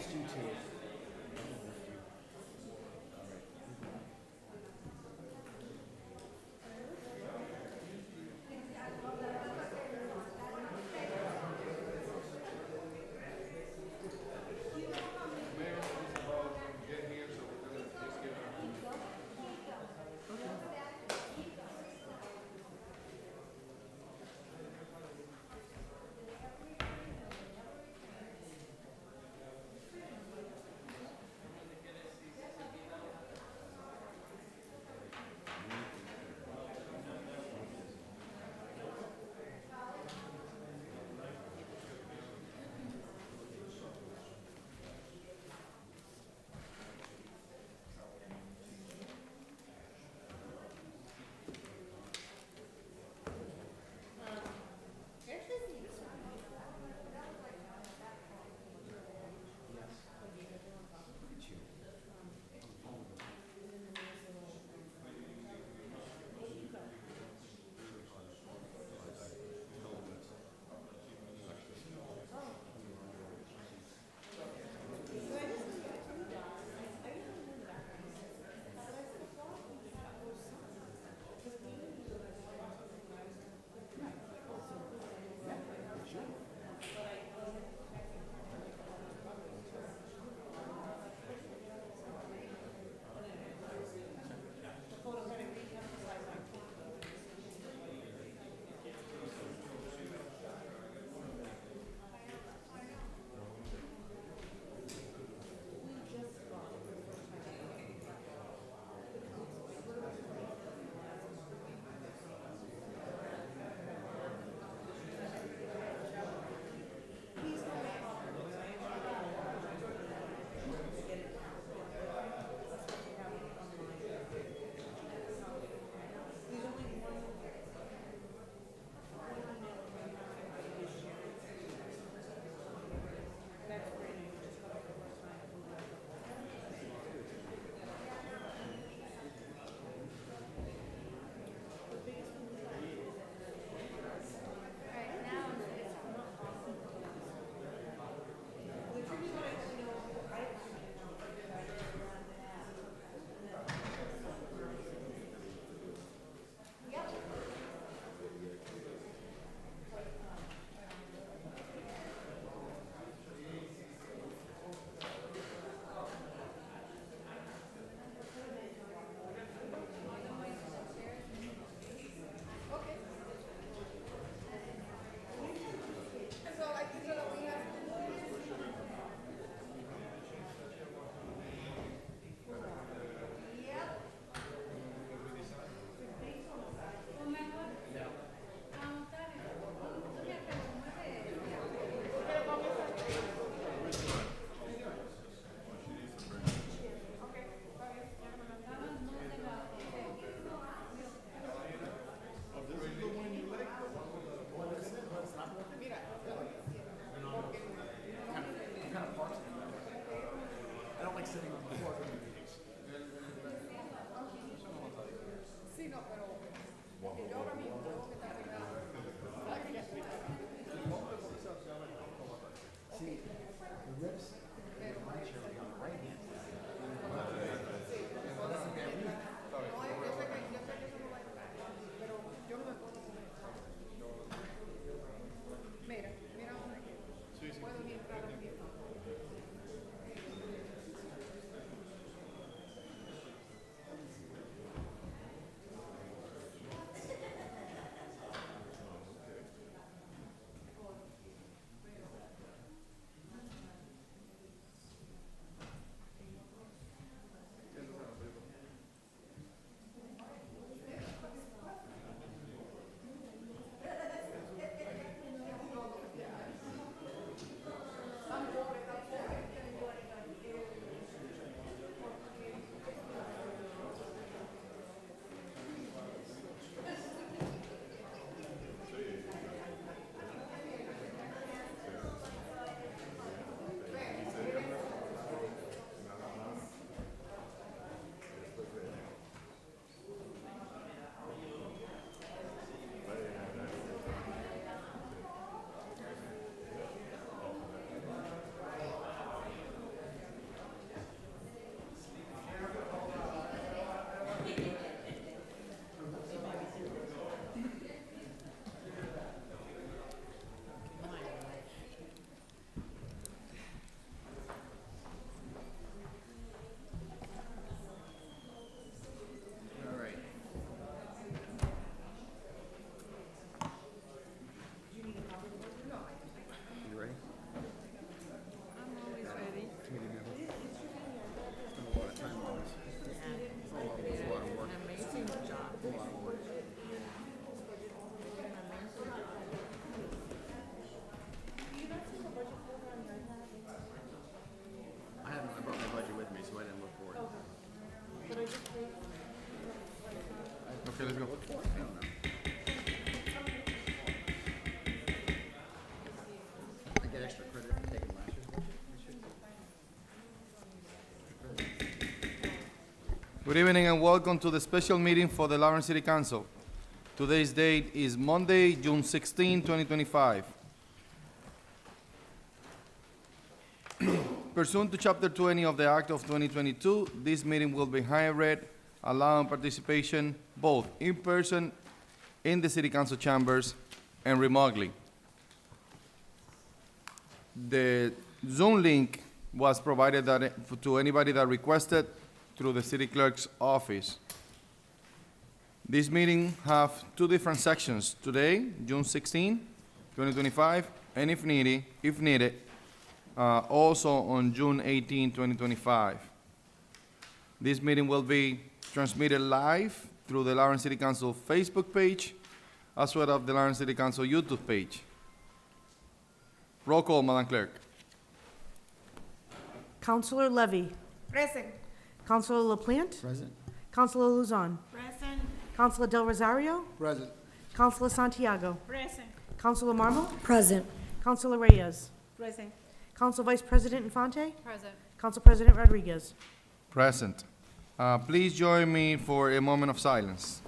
lift you too. Mayor, this is get here, so we're gonna just get our. Good evening and welcome to the special meeting for the Lawrence City Council. Today's date is Monday, June 16, 2025. Pursuant to Chapter 20 of the Act of 2022, this meeting will be hybrid, allowing participation both in person in the City Council chambers and remotely. The Zoom link was provided to anybody that requested through the City Clerk's office. This meeting have two different sections. Today, June 16, 2025, and if needed, also on June 18, 2025. This meeting will be transmitted live through the Lawrence City Council Facebook page, as well as the Lawrence City Council YouTube page. Roll call, Madam Clerk. Councilor Levy. Present. Councilor LaPlante. Present. Councilor Luzon. Present. Councilor Del Rosario. Present. Councilor Santiago. Present. Councilor Marmol. Present. Councilor Reyes. Present. Council Vice President Infante. Present. Council President Rodriguez. Present. Please join me for a moment of silence.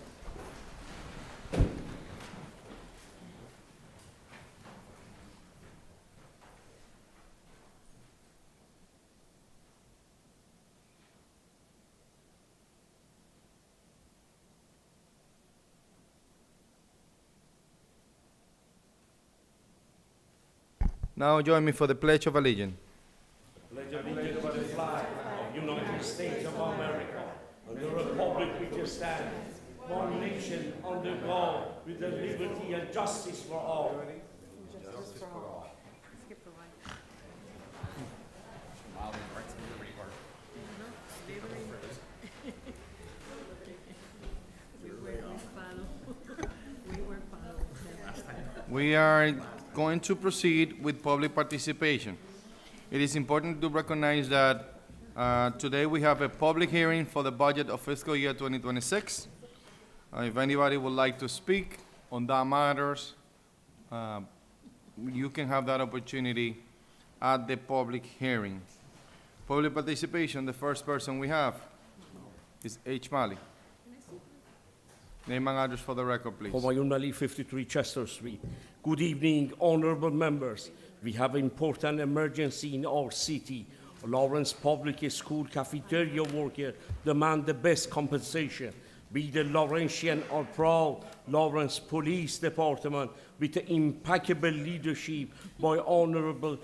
Now join me for the Pledge of Allegiance. Pledge allegiance to the flag of the United States of America and the republic which stands, one nation under God, with the liberty and justice for all. We are going to proceed with public participation. It is important to recognize that today we have a public hearing for the budget of fiscal year 2026. If anybody would like to speak on that matters, you can have that opportunity at the public hearing. Public participation, the first person we have is H. Malley. Name and address for the record, please. Humayun Ali, 53 Chester Street. Good evening, honorable members. We have an important emergency in our city. Lawrence Public School cafeteria workers demand the best compensation. We, the Laurentian, are proud. Lawrence Police Department, with the impeccable leadership by Honorable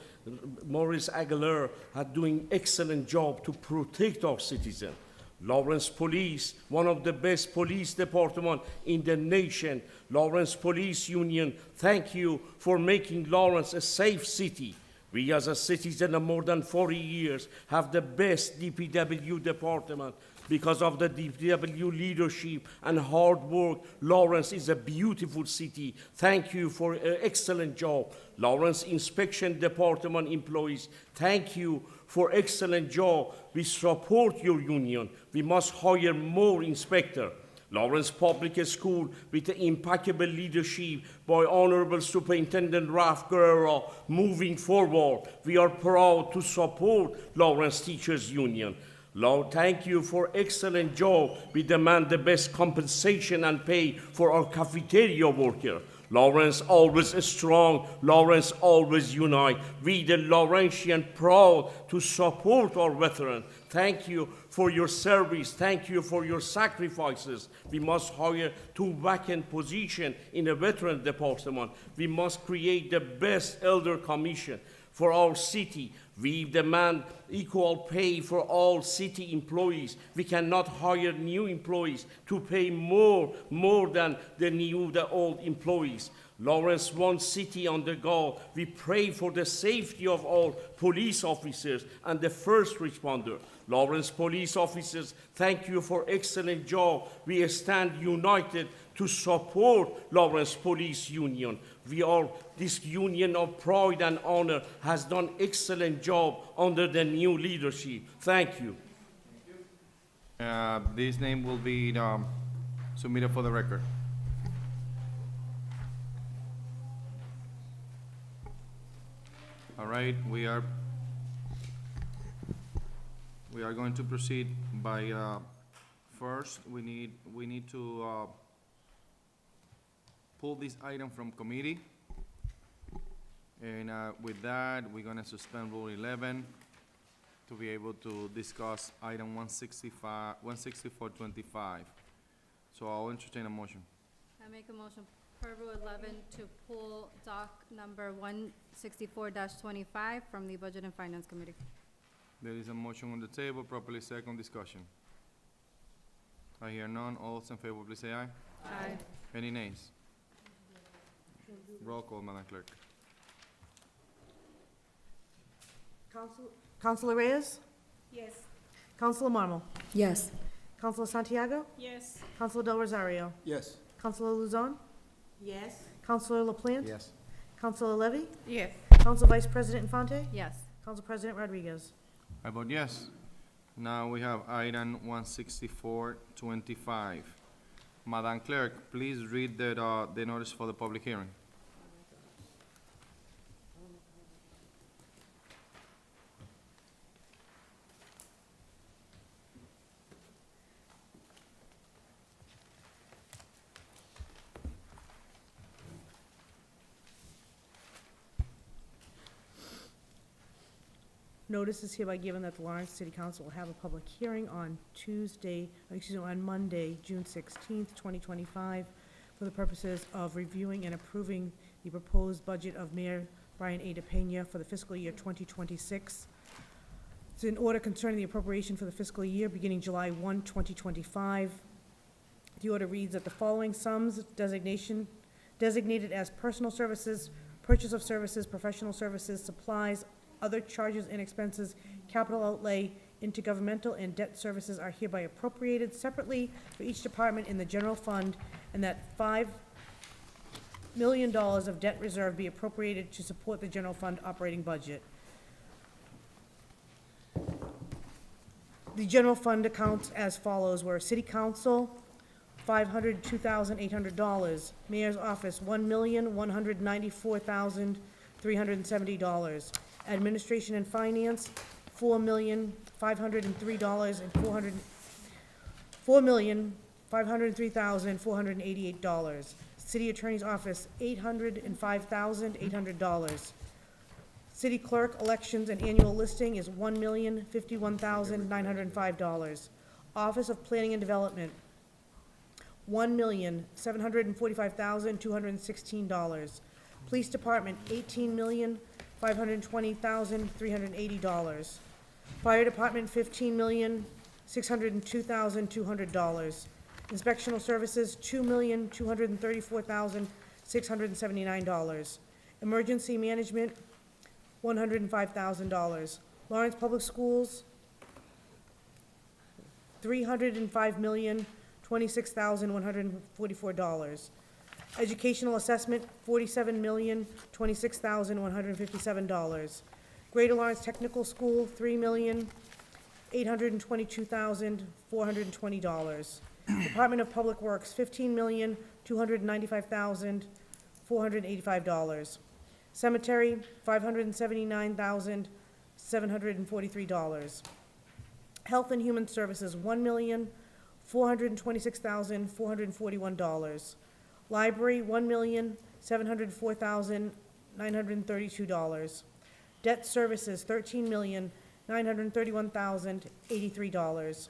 Maurice Aguilar, are doing excellent job to protect our citizens. Lawrence Police, one of the best police departments in the nation. Lawrence Police Union, thank you for making Lawrence a safe city. We as a citizen of more than 40 years have the best DPW department. Because of the DPW leadership and hard work, Lawrence is a beautiful city. Thank you for an excellent job. Lawrence Inspection Department employees, thank you for excellent job. We support your union. We must hire more inspectors. Lawrence Public School, with the impeccable leadership by Honorable Superintendent Ralph Guerrero, moving forward. We are proud to support Lawrence Teachers Union. Lord, thank you for excellent job. We demand the best compensation and pay for our cafeteria worker. Lawrence always strong, Lawrence always unite. We the Laurentian proud to support our veterans. Thank you for your service. Thank you for your sacrifices. We must hire two vacant positions in the veteran department. We must create the best elder commission for our city. We demand equal pay for all city employees. We cannot hire new employees to pay more than the old employees. Lawrence, one city under God. We pray for the safety of all police officers and the first responder. Lawrence police officers, thank you for excellent job. We stand united to support Lawrence Police Union. This union of pride and honor has done excellent job under the new leadership. Thank you. This name will be submitted for the record. All right, we are going to proceed by first, we need to pull this item from committee. And with that, we're gonna suspend Rule 11 to be able to discuss item 16425. So I'll entertain a motion. I make a motion per Rule 11 to pull doc number 164-25 from the Budget and Finance Committee. There is a motion on the table, properly second discussion. I hear none. All those in favor, please say aye. Aye. Any nays? Roll call, Madam Clerk. Counselor Reyes? Yes. Counselor Marmal? Yes. Counselor Santiago? Yes. Counselor Del Rosario? Yes. Counselor Luzon? Yes. Counselor LaPlante? Yes. Counselor Levy? Yes. Counsel Vice President Infante? Yes. Council President Rodriguez? I vote yes. Now we have item 16425. Madam Clerk, please read the notice for the public hearing. Notice is hereby given that the Lawrence City Council will have a public hearing on on Monday, June 16th, 2025, for the purposes of reviewing and approving the proposed budget of Mayor Brian A. DePena for the fiscal year 2026. It's an order concerning the appropriation for the fiscal year beginning July 1, 2025. The order reads that the following sums designated as personal services, purchase of services, professional services, supplies, other charges and expenses, capital outlay, intergovernmental, and debt services are hereby appropriated separately for each department in the general fund, and that $5 million of debt reserve be appropriated to support the general fund operating budget. The general fund accounts as follows were City Council, $502,800. Mayor's Office, $1,194,370. Administration and Finance, $4,503,488. City Attorney's Office, $805,800. City Clerk, Elections and Annual Listing is $1,051,905. Office of Planning and Development, $1,745,216. Police Department, $18,520,380. Fire Department, $15,602,200. Inspectional Services, $2,234,679. Emergency Management, $105,000. Lawrence Public Schools, $305,026,144. Educational Assessment, $47,026,157. Greater Lawrence Technical School, $3,822,420. Department of Public Works, $15,295,485. Cemetery, $579,743. Health and Human Services, $1,426,441. Library, $1,704,932. Debt Services, $13,931,083.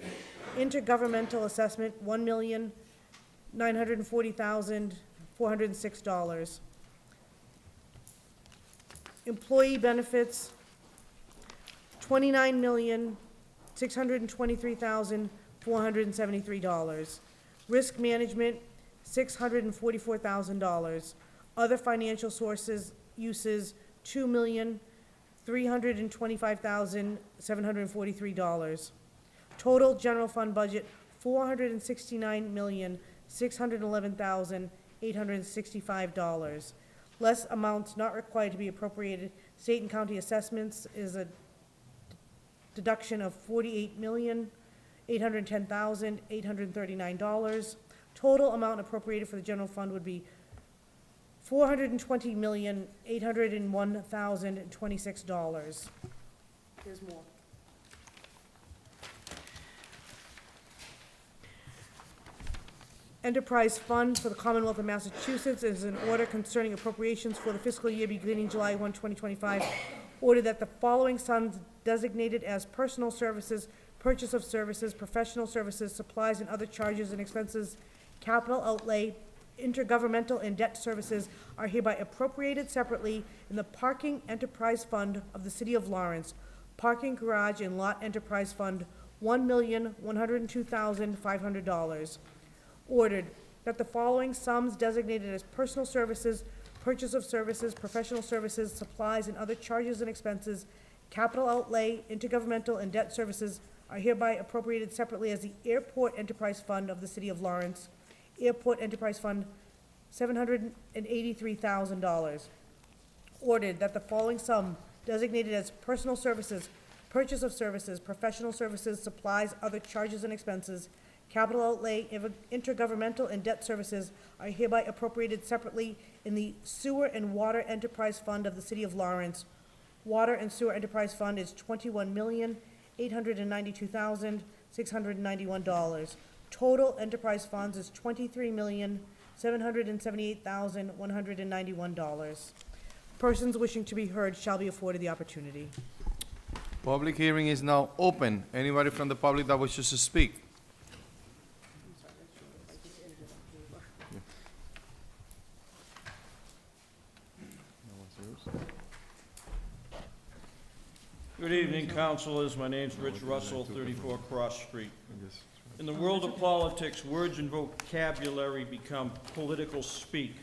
Intergovernmental Assessment, $1,940,406. Employee Benefits, $29,623,473. Risk Management, $644,000. Other financial sources, uses, $2,325,743. Total general fund budget, $469,611,865. Less amounts not required to be appropriated. State and county assessments is a deduction of $48,810,839. Total amount appropriated for the general fund would be $420,801,026. There's more. Enterprise Fund for the Commonwealth of Massachusetts is an order concerning appropriations for the fiscal year beginning July 1, 2025. Order that the following sums designated as personal services, purchase of services, professional services, supplies and other charges and expenses, capital outlay, intergovernmental and debt services are hereby appropriated separately in the Parking Enterprise Fund of the City of Lawrence, Parking Garage and Lot Enterprise Fund, $1,102,500. Ordered that the following sums designated as personal services, purchase of services, professional services, supplies and other charges and expenses, capital outlay, intergovernmental and debt services are hereby appropriated separately as the Airport Enterprise Fund of the City of Lawrence, Airport Enterprise Fund, $783,000. Ordered that the following sum designated as personal services, purchase of services, professional services, supplies, other charges and expenses, capital outlay, intergovernmental and debt services are hereby appropriated separately in the Sewer and Water Enterprise Fund of the City of Lawrence. Water and Sewer Enterprise Fund is $21,892,691. Total enterprise funds is $23,778,191. Persons wishing to be heard shall be afforded the opportunity. Public hearing is now open. Anybody from the public that wishes to speak? Good evening, councilors. My name's Rich Russell, 34 Cross Street. In the world of politics, words and vocabulary become political speak,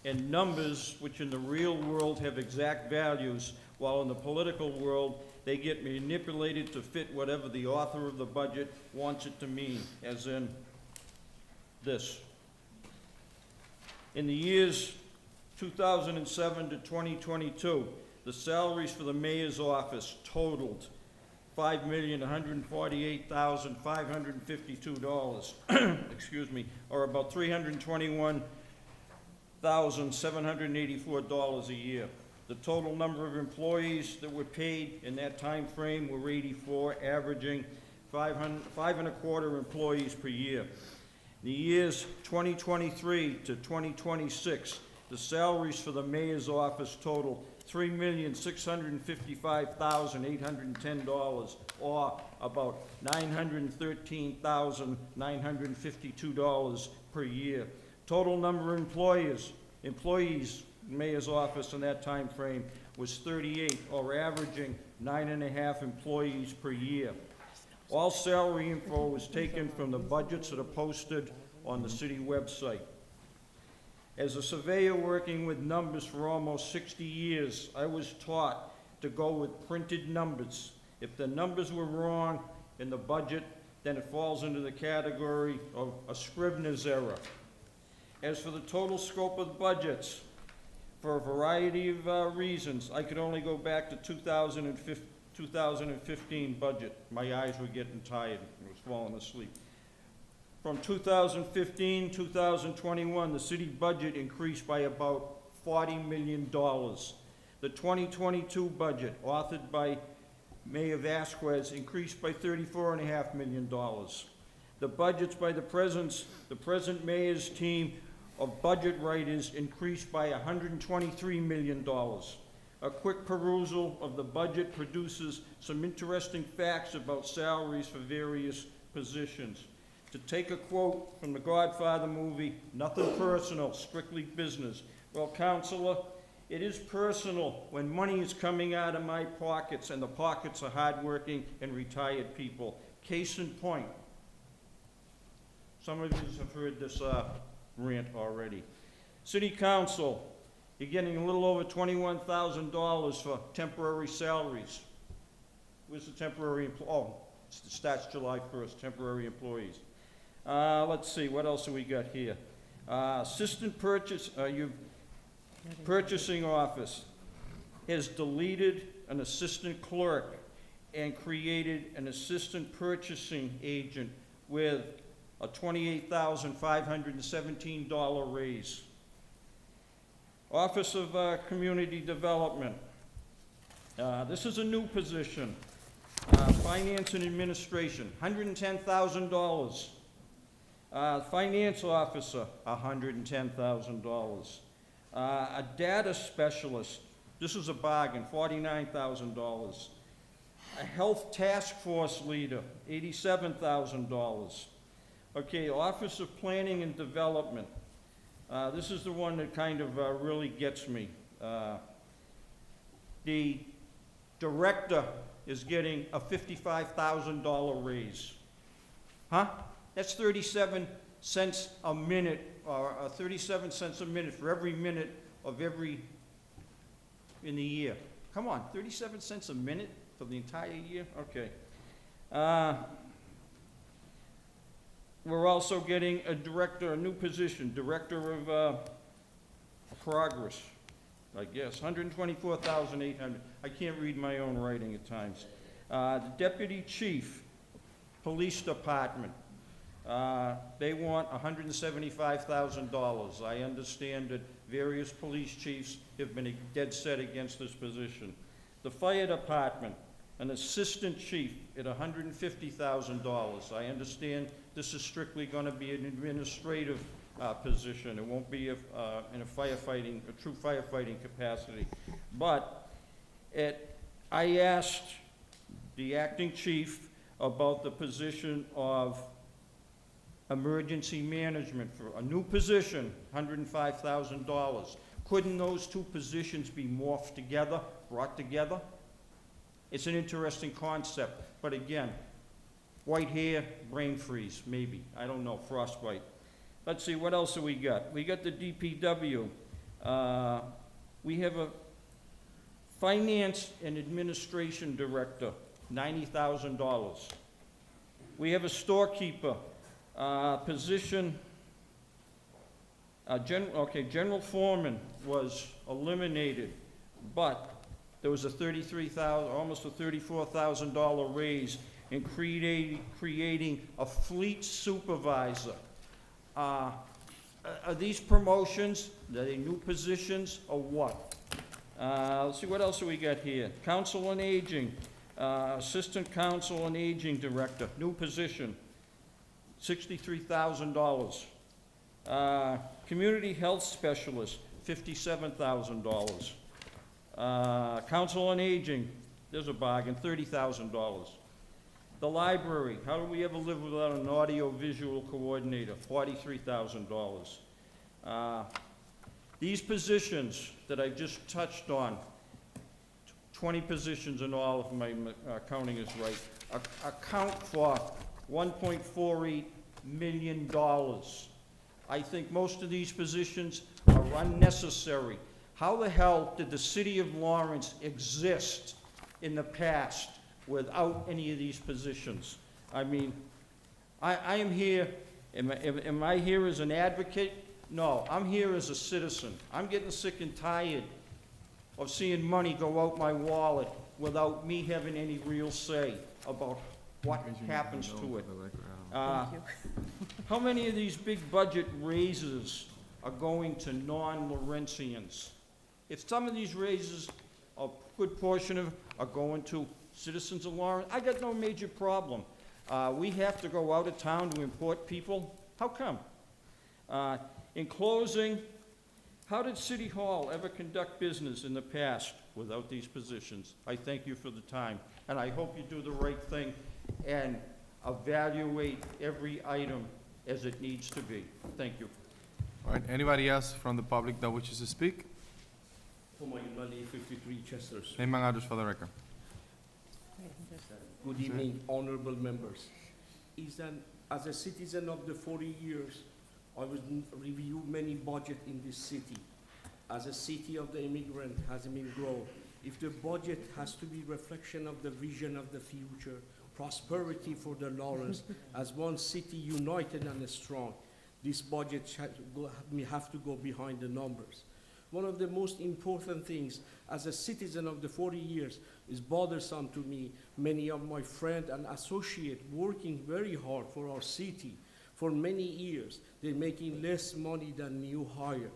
and numbers, which in the real world have exact values, while in the political world, they get manipulated to fit whatever the author of the budget wants it to mean, as in this. In the years 2007 to 2022, the salaries for the mayor's office totaled $5,148,552, excuse me, or about $321,784 a year. The total number of employees that were paid in that time frame were 84, averaging 5.25 employees per year. In the years 2023 to 2026, the salaries for the mayor's office total $3,655,810, or about $913,952 per year. Total number of employees in mayor's office in that time frame was 38, or averaging 9.5 employees per year. All salary info was taken from the budgets that are posted on the city website. As a surveyor working with numbers for almost 60 years, I was taught to go with printed numbers. If the numbers were wrong in the budget, then it falls into the category of a Scrivener's error. As for the total scope of the budgets, for a variety of reasons, I could only go back to 2015 budget. My eyes were getting tired. I was falling asleep. From 2015, 2021, the city budget increased by about $40 million. The 2022 budget, authored by Mayor Vasquez, increased by $34.5 million. The budgets by the present mayor's team of budget writers increased by $123 million. A quick perusal of the budget produces some interesting facts about salaries for various positions. To take a quote from the Godfather movie, nothing personal, strictly business. Well, Counselor, it is personal when money is coming out of my pockets and the pockets of hardworking and retired people. Case in point, some of you have heard this rant already. City Council, you're getting a little over $21,000 for temporary salaries. Where's the temporary, oh, it starts July 1st, temporary employees. Let's see, what else have we got here? Assistant purchasing office has deleted an assistant clerk and created an assistant purchasing agent with a $28,517 raise. Office of Community Development. This is a new position. Finance and Administration, $110,000. Finance officer, $110,000. A data specialist, this is a bargain, $49,000. A health task force leader, $87,000. Okay, Office of Planning and Development. This is the one that kind of really gets me. The director is getting a $55,000 raise. Huh? That's 37 cents a minute, or 37 cents a minute for every minute of every, in the year. Come on, 37 cents a minute for the entire year? Okay. We're also getting a director, a new position, Director of Progress, I guess, $124,800. I can't read my own writing at times. The Deputy Chief, Police Department, they want $175,000. I understand that various police chiefs have been dead set against this position. The Fire Department, an Assistant Chief at $150,000. I understand this is strictly going to be an administrative position. It won't be in a firefighting, a true firefighting capacity. But I asked the acting chief about the position of emergency management for a new position, $105,000. Couldn't those two positions be morphed together, brought together? It's an interesting concept, but again, white hair, brain freeze, maybe. I don't know, frostbite. Let's see, what else have we got? We got the DPW. We have a finance and administration director, $90,000. We have a storekeeper position. General foreman was eliminated, but there was a almost a $34,000 raise in creating a fleet supervisor. Are these promotions, are they new positions, or what? Let's see, what else do we got here? Council on Aging, Assistant Council on Aging Director, new position, $63,000. Community Health Specialist, $57,000. Council on Aging, there's a bargain, $30,000. The library, how do we ever live without an audio-visual coordinator? $43,000. These positions that I just touched on, 20 positions in all, if my counting is right, account for $1.48 million. I think most of these positions are unnecessary. How the hell did the city of Lawrence exist in the past without any of these positions? I mean, I am here, am I here as an advocate? No, I'm here as a citizen. I'm getting sick and tired of seeing money go out my wallet without me having any real say about what happens to it. Thank you. How many of these big budget raises are going to non-Lawrenceans? If some of these raises, a good portion of are going to citizens of Lawrence, I got no major problem. We have to go out of town to import people. How come? In closing, how did City Hall ever conduct business in the past without these positions? I thank you for the time, and I hope you do the right thing and evaluate every item as it needs to be. Thank you. All right, anybody else from the public that wishes to speak? Humayun Ali, 53 Chester Street. Name and address for the record. Good evening, honorable members. As a citizen of the 40 years, I will review many budgets in this city. As a city of the immigrant has been grown, if the budget has to be reflection of the vision of the future, prosperity for the Lawrence, as one city united and strong, this budget have to go behind the numbers. One of the most important things as a citizen of the 40 years is bothersome to me. Many of my friends and associates working very hard for our city for many years. They're making less money than new hire.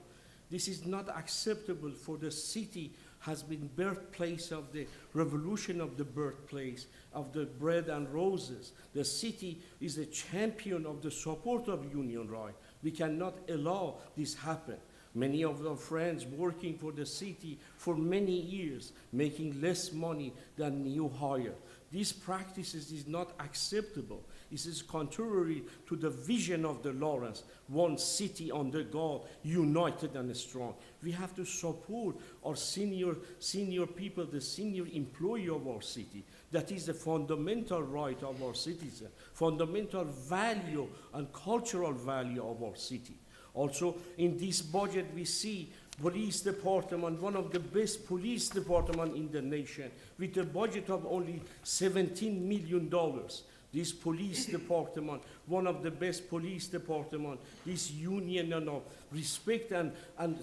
This is not acceptable for the city has been birthplace of the revolution of the birthplace of the bread and roses. The city is a champion of the support of union right. We cannot allow this happen. Many of our friends working for the city for many years, making less money than new hire. These practices is not acceptable. This is contrary to the vision of the Lawrence, one city under God, united and strong. We have to support our senior people, the senior employee of our city. That is a fundamental right of our citizen, fundamental value and cultural value of our city. Also, in this budget, we see police department, one of the best police department in the nation, with a budget of only $17 million. This police department, one of the best police department, this union of respect and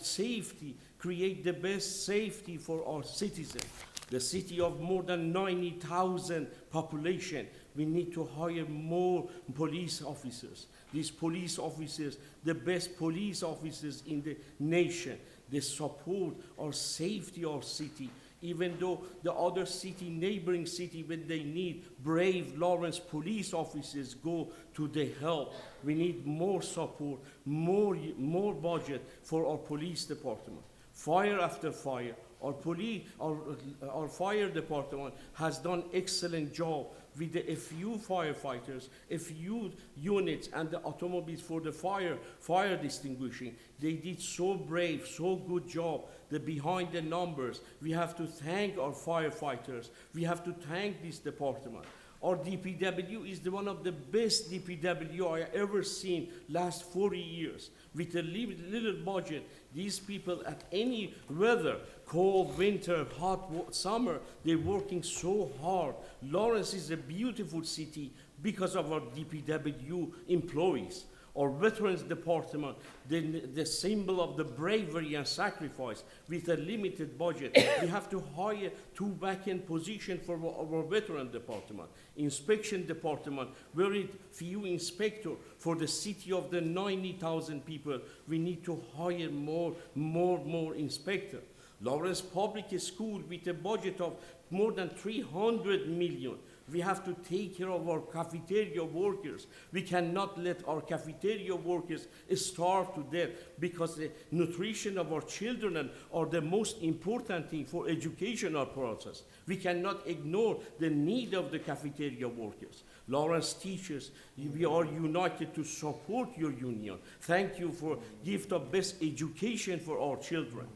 safety, create the best safety for our citizens. The city of more than 90,000 population, we need to hire more police officers. These police officers, the best police officers in the nation, they support our safety, our city. Even though the other city, neighboring city, when they need brave Lawrence police officers go to the help, we need more support, more budget for our police department. Fire after fire, our fire department has done excellent job with a few firefighters, a few units, and the automobiles for the fire distinguishing. They did so brave, so good job. The behind the numbers, we have to thank our firefighters. We have to thank this department. Our DPW is one of the best DPW I ever seen last 40 years. With a little budget, these people at any weather, cold, winter, hot, summer, they're working so hard. Lawrence is a beautiful city because of our DPW employees. Our Veterans Department, the symbol of the bravery and sacrifice, with a limited budget. We have to hire 2 vacant positions for our Veteran Department. Inspection Department, very few inspectors for the city of the 90,000 people. We need to hire more inspectors. Lawrence Public School, with a budget of more than $300 million. We have to take care of our cafeteria workers. We cannot let our cafeteria workers starve to death, because the nutrition of our children are the most important thing for educational process. We cannot ignore the need of the cafeteria workers. Lawrence teachers, we are united to support your union. Thank you for gift of best education for our children.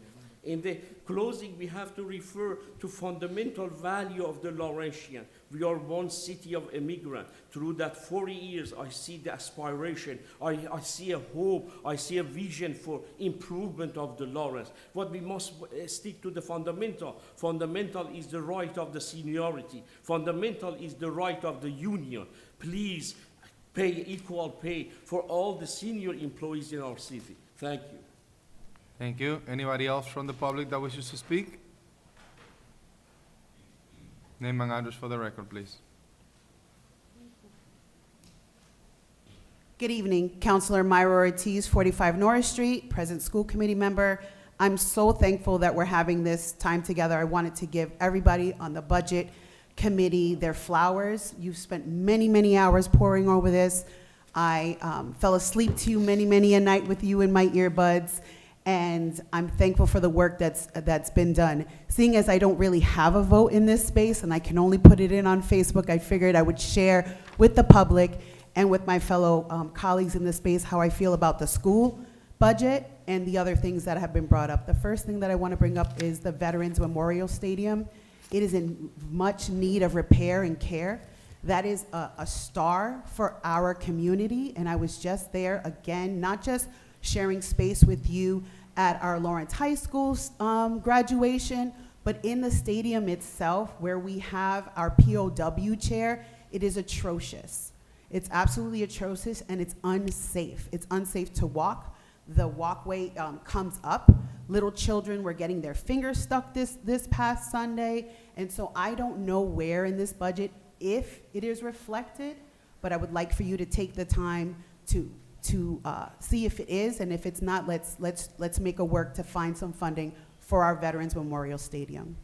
In the closing, we have to refer to fundamental value of the Laurentian. We are one city of immigrants. Through that 40 years, I see the aspiration. I see a hope. I see a vision for improvement of the Lawrence. But we must stick to the fundamental. Fundamental is the right of the seniority. Fundamental is the right of the union. Please pay equal pay for all the senior employees in our city. Thank you. Thank you. Anybody else from the public that wishes to speak? Name and address for the record, please. Good evening, Councilor Myra Ortiz, 45 Norris Street, present school committee member. I'm so thankful that we're having this time together. I wanted to give everybody on the budget committee their flowers. You've spent many, many hours poring over this. I fell asleep to you many a night with you in my earbuds. And I'm thankful for the work that's been done. Seeing as I don't really have a vote in this space and I can only put it in on Facebook, I figured I would share with the public and with my fellow colleagues in this space how I feel about the school budget and the other things that have been brought up. The first thing that I want to bring up is the Veterans Memorial Stadium. It is in much need of repair and care. That is a star for our community, and I was just there again, not just sharing space with you at our Lawrence High School's graduation, but in the stadium itself, where we have our POW chair, it is atrocious. It's absolutely atrocious, and it's unsafe. It's unsafe to walk. The walkway comes up. Little children were getting their fingers stuck this past Sunday, and so I don't know where in this budget, if it is reflected, but I would like for you to take the time to see if it is, and if it's not, let's make a work to find some funding for our Veterans Memorial Stadium.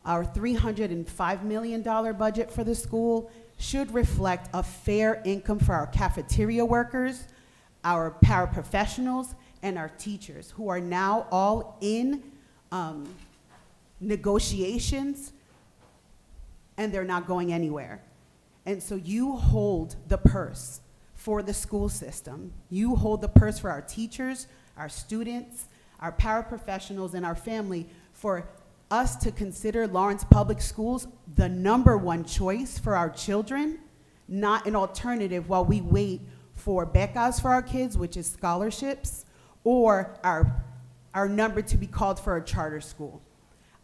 Our $305 million budget for the school should reflect a fair income for our cafeteria workers, our paraprofessionals, and our teachers, who are now all in negotiations, and they're not going anywhere. And so you hold the purse for the school system. You hold the purse for our teachers, our students, our paraprofessionals, and our family, for us to consider Lawrence Public Schools the #1 choice for our children, not an alternative while we wait for becas for our kids, which is scholarships, or our number to be called for a charter school.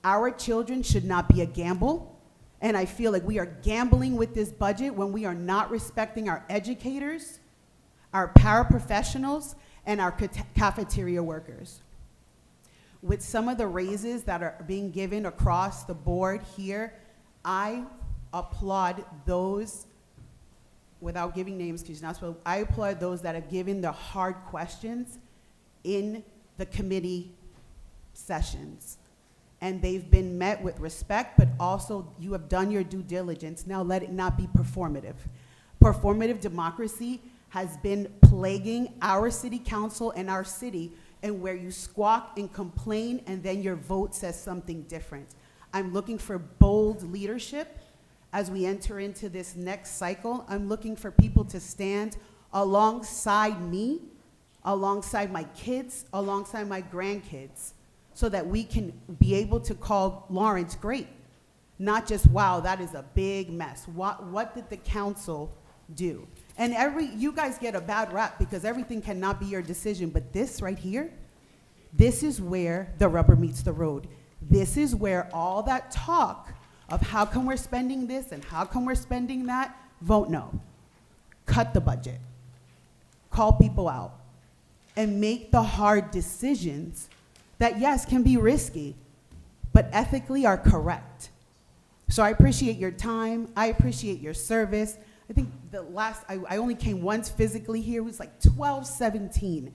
Our children should not be a gamble, and I feel like we are gambling with this budget when we are not respecting our educators, our paraprofessionals, and our cafeteria workers. With some of the raises that are being given across the board here, I applaud those, without giving names because you're not supposed, I applaud those that have given the hard questions in the committee sessions. And they've been met with respect, but also you have done your due diligence. Now let it not be performative. Performative democracy has been plaguing our city council and our city, and where you squawk and complain and then your vote says something different. I'm looking for bold leadership as we enter into this next cycle. I'm looking for people to stand alongside me, alongside my kids, alongside my grandkids, so that we can be able to call Lawrence great. Not just, wow, that is a big mess. What did the council do? And you guys get a bad rap because everything cannot be your decision, but this right here, this is where the rubber meets the road. This is where all that talk of how come we're spending this and how come we're spending that, vote no. Cut the budget. Call people out. And make the hard decisions that, yes, can be risky, but ethically are correct. So I appreciate your time. I appreciate your service. I think I only came once physically here. It was like 12:17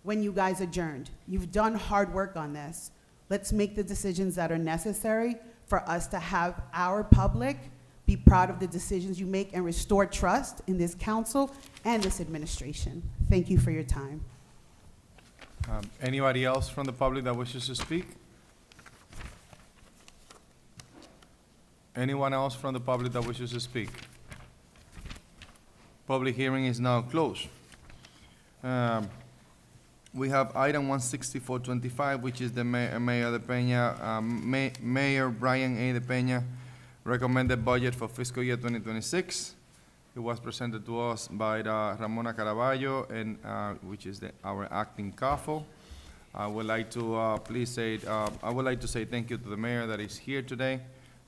when you guys adjourned. You've done hard work on this. Let's make the decisions that are necessary for us to have our public be proud of the decisions you make and restore trust in this council and this administration. Thank you for your time. Anybody else from the public that wishes to speak? Anyone else from the public that wishes to speak? Public hearing is now closed. We have item 16425, which is the Mayor De Peña, Mayor Brian A. De Peña recommended budget for fiscal year 2026. It was presented to us by Ramona Caraballo, and which is our acting CAFO. I would like to say thank you to the mayor that is here today,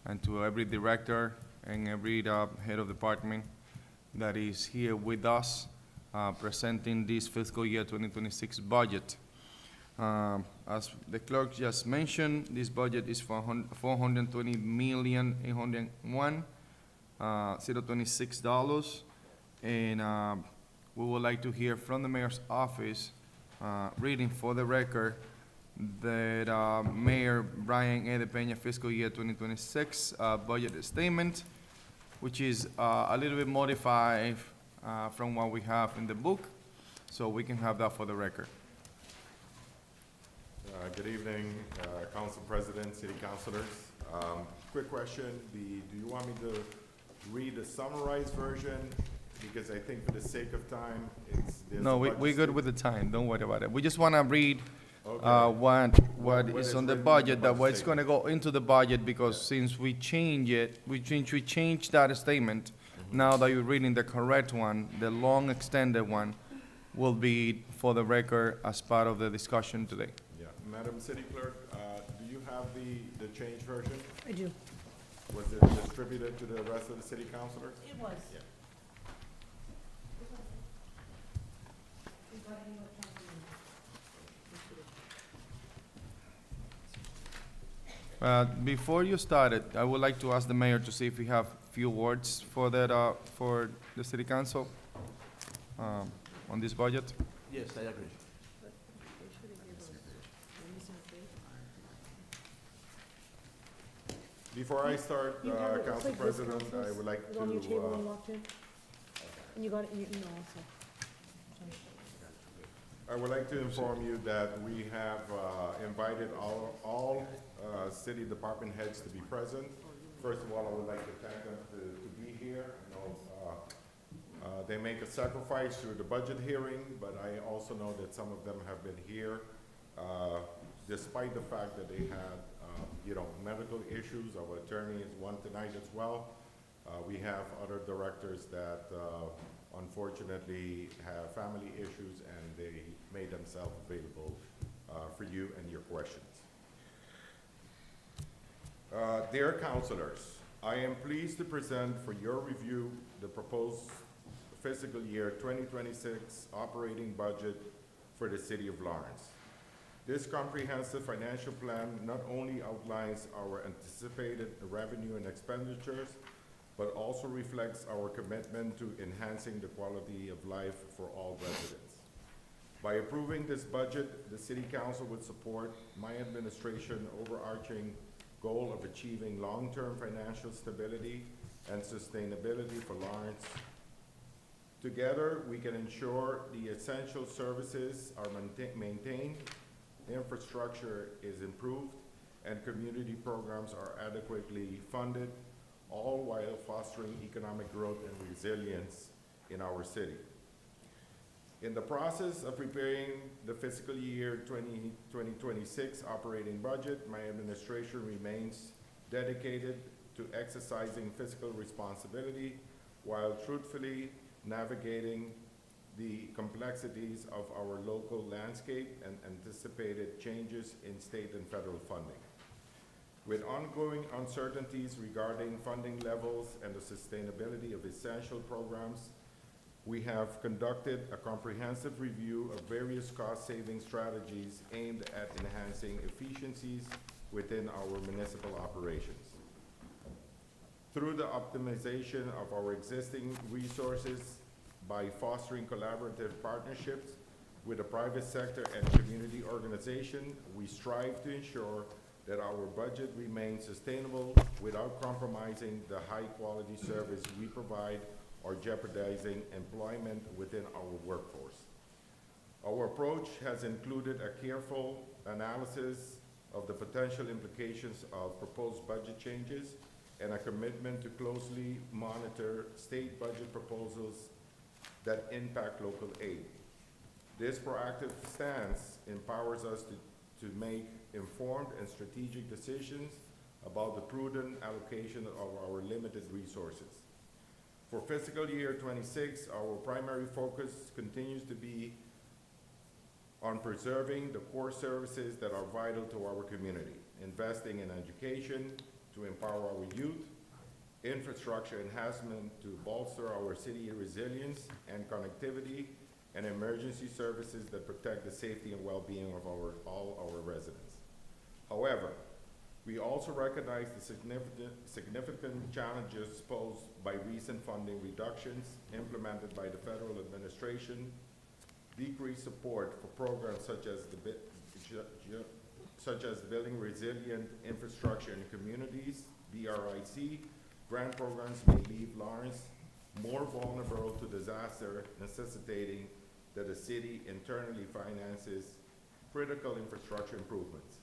and to every director and every head of department that is here with us, presenting this fiscal year 2026 budget. As the clerk just mentioned, this budget is for $420,801,026, and we would like to hear from the mayor's office, reading for the record that Mayor Brian A. De Peña fiscal year 2026 budget statement, which is a little bit modified from what we have in the book, so we can have that for the record. Good evening, Council President, City Councilors. Quick question, do you want me to read the summarized version? Because I think for the sake of time, No, we're good with the time, don't worry about it. We just want to read what is on the budget, that what's going to go into the budget, because since we change it, we change that statement. Now that you're reading the correct one, the long extended one will be for the record as part of the discussion today. Yeah, Madam City Clerk, do you have the changed version? I do. Was it distributed to the rest of the city councilors? It was. Yeah. Before you started, I would like to ask the mayor to see if we have few words for that, for the city council, on this budget. Yes, I agree. Before I start, You have it, it's Council like this, President, I Councilors. would like It's on your table when you to, walked in. And you got it in your email also. I would like to inform you that we have invited all city department heads to be present. First of all, I would like to thank them to be here. I know they make a sacrifice through the budget hearing, but I also know that some of them have been here despite the fact that they had, medical issues. Our attorney is one tonight as well. We have other directors that unfortunately have family issues, and they made themselves available for you and your questions. Dear councilors, I am pleased to present for your review the proposed fiscal year 2026 operating budget for the city of Lawrence. This comprehensive financial plan not only outlines our anticipated revenue and expenditures, but also reflects our commitment to enhancing the quality of life for all residents. By approving this budget, the City Council would support my administration overarching goal of achieving long-term financial stability and sustainability for Lawrence. Together, we can ensure the essential services are maintained, infrastructure is improved, and community programs are adequately funded, all while fostering economic growth and resilience in our city. In the process of preparing the fiscal year 2026 operating budget, my administration remains dedicated to exercising fiscal responsibility while truthfully navigating the complexities of our local landscape and anticipated changes in state and federal funding. With ongoing uncertainties regarding funding levels and the sustainability of essential programs, we have conducted a comprehensive review of various cost-saving strategies aimed at enhancing efficiencies within our municipal operations. Through the optimization of our existing resources by fostering collaborative partnerships with the private sector and community organization, we strive to ensure that our budget remains sustainable without compromising the high-quality service we provide or jeopardizing employment within our workforce. Our approach has included a careful analysis of the potential implications of proposed budget changes and a commitment to closely monitor state budget proposals that impact local aid. This proactive stance empowers us to make informed and strategic decisions about the prudent allocation of our limited resources. For fiscal year 26, our primary focus continues to be on preserving the core services that are vital to our community, investing in education to empower our youth, infrastructure enhancement to bolster our city resilience and connectivity, and emergency services that protect the safety and well-being of all our residents. However, we also recognize the significant challenges posed by recent funding reductions implemented by the federal administration, decreased support for programs such as Building Resilient Infrastructure in Communities, BRIC. Grant programs may leave Lawrence more vulnerable to disaster, necessitating that the city internally finances critical infrastructure improvements.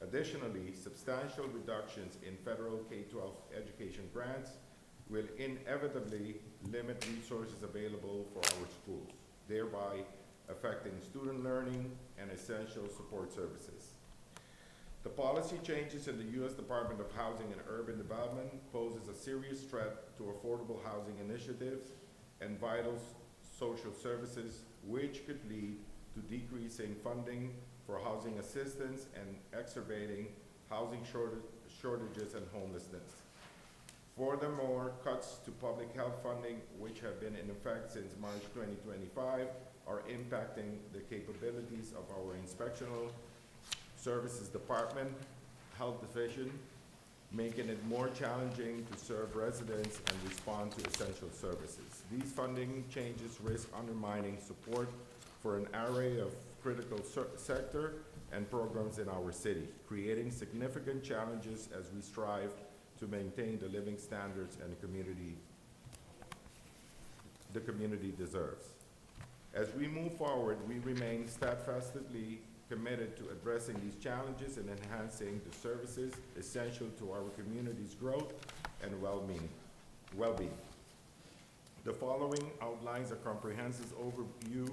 Additionally, substantial reductions in federal K-12 education grants will inevitably limit resources available for our schools, thereby affecting student learning and essential support services. The policy changes in the U.S. Department of Housing and Urban Development poses a serious threat to affordable housing initiatives and vital social services, which could lead to decreasing funding for housing assistance and exacerbating housing shortages and homelessness. Furthermore, cuts to public health funding, which have been in effect since March 2025, are impacting the capabilities of our inspectional services department, health division, making it more challenging to serve residents and respond to essential services. These funding changes risk undermining support for an array of critical sector and programs in our city, creating significant challenges as we strive to maintain the living standards and the community deserves. As we move forward, we remain steadfastly committed to addressing these challenges and enhancing the services essential to our community's growth and well-being. The following outlines a comprehensive overview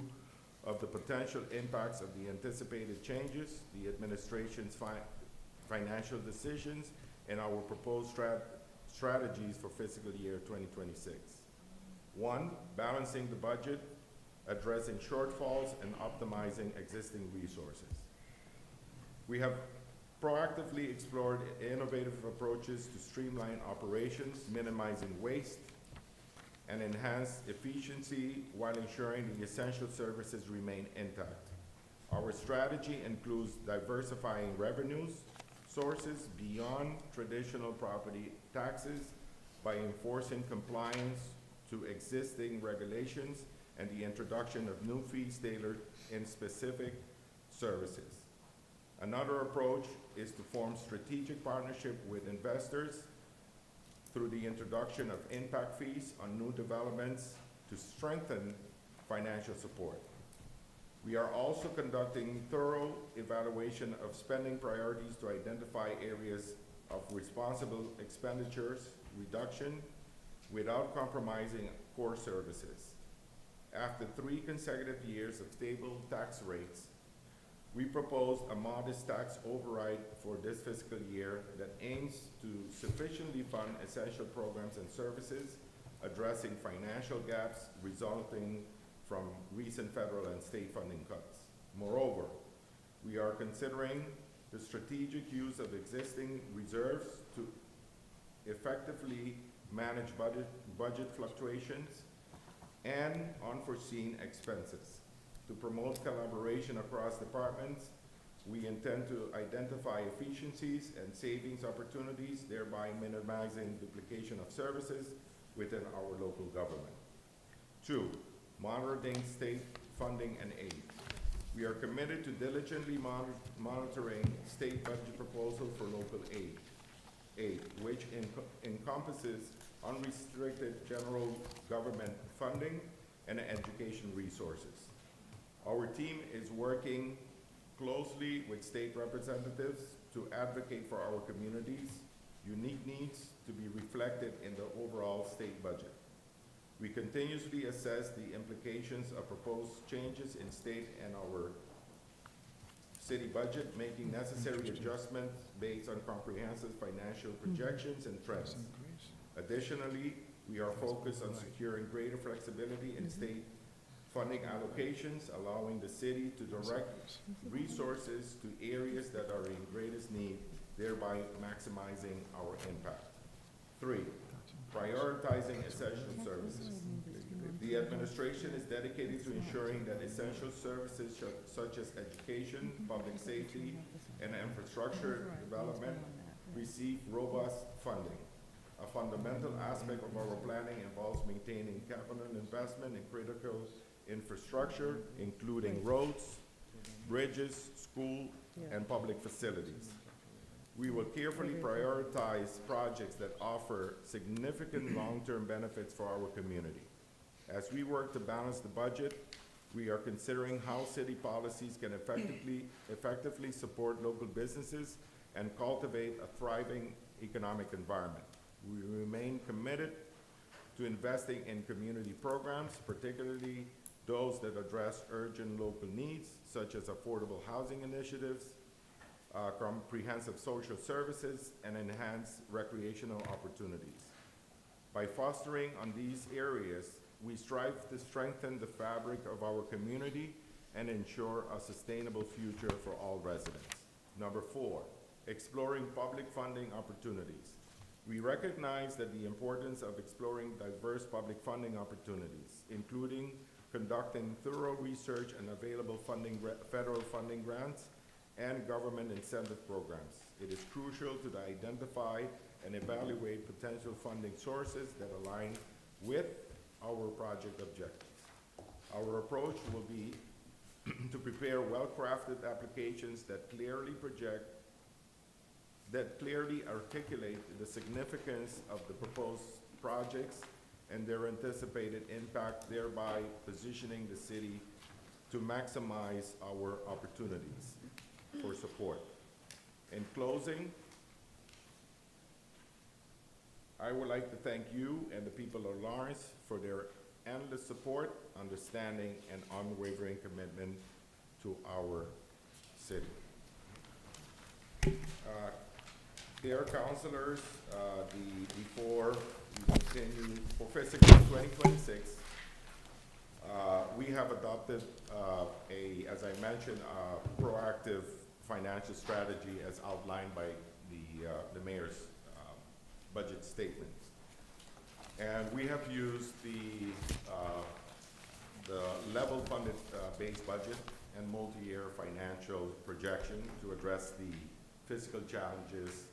of the potential impacts of the anticipated changes, the administration's financial decisions, and our proposed strategies for fiscal year 2026. 1, balancing the budget, addressing shortfalls, and optimizing existing resources. We have proactively explored innovative approaches to streamline operations, minimizing waste, and enhance efficiency while ensuring the essential services remain intact. Our strategy includes diversifying revenues sources beyond traditional property taxes by enforcing compliance to existing regulations and the introduction of new fees tailored in specific services. Another approach is to form strategic partnership with investors through the introduction of impact fees on new developments to strengthen financial support. We are also conducting thorough evaluation of spending priorities to identify areas of responsible expenditures reduction without compromising core services. After 3 consecutive years of stable tax rates, we propose a modest tax override for this fiscal year that aims to sufficiently fund essential programs and services, addressing financial gaps resulting from recent federal and state funding cuts. Moreover, we are considering the strategic use of existing reserves to effectively manage budget fluctuations and unforeseen expenses. To promote collaboration across departments, we intend to identify efficiencies and savings opportunities, thereby minimizing duplication of services within our local government. 2, monitoring state funding and aid. We are committed to diligently monitoring state budget proposals for local aid, which encompasses unrestricted general government funding and education resources. Our team is working closely with state representatives to advocate for our communities' unique needs to be reflected in the overall state budget. We continuously assess the implications of proposed changes in state and our city budget, making necessary adjustments based on comprehensive financial projections and trends. Additionally, we are focused on securing greater flexibility in state funding allocations, allowing the city to direct resources to areas that are in greatest need, thereby maximizing our impact. 3, prioritizing essential services. The administration is dedicated to ensuring that essential services such as education, public safety, and infrastructure development receive robust funding. A fundamental aspect of our planning involves maintaining capital investment in critical infrastructure, including roads, bridges, school, and public facilities. We will carefully prioritize projects that offer significant long-term benefits for our community. As we work to balance the budget, we are considering how city policies can effectively support local businesses and cultivate a thriving economic environment. We remain committed to investing in community programs, particularly those that address urgent local needs, such as affordable housing initiatives, comprehensive social services, and enhanced recreational opportunities. By fostering on these areas, we strive to strengthen the fabric of our community and ensure a sustainable future for all residents. Number 4, exploring public funding opportunities. We recognize that the importance of exploring diverse public funding opportunities, including conducting thorough research and available federal funding grants and government incentive programs. It is crucial to identify and evaluate potential funding sources that align with our project objectives. Our approach will be to prepare well-crafted applications that clearly project that clearly articulate the significance of the proposed projects and their anticipated impact, thereby positioning the city to maximize our opportunities for support. In closing, I would like to thank you and the people of Lawrence for their endless support, understanding, and unwavering commitment to our city. Dear councilors, before we continue for fiscal 2026, we have adopted as I mentioned, a proactive financial strategy as outlined by the mayor's budget statement. And we have used the level funded base budget and multi-year financial projection to address the fiscal challenges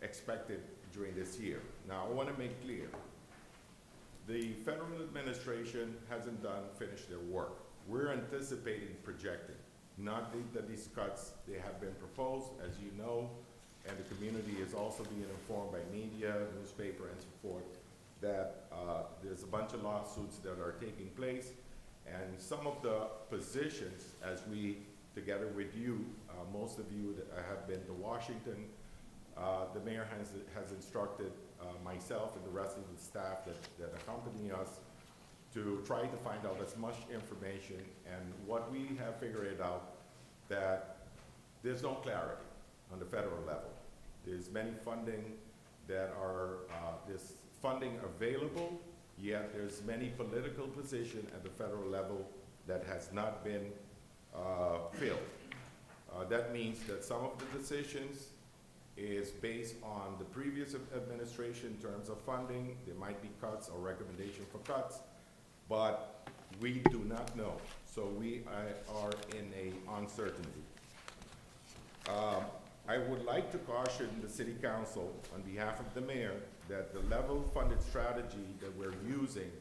expected during this year. Now, I want to make clear, the federal administration hasn't finished their work. We're anticipating, projecting, not that these cuts, they have been proposed, as you know, and the community is also being informed by media, newspaper, and so forth, that there's a bunch of lawsuits that are taking place, and some of the positions, as we, together with you, most of you that have been to Washington, the mayor has instructed myself and the rest of the staff that accompany us to try to find out as much information, and what we have figured out, that there's no clarity on the federal level. There's many funding that are, there's funding available, yet there's many political positions at the federal level that has not been filled. That means that some of the decisions is based on the previous administration in terms of funding. There might be cuts or recommendation for cuts, but we do not know. So we are in a uncertainty. I would like to caution the city council on behalf of the mayor that the level funded strategy that we're using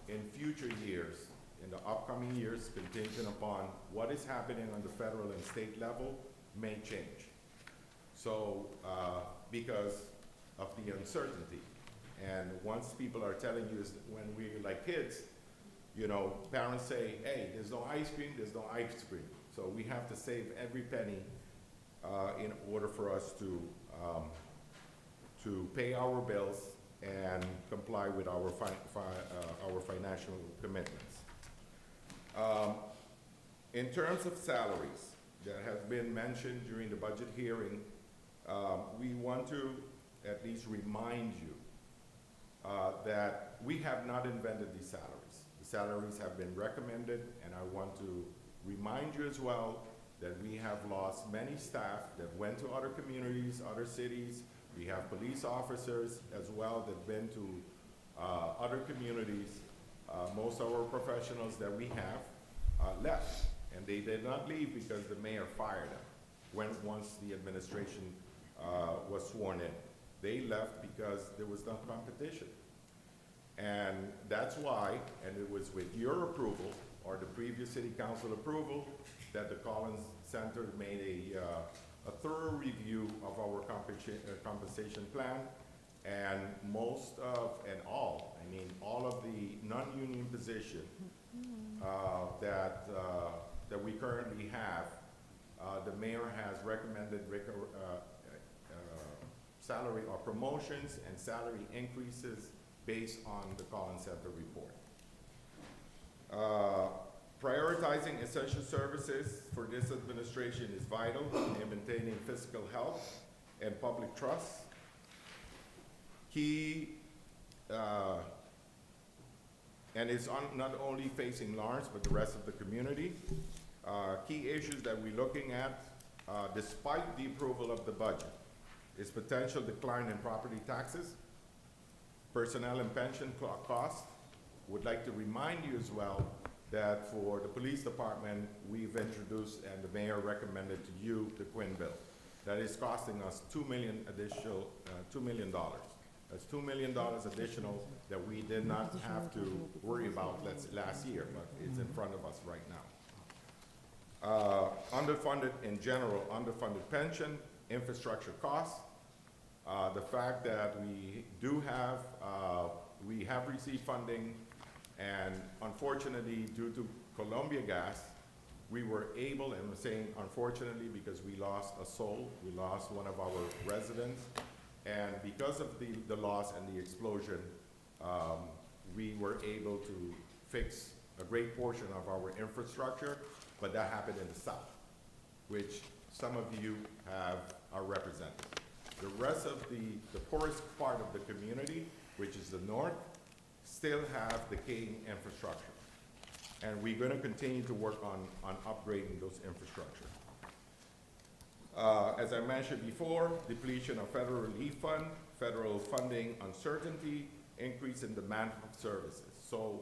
in future years, in the upcoming years, contingent upon what is happening on the federal and state level, may change. So, because of the uncertainty. And once people are telling you, when we're like kids, you know, parents say, hey, there's no ice cream, there's no ice cream. So we have to save every penny in order for us to pay our bills and comply with our financial commitments. In terms of salaries that have been mentioned during the budget hearing, we want to at least remind you that we have not invented these salaries. The salaries have been recommended, and I want to remind you as well that we have lost many staff that went to other communities, other cities. We have police officers as well that been to other communities. Most of our professionals that we have left, and they did not leave because the mayor fired them once the administration was sworn in. They left because there was no competition. And that's why, and it was with your approval, or the previous city council approval, that the Collins Center made a thorough review of our compensation plan, and most of, and all, I mean, all of the non-union position that we currently have, the mayor has recommended salary or promotions and salary increases based on the Collins Center report. Prioritizing essential services for this administration is vital in maintaining fiscal health and public trust. Key, and it's not only facing Lawrence, but the rest of the community. Key issues that we're looking at, despite the approval of the budget, is potential decline in property taxes, personnel and pension costs. Would like to remind you as well that for the police department, we've introduced, and the mayor recommended to you, the Quinn bill. That is costing us $2 million additional, $2 million. That's $2 million additional that we did not have to worry about last year, but it's in front of us right now. Underfunded in general, underfunded pension, infrastructure costs, the fact that we have received funding, and unfortunately, due to Columbia Gas, we were able, and I'm saying unfortunately because we lost a soul, we lost one of our residents, and because of the loss and the explosion, we were able to fix a great portion of our infrastructure, but that happened in the south, which some of you are representing. The rest of the poorest part of the community, which is the north, still have decaying infrastructure. And we're gonna continue to work on upgrading those infrastructure. As I mentioned before, depletion of federal relief fund, federal funding uncertainty, increase in demand for services. So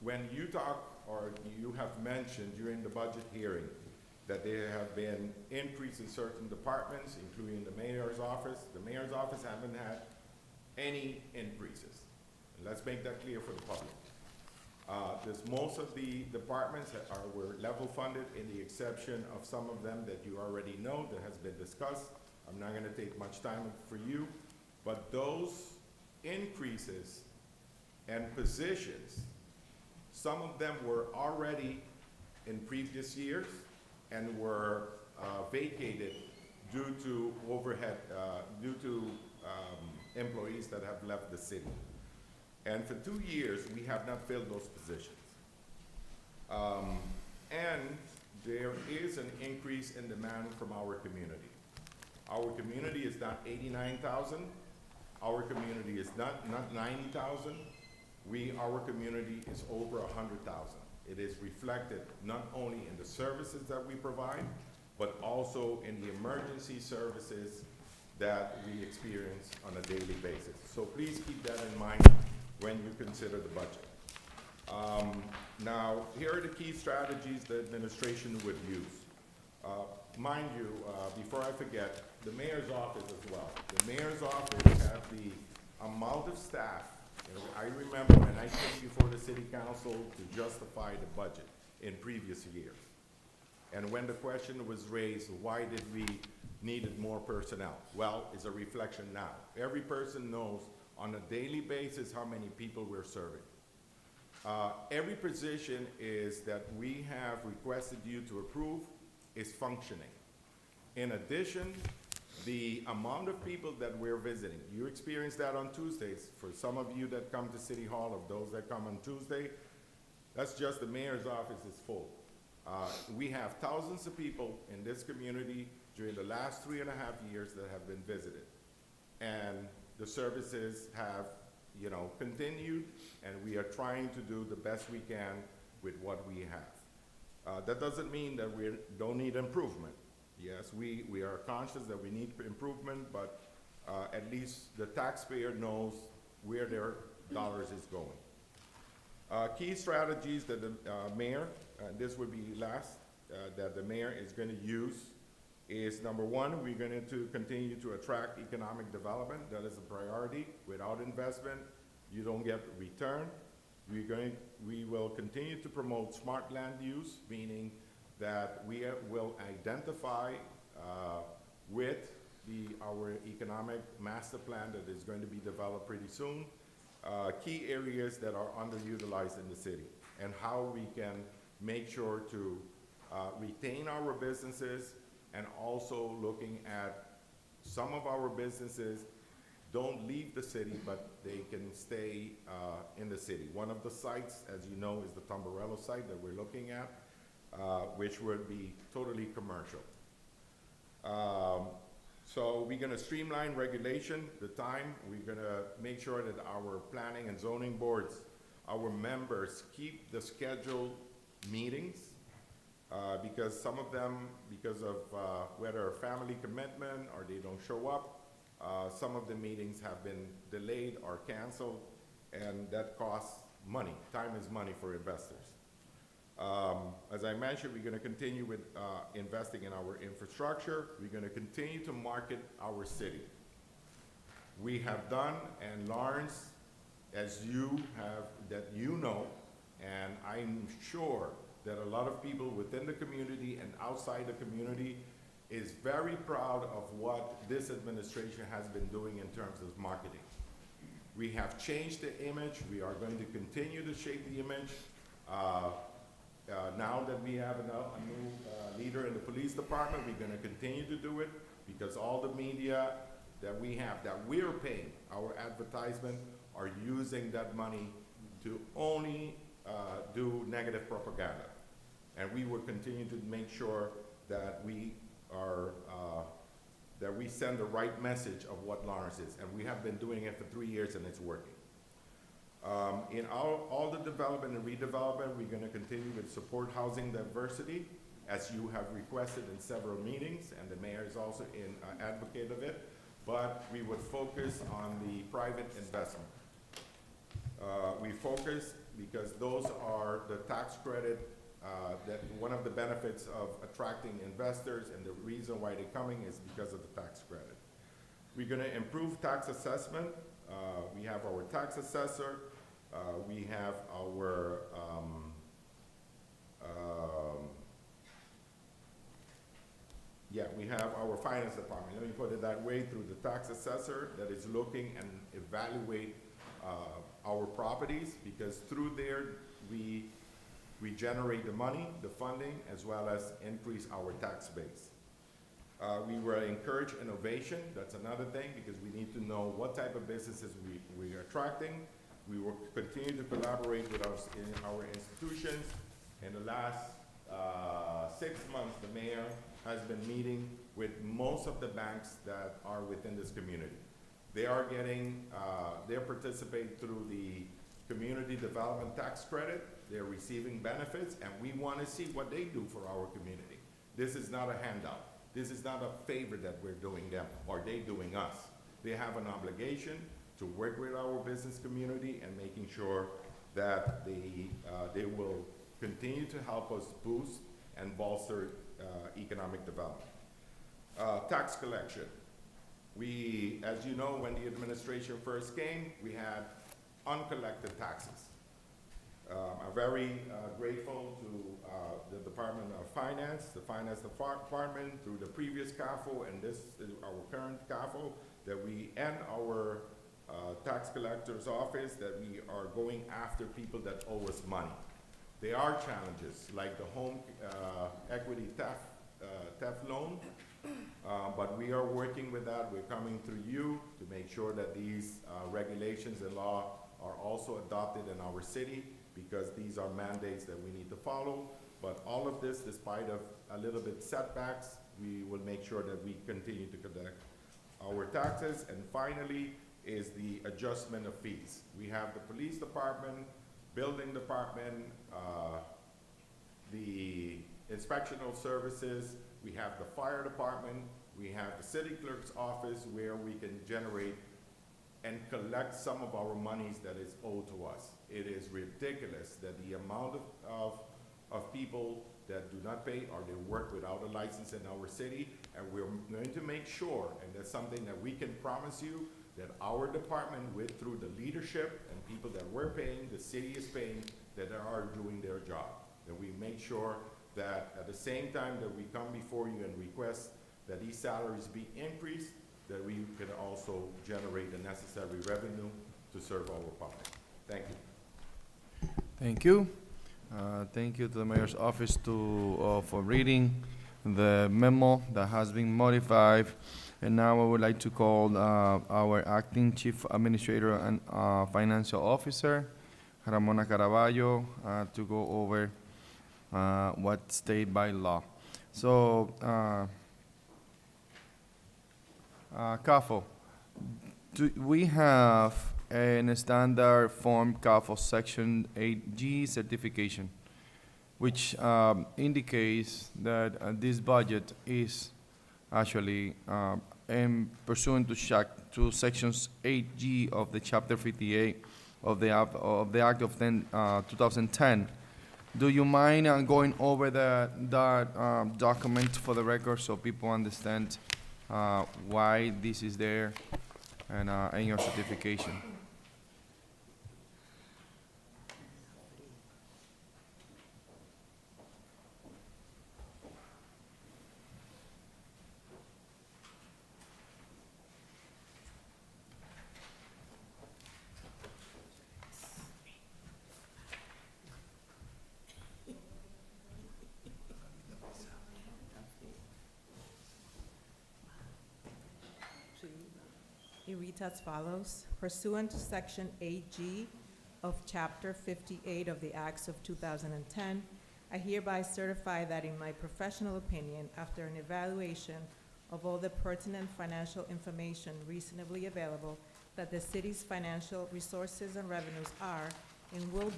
when you talk, or you have mentioned during the budget hearing, that there have been increase in certain departments, including the mayor's office. The mayor's office haven't had any increases. And let's make that clear for the public. Most of the departments were level funded, in the exception of some of them that you already know that has been discussed. I'm not gonna take much time for you, but those increases and positions, some of them were already in previous years and were vacated due to overhead, employees that have left the city. And for 2 years, we have not filled those positions. And there is an increase in demand from our community. Our community is not 89,000. Our community is not 90,000. Our community is over 100,000. It is reflected not only in the services that we provide, but also in the emergency services that we experience on a daily basis. So please keep that in mind when you consider the budget. Now, here are the key strategies the administration would use. Mind you, before I forget, the mayor's office as well. The mayor's office have the amount of staff. You know, I remember when I came before the city council to justify the budget in previous years. And when the question was raised, why did we needed more personnel? Well, it's a reflection now. Every person knows on a daily basis how many people we're serving. Every position is that we have requested you to approve is functioning. In addition, the amount of people that we're visiting, you experienced that on Tuesdays. For some of you that come to City Hall, of those that come on Tuesday, that's just the mayor's office is full. We have thousands of people in this community during the last 3.5 years that have been visited. And the services have, you know, continued, and we are trying to do the best we can with what we have. That doesn't mean that we don't need improvement. Yes, we are conscious that we need improvement, but at least the taxpayer knows where their dollars is going. Key strategies that the mayor, this would be last, that the mayor is going to use is, number one, we're going to continue to attract economic development. That is a priority. Without investment, you don't get return. We will continue to promote smart land use, meaning that we will identify with our economic master plan that is going to be developed pretty soon, key areas that are underutilized in the city, and how we can make sure to retain our businesses, and also looking at some of our businesses don't leave the city, but they can stay in the city. One of the sites, as you know, is the Tamburello site that we're looking at, which would be totally commercial. So we're gonna streamline regulation, the time. We're gonna make sure that our planning and zoning boards, our members keep the scheduled meetings, because some of them, because of whether a family commitment or they don't show up, some of the meetings have been delayed or canceled, and that costs money. Time is money for investors. As I mentioned, we're going to continue with investing in our infrastructure. We're going to continue to market our city. We have done, and Lawrence, as you have, that you know, and I'm sure that a lot of people within the community and outside the community is very proud of what this administration has been doing in terms of marketing. We have changed the image. We are going to continue to shape the image. Now that we have a new leader in the police department, we're going to continue to do it because all the media that we have, that we're paying, our advertisement, are using that money to only do negative propaganda. And we will continue to make sure that we are, that we send the right message of what Lawrence is. And we have been doing it for 3 years and it's working. In all the development and redevelopment, we're gonna continue with support housing diversity, as you have requested in several meetings, and the mayor is also an advocate of it, but we would focus on the private investment. We focus because those are the tax credit, that one of the benefits of attracting investors, and the reason why they're coming is because of the tax credit. We're gonna improve tax assessment. We have our tax assessor. We have our we have our finance department. Let me put it that way, through the tax assessor that is looking and evaluate our properties, because through there we generate the money, the funding, as well as increase our tax base. We will encourage innovation. That's another thing, because we need to know what type of businesses we are attracting. We will continue to collaborate with us in our institutions. In the last 6 months, the mayor has been meeting with most of the banks that are within this community. They are getting, they're participating through the community development tax credit. They're receiving benefits, and we want to see what they do for our community. This is not a handout. This is not a favor that we're doing them or they doing us. They have an obligation to work with our business community and making sure that they will continue to help us boost and bolster economic development. Tax collection. We, as you know, when the administration first came, we had uncollected taxes. I'm very grateful to the Department of Finance, the Finance Department, through the previous CAFO, and this is our current CAFO, that we and our tax collector's office, that we are going after people that owe us money. There are challenges, like the home equity theft loan, but we are working with that. We're coming through you to make sure that these regulations and law are also adopted in our city, because these are mandates that we need to follow. But all of this, despite of a little bit setbacks, we will make sure that we continue to collect our taxes. And finally is the adjustment of fees. We have the police department, building department, the inspectional services, we have the fire department, we have the city clerk's office, where we can generate and collect some of our monies that is owed to us. It is ridiculous that the amount of people that do not pay or they work without a license in our city, and we're going to make sure, and that's something that we can promise you, that our department, through the leadership and people that we're paying, the city is paying, that they are doing their job. That we make sure that at the same time that we come before you and request that these salaries be increased, that we can also generate the necessary revenue to serve our public. Thank you. Thank you. Thank you to the mayor's office for reading the memo that has been modified. And now I would like to call our acting chief administrator and financial officer, Ramona Caraballo, to go over what's stated by law. So, CAFO, we have a standard form CAFO Section 8G certification, which indicates that this budget is actually pursuant to Sections 8G of the Chapter 58 of the Act of 2010. Do you mind going over that document for the record so people understand why this is there and your certification? It reads as follows. Pursuant to Section 8G of Chapter 58 of the Acts of 2010, I hereby certify that in my professional opinion, after an evaluation of all the pertinent financial information reasonably available, that the city's financial resources and revenues are and will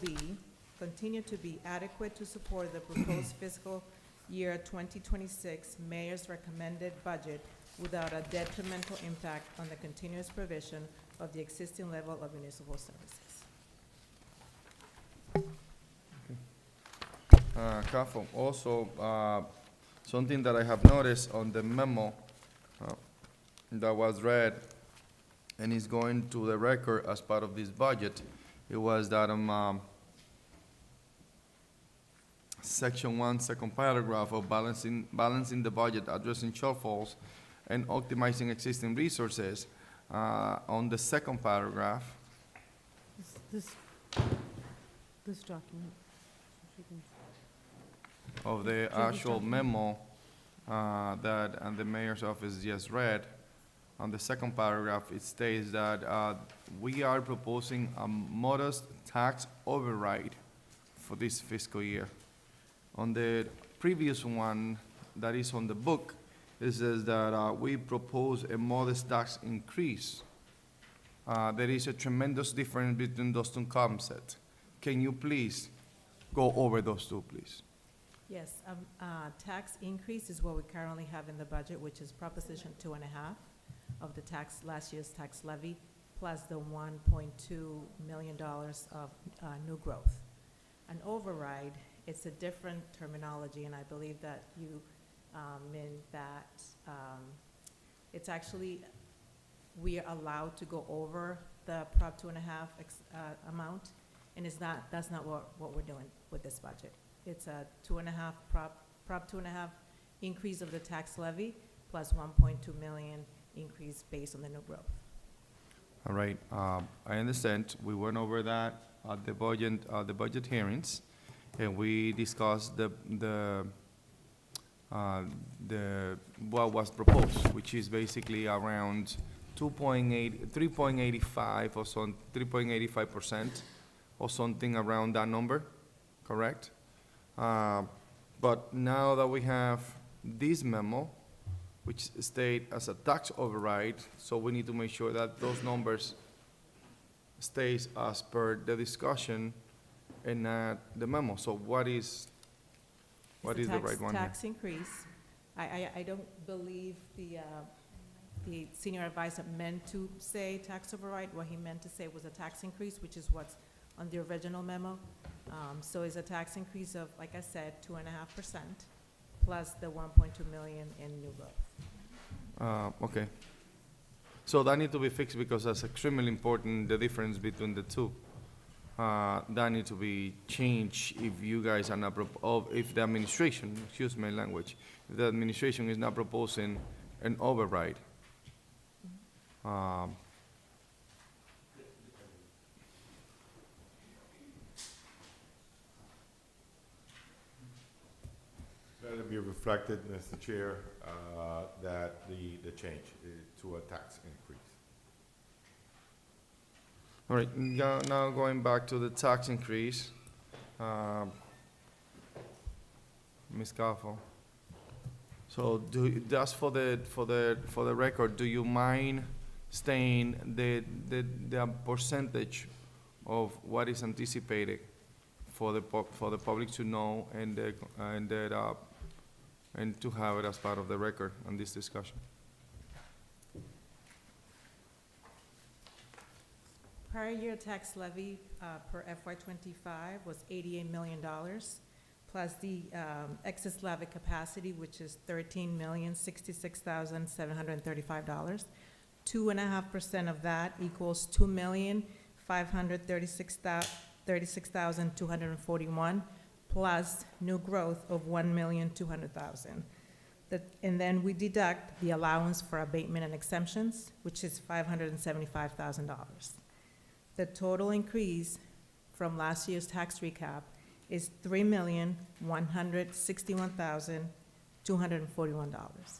continue to be adequate to support the proposed fiscal year 2026 mayor's recommended budget without a detrimental impact on the continuous provision of the existing level of municipal services. Kafo, also, something that I have noticed on the memo that was read and is going to the record as part of this budget, it was that Section 1, second paragraph of balancing the budget, addressing shortfalls, and optimizing existing resources. On the second paragraph, This document. of the actual memo and the mayor's office just read, on the second paragraph, it states that we are proposing a modest tax override for this fiscal year. On the previous one that is on the book, it says that we propose a modest tax increase. There is a tremendous difference between those two concepts. Can you please go over those two, please? Yes, tax increase is what we currently have in the budget, which is Proposition 2.5 of the last year's tax levy, plus the $1.2 million of new growth. An override, it's a different terminology, and I believe that you meant that it's actually, we are allowed to go over the Prop 2.5 amount, and that's not what we're doing with this budget. It's a 2.5 Prop 2.5 increase of the tax levy plus 1.2 million increase based on the new growth. All right, I understand. We went over that at the budget hearings, and we discussed what was proposed, which is basically around 3.85 or so, 3.85% or something around that number, correct? But now that we have this memo, which state as a tax override, so we need to make sure that those numbers stays as per the discussion and not the memo. So what is the right one here? Tax increase. I don't believe the senior advisor meant to say tax override. What he meant to say was a tax increase, which is what's on the original memo. So it's a tax increase of, like I said, 2.5% plus the 1.2 million in new growth. Okay. So that need to be fixed because that's extremely important, the difference between the two. That need to be changed if you guys are not, if the administration, excuse my language, if the administration is not proposing an override. Let it be reflected, Mr. Chair, that the change to a tax increase. All right, now going back to the tax increase, Ms. Caffo. So just for the record, do you mind stating the percentage of what is anticipated for the public to know and to have it as part of the record on this discussion? Prior year tax levy per FY25 was $88 million, plus the excess levy capacity, which is $13,066,735. 2.5% of that equals $2,536,241, plus new growth of $1,200,000. And then we deduct the allowance for abatement and exemptions, which is $575,000. The total increase from last year's tax recap is $3,161,241.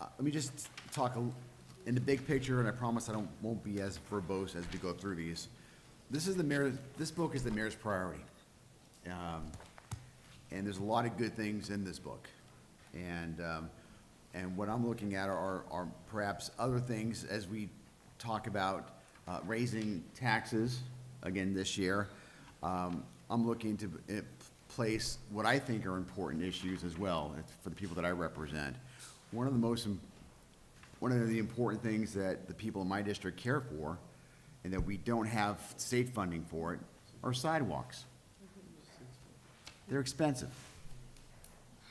let me just talk in the big picture, and I promise I won't be as verbose as we go through these. This book is the mayor's priority. And there's a lot of good things in this book. And what I'm looking at are perhaps other things as we talk about raising taxes again this year. I'm looking to place what I think are important issues as well for the people that I represent. One of the important things that the people in my district care for, and that we don't have state funding for it, are sidewalks. They're expensive.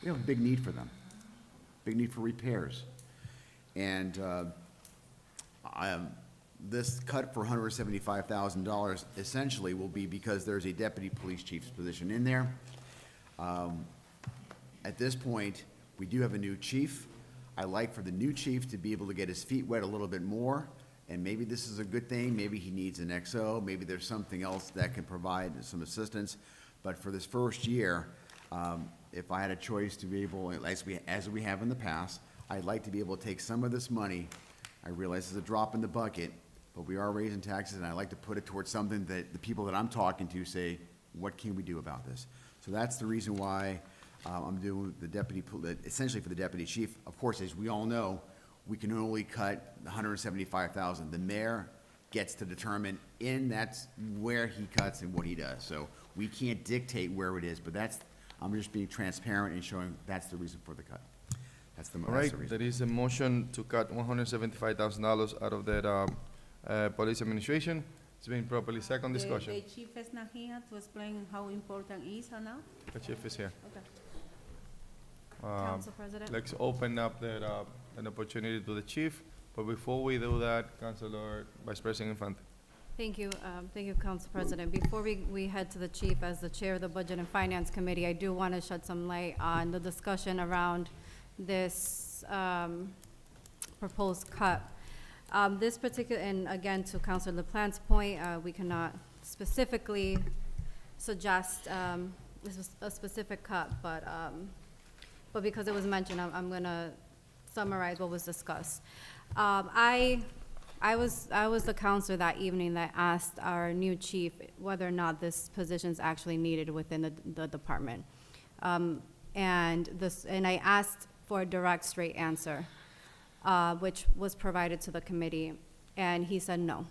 We have a big need for them, big need for repairs. And this cut for $175,000 essentially will be because there's a deputy police chief's position in there. At this point, we do have a new chief. I like for the new chief to be able to get his feet wet a little bit more, and maybe this is a good thing. Maybe he needs an XO. Maybe there's something else that can provide some assistance. But for this first year, if I had a choice to be able, as we have in the past, I'd like to be able to take some of this money. I realize it's a drop in the bucket, but we are raising taxes, and I'd like to put it towards something that the people that I'm talking to say, what can we do about this? So that's the reason why I'm doing essentially for the deputy chief. Of course, as we all know, we can only cut $175,000. The mayor gets to determine, and that's where he cuts and what he does. So we can't dictate where it is, but I'm just being transparent and showing that's the reason for the cut. That's the All right, reason. there is a motion to cut $175,000 out of that police administration. It's been properly second discussion. The chief is not here to explain how important it is or not? The chief is here. Okay. Council President? Let's open up an opportunity to the chief, but before we do that, Councilor Vice President Infante. Thank you, Council President. Before we head to the chief, as the chair of the Budget and Finance Committee, I do want to shed some light on the discussion around this proposed cut. This particular, and again, to Councilor LaPlante's point, we cannot specifically suggest a specific cut, but because it was mentioned, I'm going to summarize what was discussed. I was the counselor that evening that asked our new chief whether or not this position is actually needed within the department. And I asked for a direct, straight answer, which was provided to the committee, and he said no.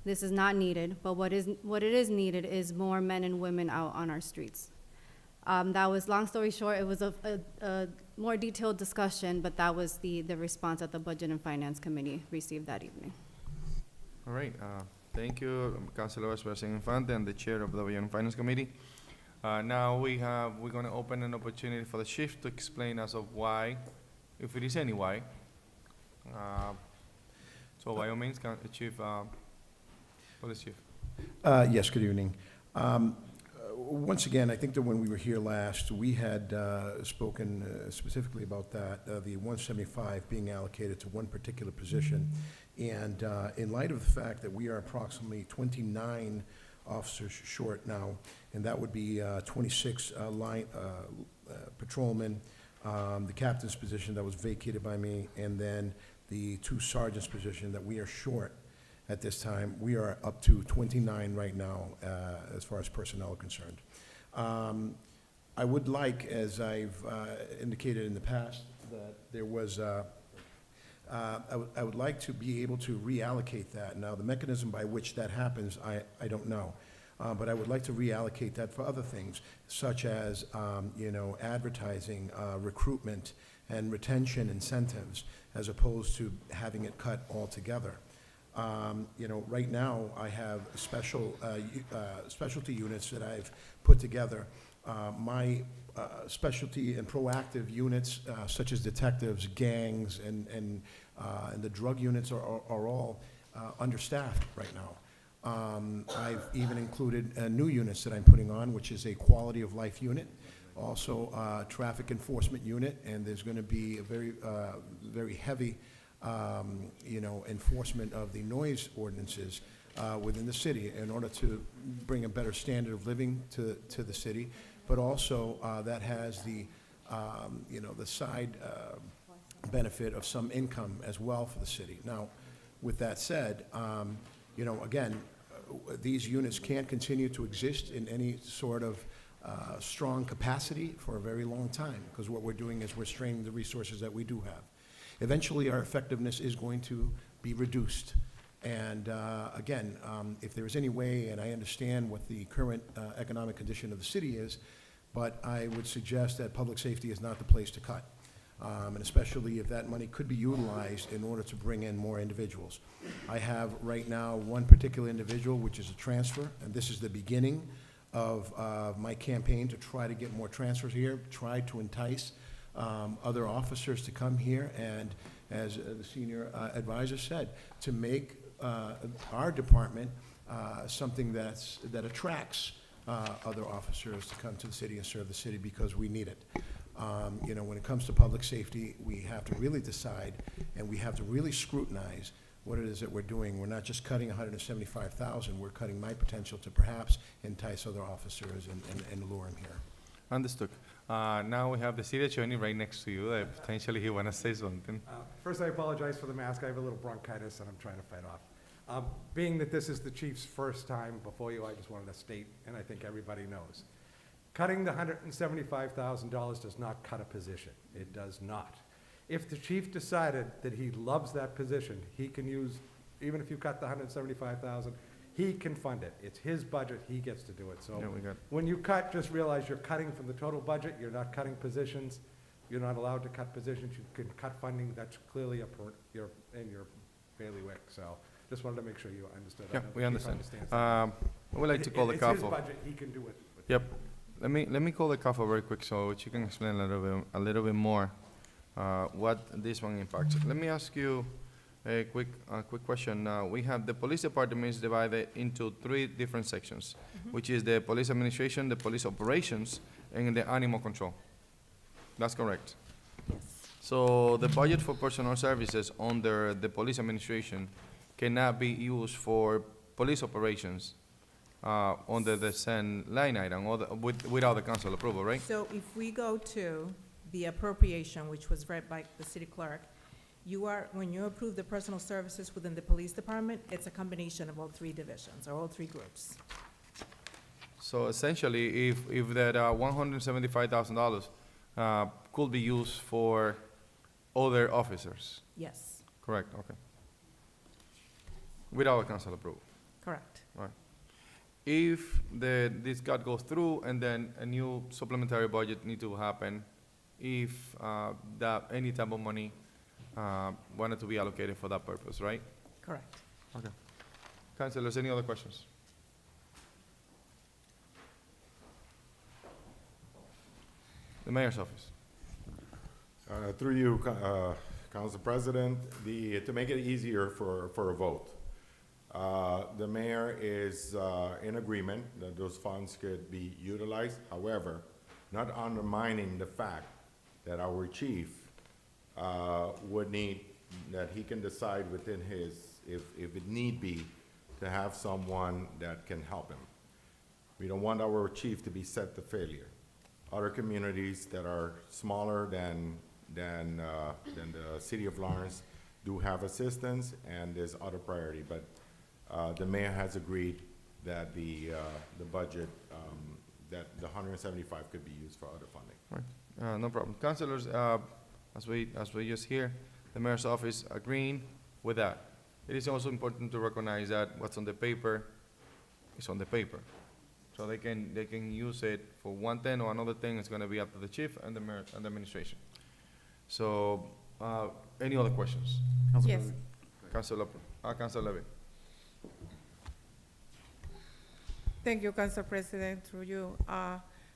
This is not needed, but what it is needed is more men and women out on our streets. That was, long story short, it was a more detailed discussion, but that was the response that the Budget and Finance Committee received that evening. All right, thank you, Councilor Vice President Infante and the chair of the Budget and Finance Committee. Now we're going to open an opportunity for the chief to explain as of why, if it is any why. So by all means, Chief, Police Chief. Yes, good evening. Once again, I think that when we were here last, we had spoken specifically about that, the 175 being allocated to one particular position. And in light of the fact that we are approximately 29 officers short now, and that would be 26 line patrolmen, the captain's position that was vacated by me, and then the 2 sergeants' position that we are short at this time. We are up to 29 right now as far as personnel are concerned. I would like, as I've indicated in the past, that there was, I would like to be able to reallocate that. Now, the mechanism by which that happens, I don't know. But I would like to reallocate that for other things, such as, advertising, recruitment, and retention incentives, as opposed to having it cut altogether. Right now, I have specialty units that I've put together. My specialty and proactive units, such as detectives, gangs, and the drug units are all understaffed right now. I've even included new units that I'm putting on, which is a quality of life unit, also a traffic enforcement unit, and there's going to be a very heavy enforcement of the noise ordinances within the city in order to bring a better standard of living to the city, but also that has the, the side benefit of some income as well for the city. Now, with that said, again, these units can't continue to exist in any sort of strong capacity for a very long time, because what we're doing is we're straining the resources that we do have. Eventually, our effectiveness is going to be reduced. And again, if there is any way, and I understand what the current economic condition of the city is, but I would suggest that public safety is not the place to cut. And especially if that money could be utilized in order to bring in more individuals. I have right now one particular individual, which is a transfer, and this is the beginning of my campaign to try to get more transfers here, try to entice other officers to come here, and as the senior advisor said, to make our department something that attracts other officers to come to the city and serve the city, because we need it. When it comes to public safety, we have to really decide, and we have to really scrutinize what it is that we're doing. We're not just cutting 175,000, we're cutting my potential to perhaps entice other officers and lure them here. Understood. Now we have the city attorney right next to you, that potentially he wanna say something. First, I apologize for the mask. I have a little bronchitis and I'm trying to fight off. Being that this is the chief's first time before you, I just wanted to state, and I think everybody knows, cutting the $175,000 does not cut a position. It does not. If the chief decided that he loves that position, he can use, even if you cut the $175,000, he can fund it. It's his budget, he gets to do it. So Yeah, we got- when you cut, just realize you're cutting from the total budget, you're not cutting positions. You're not allowed to cut positions, you can cut funding, that's clearly in your bailiwick, so just wanted to make sure you understood. I Yeah, know the we chief understand. understands that. I would like to call the It's CAFO. his budget, he can do it. Yep. Let me call the CAFO very quick so she can explain a little bit more what this one impacts. Let me ask you a quick question. We have the police department is divided into 3 different sections, which is the police administration, the police operations, and the animal control. That's correct. Yes. So the budget for personnel services under the police administration cannot be used for police operations under the same line item or without the council approval, right? So if we go to the appropriation, which was read by the city clerk, when you approve the personal services within the police department, it's a combination of all 3 divisions, or all 3 groups. So essentially, if that $175,000 could be used for other officers, Yes, correct, okay. Without a council approval. correct. If this cut goes through and then a new supplementary budget need to happen, if that any type of money wanted to be allocated for that purpose, right? Correct. Okay. Councilors, any other questions? The mayor's office. Through you, Council President, to make it easier for a vote, the mayor is in agreement that those funds could be utilized. However, not undermining the fact that our chief would need, that he can decide within his, if it need be, to have someone that can help him. We don't want our chief to be set to failure. Other communities that are smaller than the city of Lawrence do have assistance, and there's other priority, but the mayor has agreed that the budget, that the 175 could be used for other funding. Right. No problem. Councilors, as we just hear, the mayor's office agreeing with that. It is also important to recognize that what's on the paper is on the paper. So they can use it for one thing or another thing. It's gonna be up to the chief and the mayor and the administration. So, any other questions? Yes. Councilor Levy. Thank you, Council President, through you.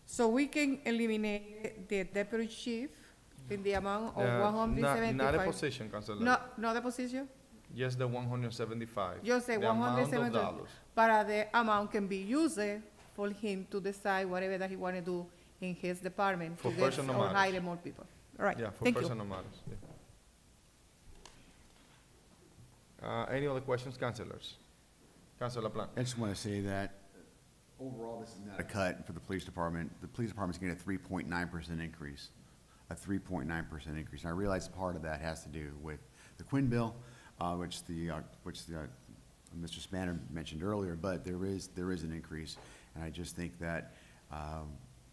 So we can eliminate the deputy chief in the amount of 175? Not a position, Councilor Levy. No, not the position? Just the 175. Just the amount of 175, dollars. but the amount can be used for him to decide whatever that he want to do in his department For to get personal or matters. hire more people. All right, Yeah, for thank you. personal matters. Yeah. Any other questions, councilors? Councilor Plan. I just want to say that overall, this is not a cut for the police department. The police department's getting a 3.9% increase. a 3.9% increase. And I realize part of that has to do with the Quinn bill, which Mr. Spanner mentioned earlier, but there is an increase. And I just think that, I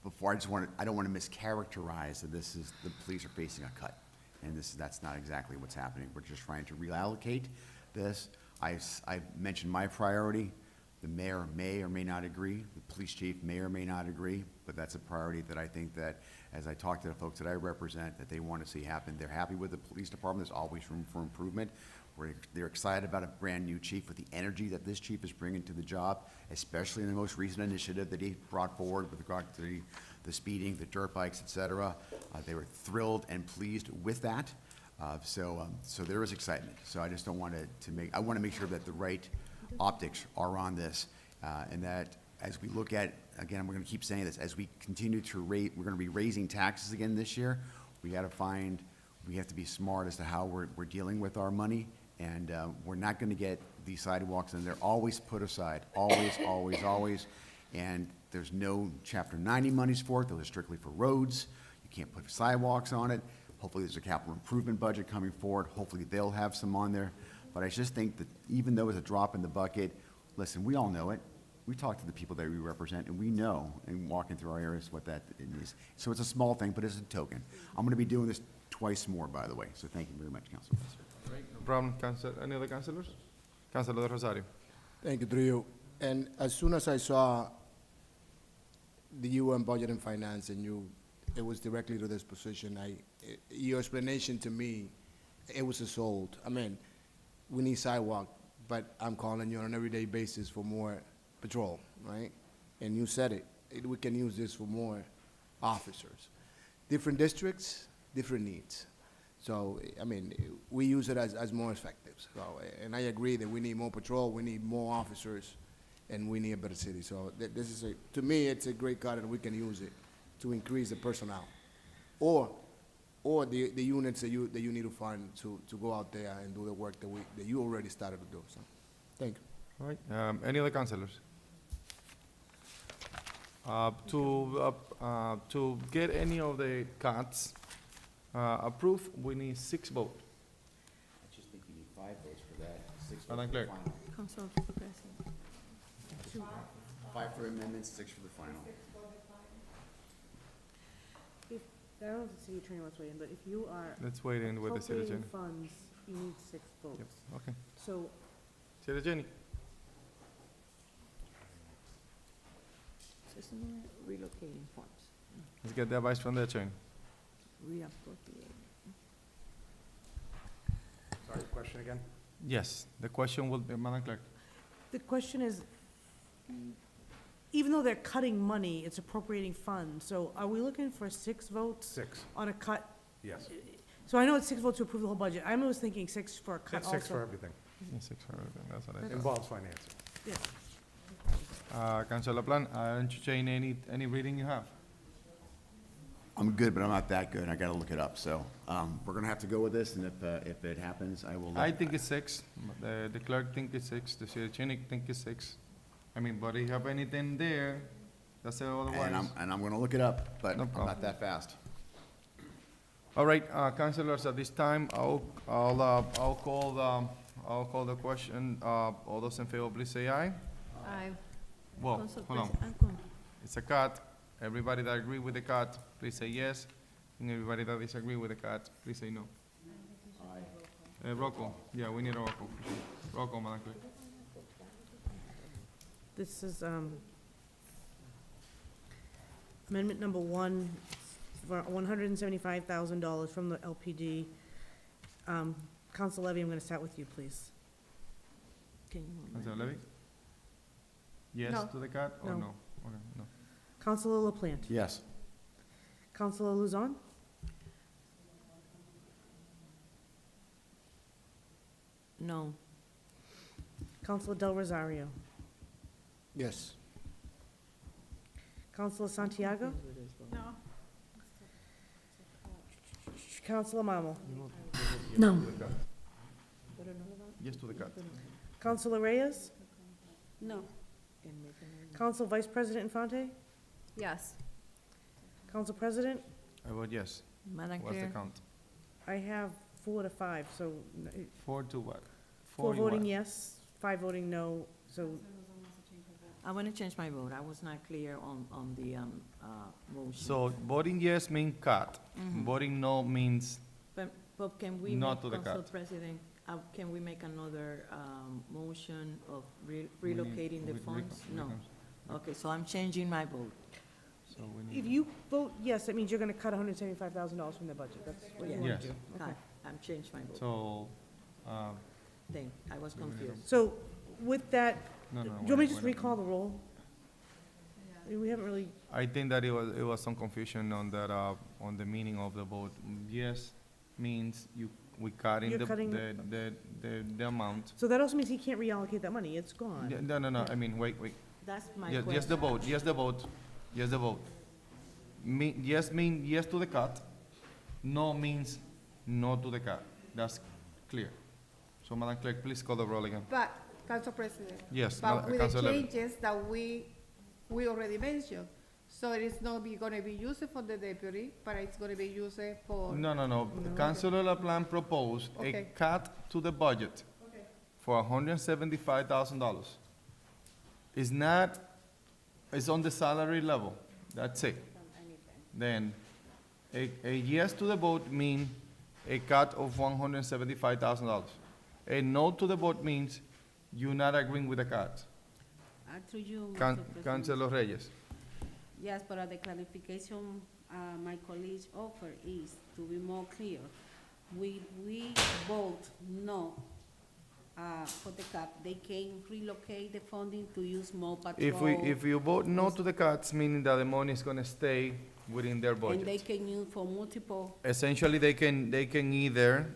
don't want to mischaracterize that the police are facing a cut. And that's not exactly what's happening. We're just trying to reallocate this. I mentioned my priority. The mayor may or may not agree. The police chief may or may not agree, but that's a priority that I think that, as I talk to the folks that I represent, that they want to see happen. They're happy with the police department. There's always room for improvement. They're excited about a brand-new chief with the energy that this chief is bringing to the job, especially in the most recent initiative that he brought forward with regard to the speeding, the dirt bikes, et cetera. They were thrilled and pleased with that. So there is excitement. So I just don't want I want to make sure that the right optics are on this, and that as we look at, again, we're going to keep saying this, as we continue to rate, we're going to be raising taxes again this year. We have to be smart as to how we're dealing with our money, and we're not going to get these sidewalks, and they're always put aside, always, always, always, and there's no Chapter 90 monies for it. Those are strictly for roads. You can't put sidewalks on it. Hopefully there's a capital improvement budget coming forward. Hopefully they'll have some on there. But I just think that even though it's a drop in the bucket, listen, we all know it. We talk to the people that we represent, and we know, and walking through our areas, what that is. So it's a small thing, but it's a token. I'm going to be doing this twice more, by the way. So thank you very much, Council President. No problem. Any other councilors? Councilor De Rosario. Thank you, through you. And as soon as I saw the UN Budget and Finance and it was directly to this position, your explanation to me, it was sold. I mean, we need sidewalk, but I'm calling you on an everyday basis for more patrol, right? And you said it. We can use this for more officers. Different districts, different needs. So, I mean, we use it as more effective. So, and I agree that we need more patrol, we need more officers, and we need a better city. So this is to me, it's a great cut, and we can use it to increase the personnel. Or the units that you need to fund to go out there and do the work that you already started to do. So, thank you. All right. Any other councilors? To get any of the cuts approved, we need 6 votes. I just think you need 5 votes for that, 6 votes Madam for the Clerk. final. Council President. 5 for amendments, 6 for the final. I don't know if the city attorney wants to weigh in, but if you are Let's wait in with the city attorney. appropriating funds, you need 6 votes. Yep, okay. So, City attorney. Relocating funds, Let's get the advice from the attorney. reappropriate. Sorry, question again? Yes, the question will be, Madam Clerk. the question is, even though they're cutting money, it's appropriating funds. So are we looking for 6 votes 6, on a cut? yes. So I know it's 6 votes to approve the whole budget. I was thinking 6 for a cut It's also. 6 for everything. Yeah, 6 for everything, that's what I thought. Involves financing. Yeah. Councilor Plan, entertain any reading you have. I'm good, but I'm not that good. I got to look it up. So we're going to have to go with this, and if it happens, I will. I think it's 6. The clerk think it's 6. The city attorney think it's 6. I mean, but if you have anything there, that's otherwise. And I'm going to look it up, but No I'm problem. not that fast. All right, councilors, at this time, I'll call the question. All those in favor, please say aye. Aye. Well, Council hold on. President, It's a cut. Everybody that agree with the cut, please say yes. And everybody that disagree with the cut, please say no. Roll call. Yeah, we need a roll call. Roll call, Madam Clerk. This is amendment number 1, for $175,000 from the LPD. Council Levy, I'm going to start with you, please. can you amend Councilor it? Levy? Yes No. to the cut or No. no? Okay, no. Councilor LaPlante? Yes. Councilor Luzon? No. Councilor Del Rosario? Yes. Councilor Santiago? No. Councilor Marmal? No. Yes to the cut. Councilor Reyes? No. Council Vice President Infante? Yes. Council President? I vote yes. Madam What's the Chair, count? I have 4 to 5, so 4 to what? 4 in voting what? yes, 5 voting no, so I want to change my vote. I was not clear on the motion. So voting yes means cut. Voting no means, But can we Not make, to the Council cut. President, can we make another motion of relocating the funds? No. Okay, so I'm changing my vote. so we if need, you vote yes, that means you're gonna cut $175,000 from the budget, that's what you wanna Yes. do. Okay. Cut. I'm changed my vote. so, Thank, I was confused. So with that, no, do no. you want me to wait, just wait. recall the roll? We haven't really, I think that it was some confusion on that, on the meaning of the vote. Yes means we cutting You're cutting the amount. so that also means he can't reallocate that money, it's gone. Yeah, no, I mean, wait. That's my Yes, question. yes, the vote, yes, the vote, yes, the vote. Yes mean yes to the cut, no means no to the cut. That's clear. So, Madam Clerk, please call the roll again. But, Council President. Yes, But with the Councilor Levy. changes that we already mentioned, so it is not gonna be used for the deputy, but it's gonna be used for. No. Councilor LaPlante proposed a Okay. cut to the budget for $175,000. It's not, it's on the salary level, that's it. Then, a yes to the vote means a cut of $175,000. A no to the vote means you're not agreeing with the cut. Through you, Mr. President. Councilor Reyes. Yes, but the clarification my colleagues offer is, to be more clear, we vote no for the cap, they can relocate the funding to use more patrol. If you vote no to the cuts, meaning that the money is gonna stay within their budget. And they can use for multiple, Essentially, they can either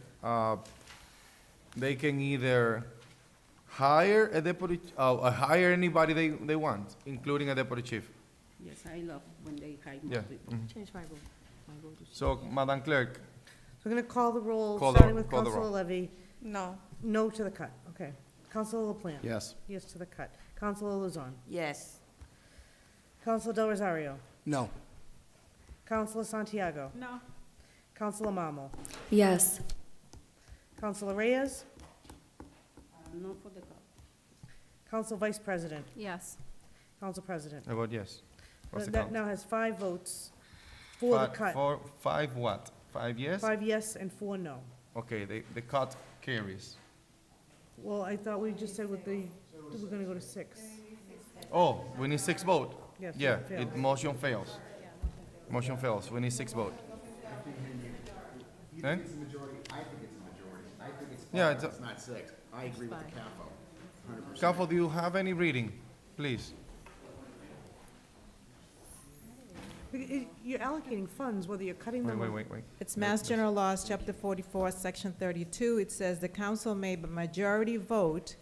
hire a deputy, hire anybody they want, including a deputy chief. yes, I love when they hire Yeah. more people. Change my vote. My vote is. So, Madam Clerk, So we're gonna call the roll, Call the- starting with call the Councilor roll. Levy, No. no to the cut, okay. Councilor LaPlante? Yes. Yes to the cut. Councilor Luzon? Yes. Councilor Del Rosario? No. Councilor Santiago? No. Councilor Marmal? Yes. Councilor Reyes? No for the cap. Council Vice President? Yes. Council President? I vote yes. What's the That count? now has 5 votes for the cut. Five what? 5 yes? 5 yes and 4 no. Okay, the cut carries. Well, I thought we just said with the, we're gonna go to 6. Oh, we need 6 vote? Yes, Yeah, it fails. motion fails. Motion fails, we need 6 vote. Eh? I think it's a majority. I think it's Yeah, five, it's a- it's not six. I agree with the CAFO, 100%. Council, do you have any reading, please? You're allocating funds, whether you're cutting them or. Wait. It's Mass General Laws, Chapter 44, Section 32. It says the council may, by majority vote,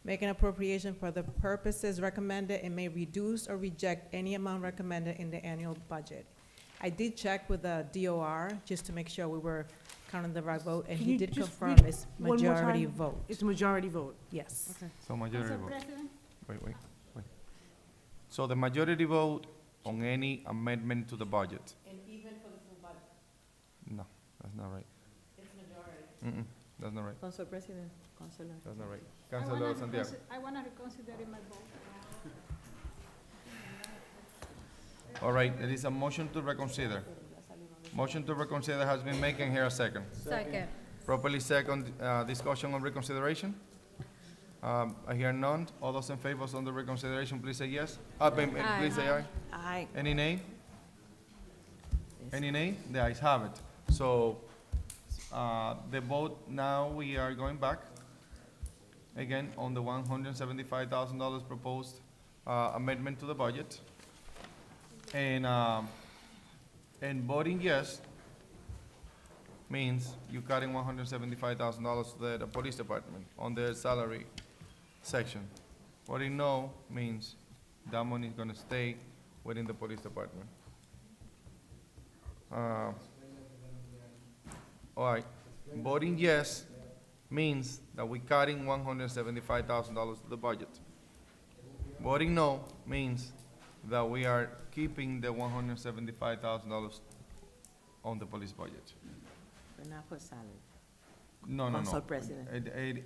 make an appropriation for the purposes recommended and may reduce or reject any amount recommended in the annual budget. I did check with the DOR just to make sure we were counting the right vote, and Can he you did just confirm read it's one more majority time? vote. It's a majority vote. Yes. Okay. So majority Council vote. President? Wait. So the majority vote on any amendment to the budget? And even for the full budget, No, that's not right. it's majority. That's not right. Council President, Councilor. That's not right. Councilor Santiago. I wanna reconsider my vote. All right, there is a motion to reconsider. Motion to reconsider has been made. Can I hear a second? Second. Properly second, discussion on reconsideration. I hear none. All those in favor on the reconsideration, please say yes. Please say aye. Aye. Any nay? Any nay? The ayes have it. So, the vote now, we are going back again on the $175,000 proposed amendment to the budget. And voting yes means you cutting $175,000 to the police department on their salary section. Voting no means that money is gonna stay within the police department. All right, voting yes means that we're cutting $175,000 to the budget. Voting no means that we are keeping the $175,000 on the police budget. But not for salary. No, no, no. Council President.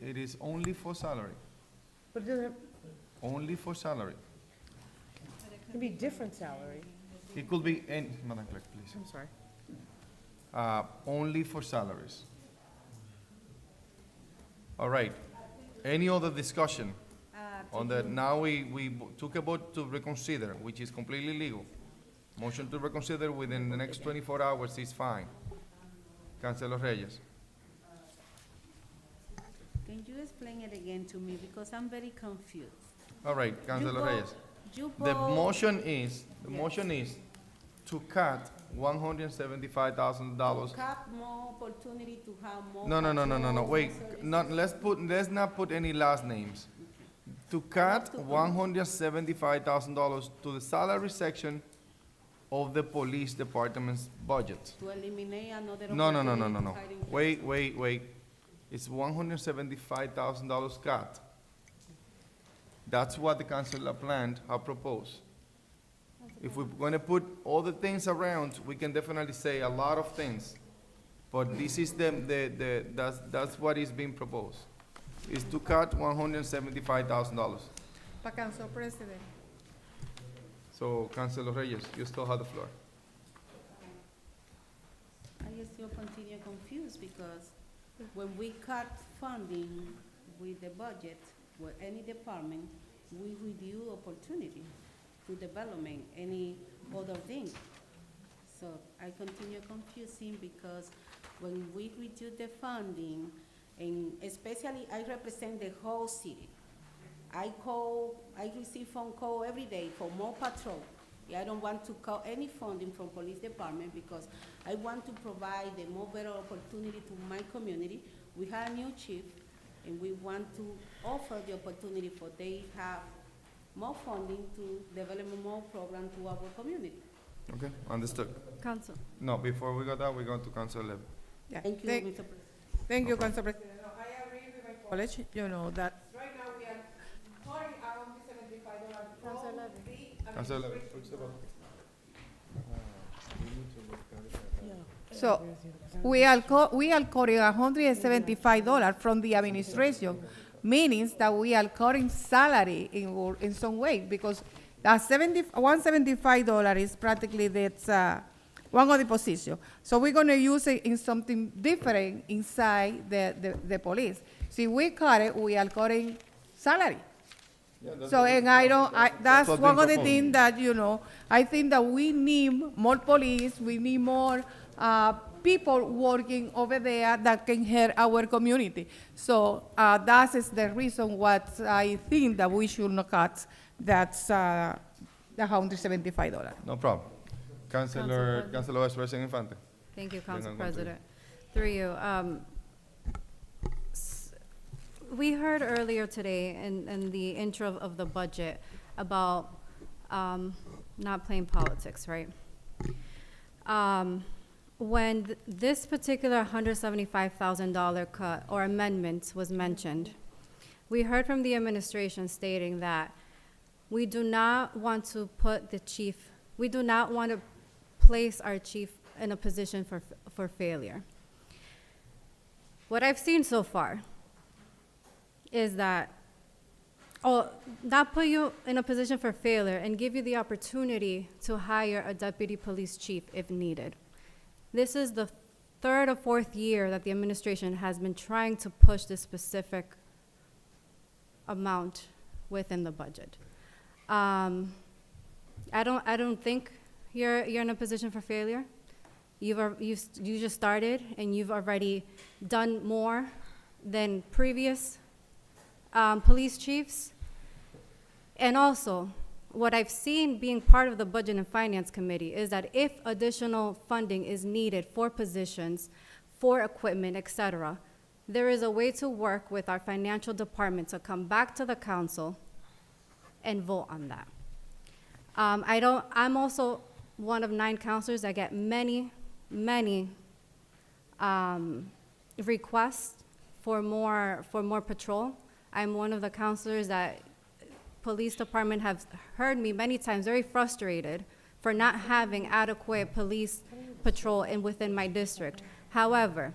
It is only for salary, But it doesn't, only for salary. it can be different salary. It could be, Madam Clerk, please. I'm sorry. Only for salaries. All right. Any other discussion on that? Now we took a vote to reconsider, which is completely legal. Motion to reconsider within the next 24 hours is fine. Councilor Reyes. Can you explain it again to me, because I'm very confused? All right, Councilor Reyes. You The vote- motion is, Yes. to cut $175,000. Have more opportunity to have more. No, patrol, wait, more services. let's not put any last names. To cut $175,000 to the salary section of the police department's budget. To eliminate another. No. opportunity to hire in- Wait. It's $175,000 cut. That's what the council planned, have proposed. If we're gonna put all the things around, we can definitely say a lot of things. But this is that's what is being proposed, is to cut $175,000. But Council President, So, Councilor Reyes, you still have the floor. I still continue confused, because when we cut funding with the budget, with any department, we reduce opportunity to development, any other thing. So I continue confusing, because when we reduce the funding, and especially I represent the whole city. I receive phone call every day for more patrol. I don't want to cut any funding from police department, because I want to provide a more better opportunity to my community. We have a new chief, and we want to offer the opportunity for they have more funding to develop more program to our community. Okay, understood. Council, No, before we go that, we go to Council Levy. yeah. Thank you, Thank- Mr. President. Thank you, Council President. No, I agree with my college, that right now we are cutting around $75 Councilor from Levy. the Councilor Levy, So, we are cutting $175 from the administration, meaning that we are cutting salary in some way, because that $175 is practically that's one of the position. So we're gonna use it in something different inside the police. So if we cut it, we are cutting salary. So, and that's what one been of the proposed. things that, I think that we need more police, we need more people working over there that can help our community. So, that is the reason what I think that we should not cut, that's the $175. No problem. Councilor Vice President Infante. thank you, Then Council I'm going to- President. Through you, we heard earlier today in the intro of the budget about not playing politics, right? When this particular $175,000 cut or amendment was mentioned, we heard from the administration stating that we do not want to put the chief, we do not want to place our chief in a position for failure. What I've seen so far is that, not put you in a position for failure and give you the opportunity to hire a deputy police chief if needed. This is the third or fourth year that the administration has been trying to push this specific amount within the budget. I don't think you're in a position for failure. You just started, and you've already done more than previous police chiefs. And also, what I've seen being part of the Budget and Finance Committee is that if additional funding is needed for positions, for equipment, et cetera, there is a way to work with our financial department to come back to the council and vote on that. I'm also one of 9 counselors that get many requests for more patrol. I'm one of the counselors that police department have heard me many times very frustrated for not having adequate police patrol within my district. However,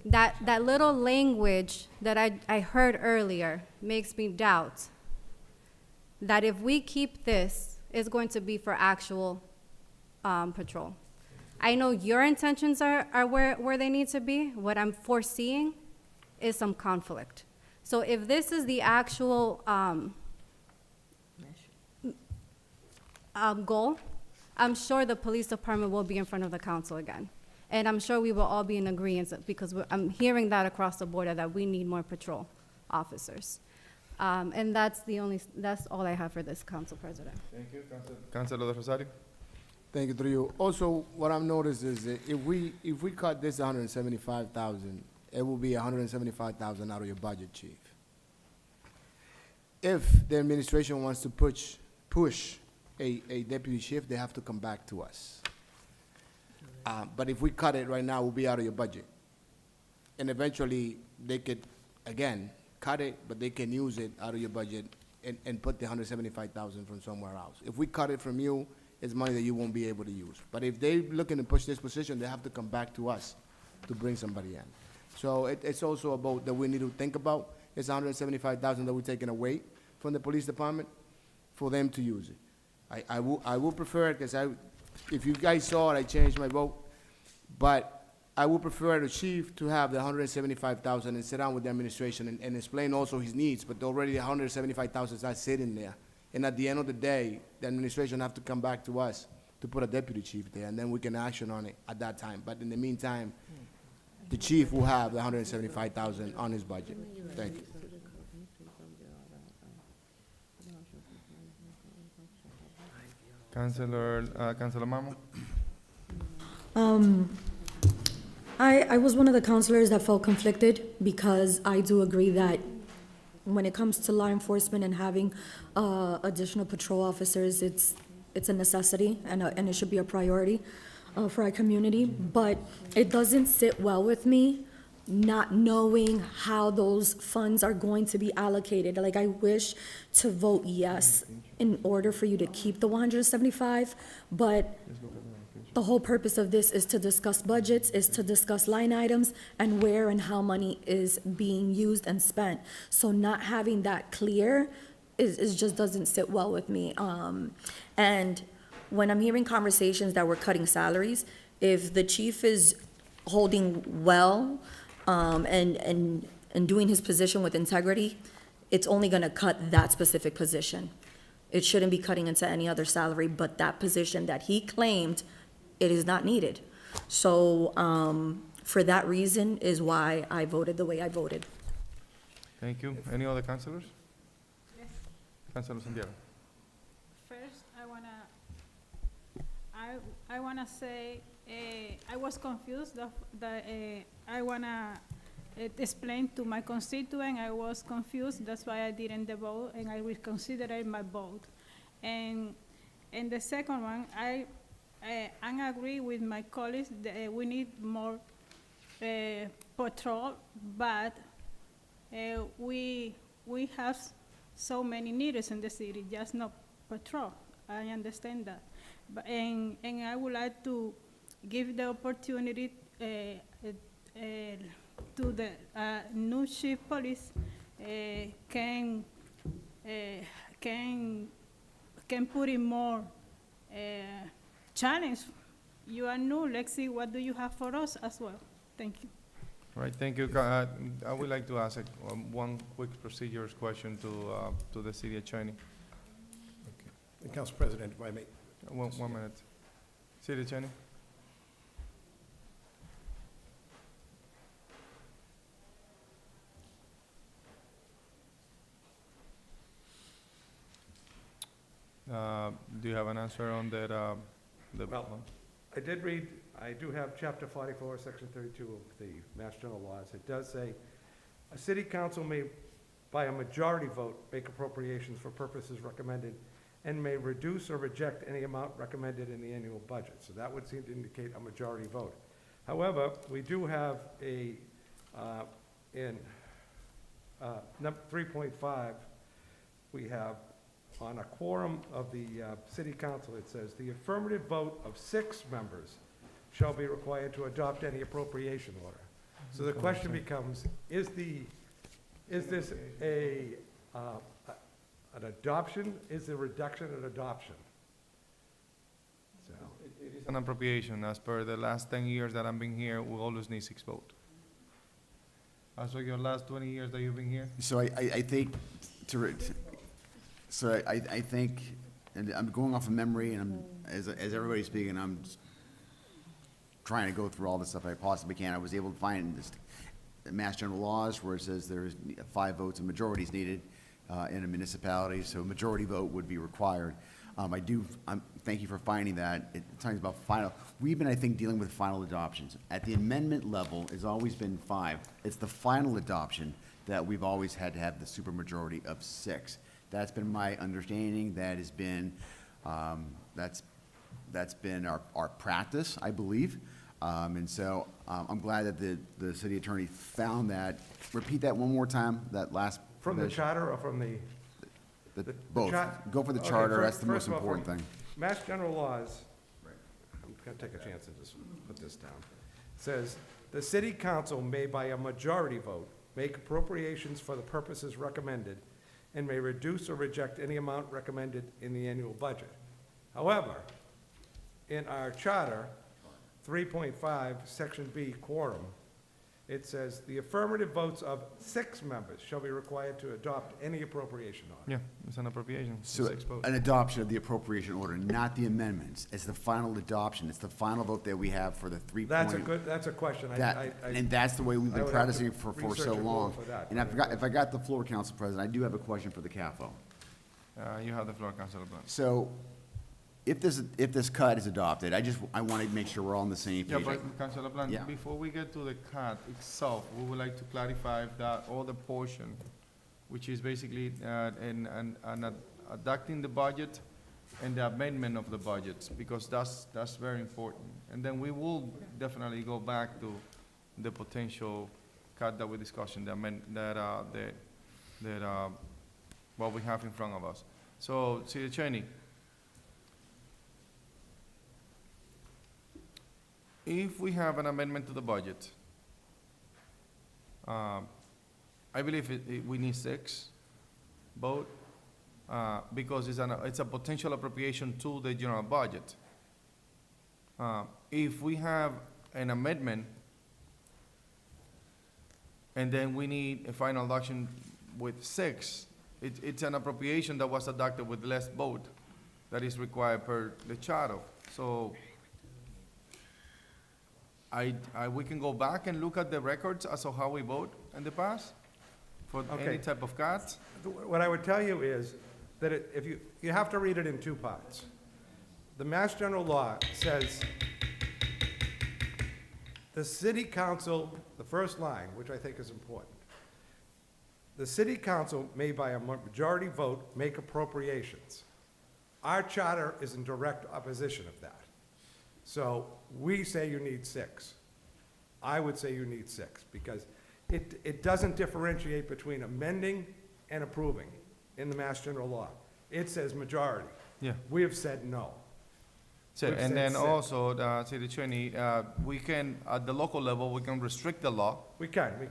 that little language that I heard earlier makes me doubt that if we keep this, it's going to be for actual patrol. I know your intentions are where they need to be. What I'm foreseeing is some conflict. So if this is the actual goal, I'm sure the police department will be in front of the council again. And I'm sure we will all be in agreement, because I'm hearing that across the board, that we need more patrol officers. And that's all I have for this, Council President. Thank you, Councilor Rosario. Thank you, through you. Also, what I've noticed is that if we cut this 175,000, it will be 175,000 out of your budget, Chief. If the administration wants to push a deputy chief, they have to come back to us. But if we cut it right now, it will be out of your budget. And eventually, they could, again, cut it, but they can use it out of your budget and put the 175,000 from somewhere else. If we cut it from you, it's money that you won't be able to use. But if they're looking to push this position, they have to come back to us to bring somebody in. So it's also about that we need to think about. It's 175,000 that we're taking away from the police department for them to use it. I will prefer it, because if you guys saw it, I changed my vote. But I would prefer the chief to have the 175,000 and sit down with the administration and explain also his needs, but already the 175,000 is not sitting there. And at the end of the day, the administration have to come back to us to put a deputy chief there, and then we can action on it at that time. But in the meantime, the chief will have the 175,000 on his budget. Thank you. Councilor Marmo. I was one of the counselors that felt conflicted, because I do agree that when it comes to law enforcement and having additional patrol officers, it's a necessity, and it should be a priority for our community. But it doesn't sit well with me not knowing how those funds are going to be allocated. Like, I wish to vote yes in order for you to keep the 175, but the whole purpose of this is to discuss budgets, is to discuss line items, and where and how money is being used and spent. So not having that clear is just doesn't sit well with me. And when I'm hearing conversations that we're cutting salaries, if the chief is holding well, and doing his position with integrity, it's only gonna cut that specific position. It shouldn't be cutting into any other salary, but that position that he claimed, it is not needed. So, for that reason is why I voted the way I voted. Thank you. Any other councilors? Yes. Councilor Santiago. First, I wanna say, I was confused. I wanna explain to my constituent, I was confused. That's why I didn't vote, and I reconsidered my vote. And the second one, I agree with my colleagues that we need more patrol, but we have so many needs in the city, just not patrol. I understand that. But, and I would like to give the opportunity to the new chief police can put in more challenge. You are new. Let's see what do you have for us as well. Thank you. All right, thank you. I would like to ask one quick procedures question to the city attorney. And Council President, if I may. One minute. City attorney. Do you have an answer on that? Well, I did read, I do have Chapter 44, Section 32 of the Mass General Laws. It does say, a city council may, by a majority vote, make appropriations for purposes recommended and may reduce or reject any amount recommended in the annual budget. So that would seem to indicate a majority vote. However, we do have in number 3.5, we have on a quorum of the city council, it says, the affirmative vote of 6 members shall be required to adopt any appropriation order. So the question becomes, is this an adoption? Is the reduction an adoption? So, It is an appropriation. As per the last 10 years that I've been here, we always need 6 votes. As for your last 20 years that you've been here? So I think, I think, and I'm going off of memory, and as everybody's speaking, I'm trying to go through all the stuff I possibly can. I was able to find this, Mass General Laws, where it says there's 5 votes and majorities needed in a municipality, so a majority vote would be required. Thank you for finding that. It talks about final, we've been, I think, dealing with final adoptions. At the amendment level, it's always been 5. It's the final adoption that we've always had to have the supermajority of 6. That's been my understanding. That has been, that's been our practice, I believe. And so I'm glad that the city attorney found that. Repeat that one more time, that last. from the provision. charter or from the? Both. Go for the Okay, charter, that's the first most of all, important thing. Mass General Laws, I'm gonna take a chance and just put this down. Says, "The city council may by a majority vote make appropriations for the purposes recommended and may reduce or reject any amount recommended in the annual budget. However, in our charter, 3.5, Section B, quorum, it says, "The affirmative votes of 6 members shall be required to adopt any appropriation order." Yeah, it's an appropriation. So 6 votes. an adoption of the appropriation order, not the amendments. It's the final adoption. It's the final vote that we have for the 3 That's a question. And that's the way we've I been would have to practicing for research so it more long. for that. And if I got the floor, Council President, I do have a question for the CAFO. You have the floor, Councilor Blunt. So if this cut is adopted, I want to make sure we're all on the same Yeah, page. but Councilor Blunt, Yeah. before we get to the cut itself, we would like to clarify that other portion, which is basically adopting the budget and the amendment of the budgets, because that's very important. And then we will definitely go back to the potential cut that we're discussing, what we have in front of us. So, City Attorney, if we have an amendment to the budget, I believe we need 6 vote, because it's a potential appropriation to the general budget. If we have an amendment, and then we need a final adoption with 6, it's an appropriation that was adopted with less vote that is required per the charter. So we can go back and look at the records as to how we vote in the past for any Okay. type of cuts. What I would tell you is that if you have to read it in 2 parts. The Mass General Law says, the city council, the first line, which I think is important, the city council may by a majority vote make appropriations. Our charter is in direct opposition of that. So we say you need 6. I would say you need 6, because it doesn't differentiate between amending and approving in the Mass General Law. It says majority. Yeah. We have said no. So, We've and said then 6. also, the City Attorney, we can, at the local level, we can restrict the law. We can.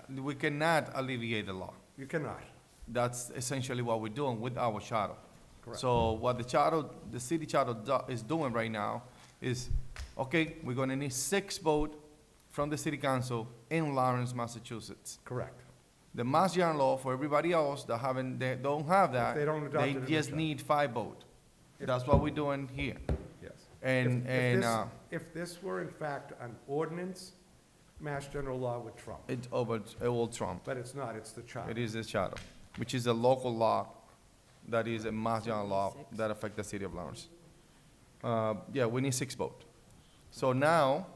We cannot alleviate the law. You cannot. That's essentially what we're doing with our charter. Correct. So what the city charter is doing right now is, okay, we're gonna need 6 votes from the city council in Lawrence, Massachusetts. Correct. The Mass General Law, for everybody else that they don't have that, they don't adopt it in the just charter. need 5 votes. That's what we're doing here. Yes. And, If this were in fact an ordinance, Mass General Law would trump. it will trump. But it's not, it's the charter. It is the charter, which is a local law that is a Mass General law that affect the city of Lawrence. Yeah, we need 6 votes. So now,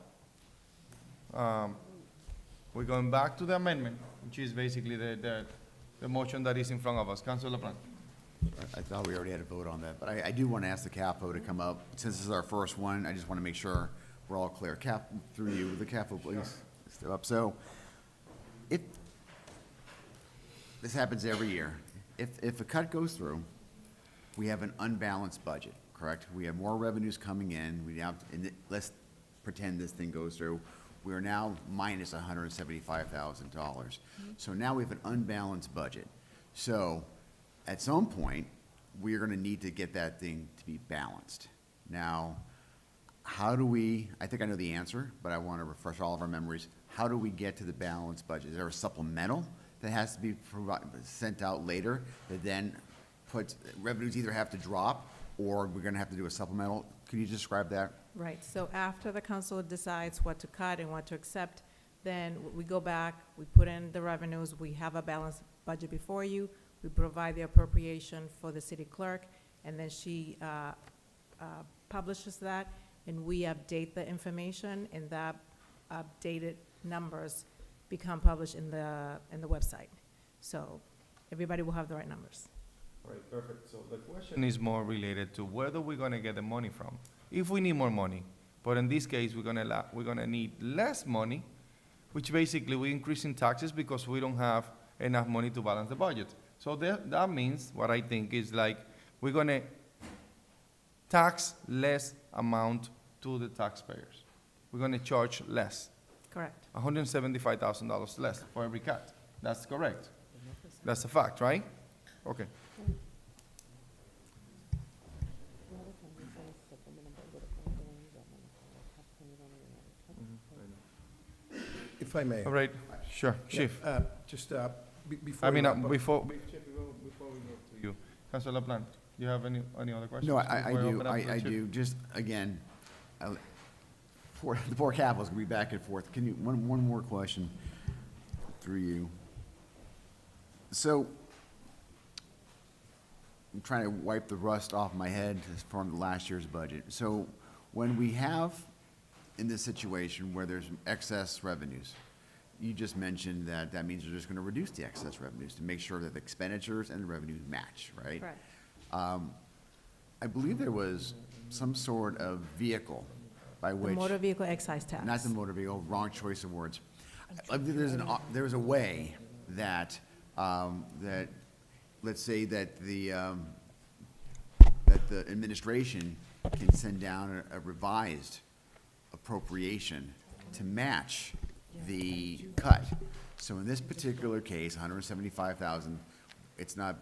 we're going back to the amendment, which is basically the motion that is in front of us. Councilor LaPlante. I thought we already had a vote on that, but I do want to ask the CAFO to come up. Since this is our first one, I just want to make sure we're all clear. Through you, the CAFO, please, step up. So, if, this happens every year. If a cut goes through, we have an unbalanced budget, correct? We have more revenues coming in, we have, pretend this thing goes through, we're now minus $175,000. So now we have an unbalanced budget. So at some point, we're gonna need to get that thing to be balanced. Now, how do we, I think I know the answer, but I want to refresh all of our memories. How do we get to the balanced budget? Is there a supplemental that has to be sent out later that then puts, revenues either have to drop or we're going to have to do a supplemental? Can you describe that? Right, so after the council decides what to cut and what to accept, then we go back, we put in the revenues, we have a balanced budget before you, we provide the appropriation for the city clerk, and then she publishes that, and we update the information, and that updated numbers become published in the website. So everybody will have the right numbers. Right, perfect. So the question is more related to where are we gonna get the money from? If we need more money, but in this case, we're gonna need less money, which basically we're increasing taxes because we don't have enough money to balance the budget. So that means, what I think is like, we're gonna tax less amount to the taxpayers. We're gonna charge less, Correct. $175,000 less for every cat. That's correct. That's a fact, right? Okay. If I may. All right, sure, Chief. Just before. I mean, we wrap up- before we move to you, Councilor Plant, do you have any other questions? No, I before do, open up to the I Chief? do. Just, again, the poor Capitals gonna be back and forth. Can you, one more question through you. So, I'm trying to wipe the rust off my head from last year's budget. So, when we have in this situation where there's excess revenues, you just mentioned that that means you're just gonna reduce the excess revenues to make sure that the expenditures and the revenues match, right? Correct. I believe there was some sort of vehicle by The which. motor vehicle excise tax. Not the motor vehicle, wrong choice of words. I believe there's a way that, that, let's say that the administration can send down a revised appropriation to match the cut. So in this particular case, 175,000, it's not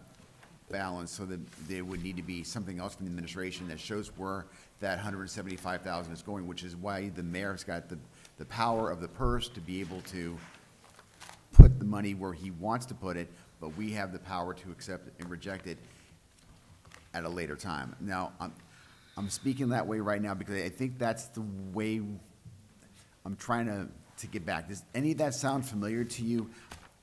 balanced, so that there would need to be something else from the administration that shows where that 175,000 is going, which is why the mayor's got the power of the purse to be able to put the money where he wants to put it, but we have the power to accept it and reject it at a later time. Now, I'm speaking that way right now because I think that's the way I'm trying to get back. Does any of that sound familiar to you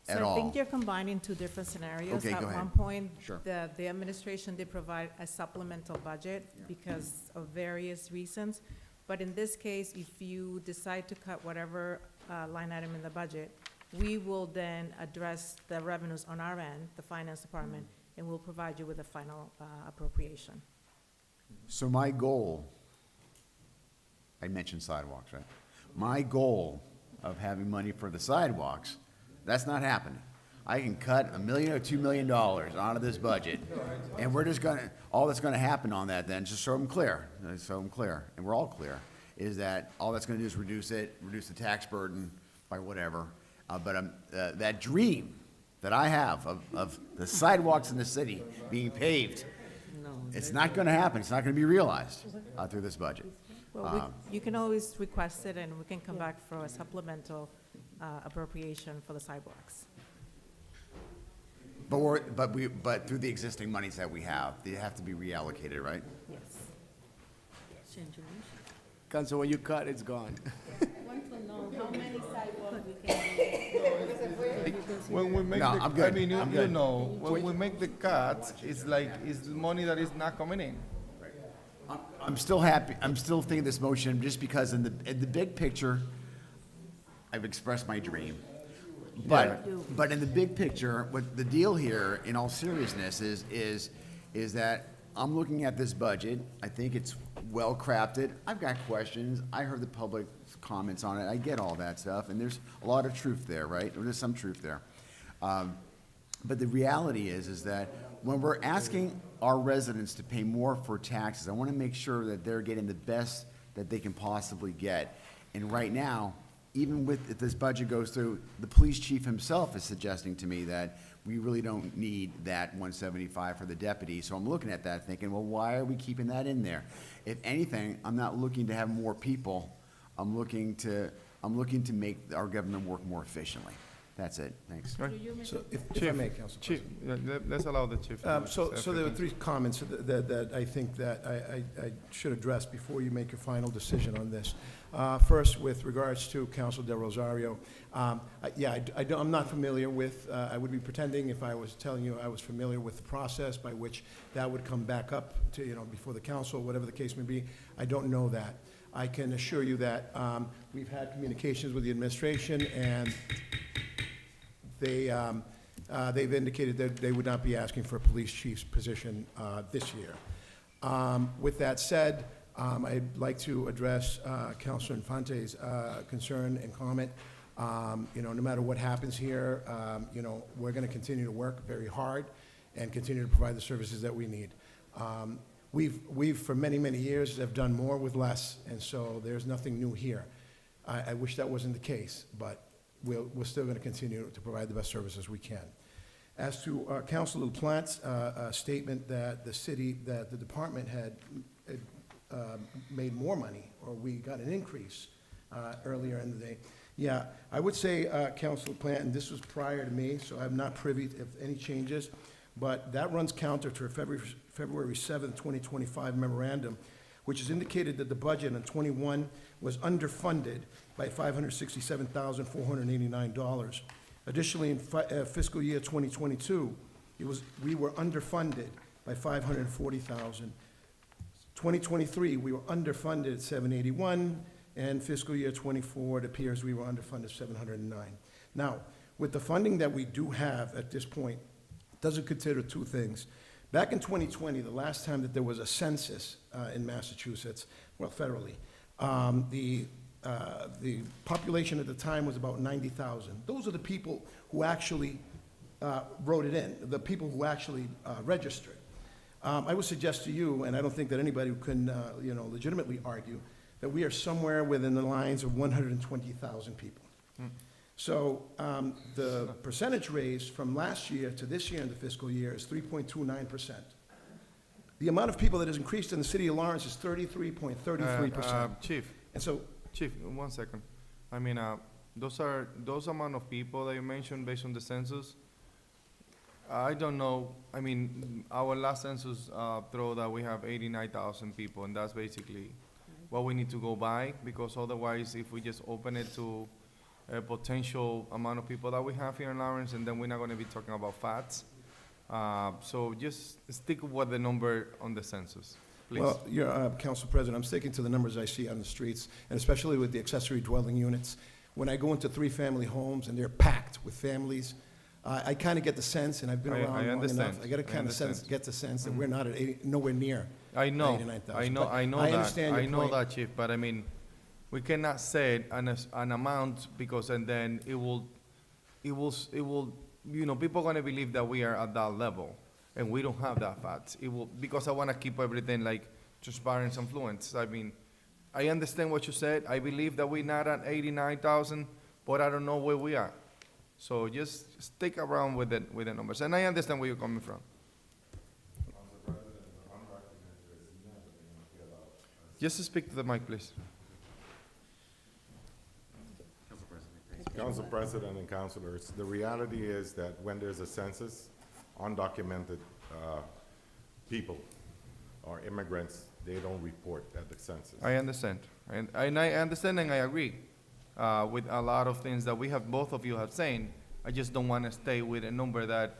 at all? So I think you're combining two different scenarios. Okay, go ahead. At one point, Sure. the administration did provide a supplemental budget because of various reasons. But in this case, if you decide to cut whatever line item in the budget, we will then address the revenues on our end, the finance department, and we'll provide you with a final appropriation. So my goal, I mentioned sidewalks, right? My goal of having money for the sidewalks, that's not happening. I can cut $1 million or $2 million out of this budget, and we're just gonna, all that's gonna happen on that then, just so I'm clear, and we're all clear, is that all that's gonna do is reduce the tax burden by whatever. But that dream that I have of the sidewalks in the city being paved, it's not gonna happen, it's not gonna be realized through this budget. Well, you can always request it, and we can come back for a supplemental appropriation for the sidewalks. But through the existing monies that we have, they have to be reallocated, right? Yes. Council, when you cut, it's gone. I want to know how many sidewalks we can do. When we make No, the, I'm good. I mean, I'm you good. know, when we make the cuts, it's like, it's money that is not coming in. I'm still happy, I'm still thinking this motion, just because in the big picture, I've expressed my dream. But in the big picture, what the deal here, in all seriousness, is that I'm looking at this budget, I think it's well-crafted, I've got questions, I heard the public comments on it, I get all that stuff, and there's a lot of truth there, right? Or there's some truth there. But the reality is that when we're asking our residents to pay more for taxes, I want to make sure that they're getting the best that they can possibly get. And right now, even if this budget goes through, the police chief himself is suggesting to me that we really don't need that 175 for the deputy. So I'm looking at that thinking, well, why are we keeping that in there? If anything, I'm not looking to have more people. I'm looking to make our government work more efficiently. That's it. Thanks. Right. So if I may, Council Chief, President. let's allow the chief. to So say there were everything. 3 comments that I think that I should address before you make your final decision on this. First, with regards to Council Del Rosario, I'm not familiar with, I would be pretending if I was telling you I was familiar with the process by which that would come back up to, before the council, whatever the case may be. I don't know that. I can assure you that we've had communications with the administration, and they've indicated that they would not be asking for a police chief's position this year. With that said, I'd like to address Councilor Infante's concern and comment. No matter what happens here, we're going to continue to work very hard and continue to provide the services that we need. We've for many, many years have done more with less, and so there's nothing new here. I wish that wasn't the case, but we're still going to continue to provide the best services we can. As to Councilor LaPlante's statement that the department had made more money, or we got an increase earlier in the day. Yeah, I would say, Councilor LaPlante, and this was prior to me, so I'm not privy to any changes, but that runs counter to a February 7th, 2025 memorandum, which has indicated that the budget in '21 was underfunded by $567,489. Additionally, in fiscal year 2022, we were underfunded by $540,000. 2023, we were underfunded at 781, and fiscal year 24, it appears we were underfunded 709. Now, with the funding that we do have at this point, it doesn't consider 2 things. Back in 2020, the last time that there was a census in Massachusetts, well, federally, the population at the time was about 90,000. Those are the people who actually wrote it in, the people who actually registered. I would suggest to you, and I don't think that anybody can, legitimately argue, that we are somewhere within the lines of 120,000 people. So the percentage raise from last year to this year in the fiscal year is 3.29%. The amount of people that has increased in the city of Lawrence is 33.33%. Chief. And so, Chief, 1 second. I mean, those amount of people that you mentioned based on the census, I don't know. I mean, our last census throw that we have 89,000 people, and that's basically what we need to go by, because otherwise, if we just open it to a potential amount of people that we have here in Lawrence, and then we're not going to be talking about facts. So just stick with the number on the census, please. well, Council President, I'm sticking to the numbers I see on the streets, and especially with the accessory dwelling units. When I go into 3-family homes and they're packed with families, I kind of get the sense, and I've been around long understand. enough. I got to kind of get the sense that we're not at nowhere near I know, 89,000. I know, But I know I that. understand your I know point. that, Chief, but I mean, we cannot set an amount because, and then it will, people are gonna believe that we are at that level, and we don't have that fact. It will, because I wanna keep everything like transparent and fluent. I mean, I understand what you said. I believe that we're not at 89,000, but I don't know where we are. So just stick around with the numbers, and I understand where you're coming from. Just speak to the mic, please. Council President and councilors, the reality is that when there's a census, undocumented people or immigrants, they don't report at the census. I understand, and I understand and I agree with a lot of things that both of you have saying. I just don't want to stay with a number that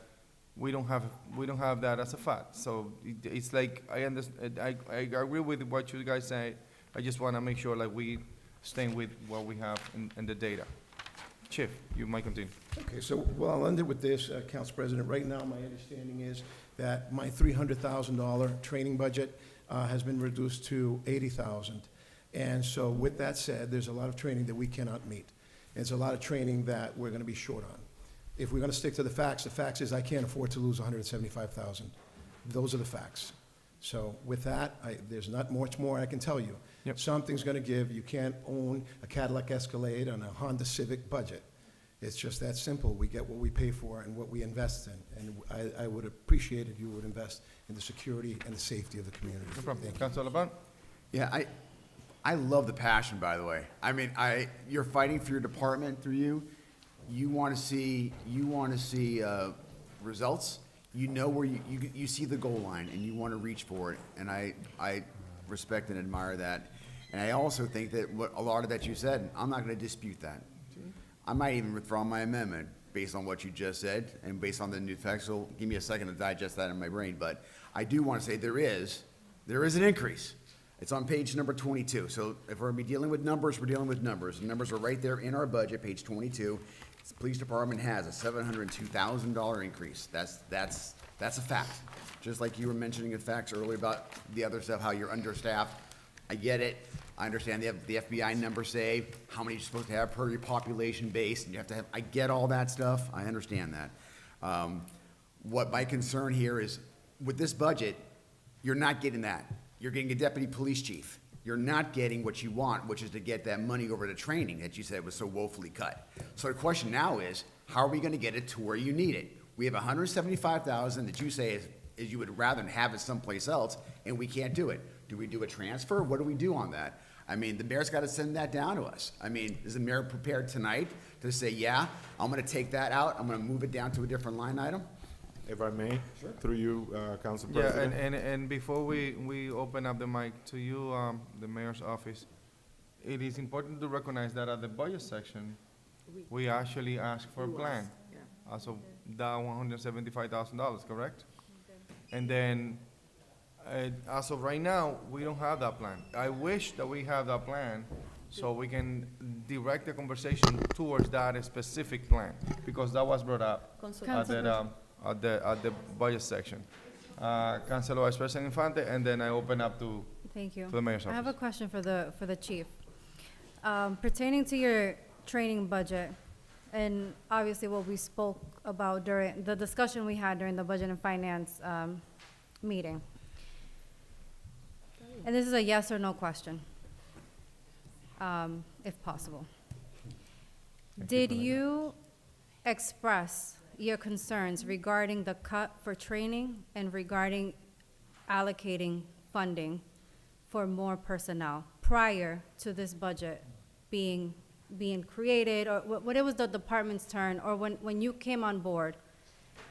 we don't have that as a fact. So it's like, I understand, I agree with what you guys say. I just want to make sure like we stay with what we have in the data. Chief, you might continue. Okay, so, well, I'll end it with this, Council President. Right now, my understanding is that my $300,000 training budget has been reduced to $80,000. And so with that said, there's a lot of training that we cannot meet. It's a lot of training that we're gonna be short on. If we're gonna stick to the facts is I can't afford to lose $175,000. Those are the facts. So with that, there's not much more I can tell you. Yep. Something's gonna give. You can't own a Cadillac Escalade on a Honda Civic budget. It's just that simple. We get what we pay for and what we invest in. And I would appreciate if you would invest in the security and the safety of the community. No problem. Thank you. Councilor LeBron? Yeah, I love the passion, by the way. I mean, you're fighting for your department through you. You want to see results. You know where you see the goal line and you want to reach for it. And I respect and admire that. And I also think that a lot of that you said, I'm not going to dispute that. I might even withdraw my amendment based on what you just said and based on the new text. So give me a second to digest that in my brain. But I do want to say there is an increase. It's on page number 22. So if we're going to be dealing with numbers, we're dealing with numbers. The numbers are right there in our budget, page 22. The police department has a $702,000 increase. That's a fact. Just like you were mentioning the facts earlier about the other stuff, how you're understaffed. I get it. I understand the FBI numbers say how many you're supposed to have per your population base, and you have to have, I get all that stuff. I understand that. What my concern here is, with this budget, you're not getting that. You're getting a deputy police chief. You're not getting what you want, which is to get that money over to training that you said was so woefully cut. So the question now is, how are we gonna get it to where you need it? We have $175,000 that you say is you would rather have it someplace else, and we can't do it. Do we do a transfer? What do we do on that? I mean, the mayor's gotta send that down to us. I mean, is the mayor prepared tonight to say, yeah, I'm gonna take that out, I'm gonna move it down to a different line item? If I may, through you, Council Yeah, President. and before we open up the mic to you, the mayor's office, it is important to recognize that at the budget section, we actually asked for a plan. So that $175,000, correct? And then, as of right now, we don't have that plan. I wish that we have that plan so we can direct the conversation towards that specific plan, because that was brought up at the budget section. Councilor Vice President Infante, and then I open up to Thank you. to the mayor's I have a office. question for the chief. Pertaining to your training budget, and obviously what we spoke about during the discussion we had during the Budget and Finance meeting. And this is a yes or no question, if possible. Did you express your concerns regarding the cut for training and regarding allocating funding for more personnel prior to this budget being created, or when it was the department's turn, or when you came on board?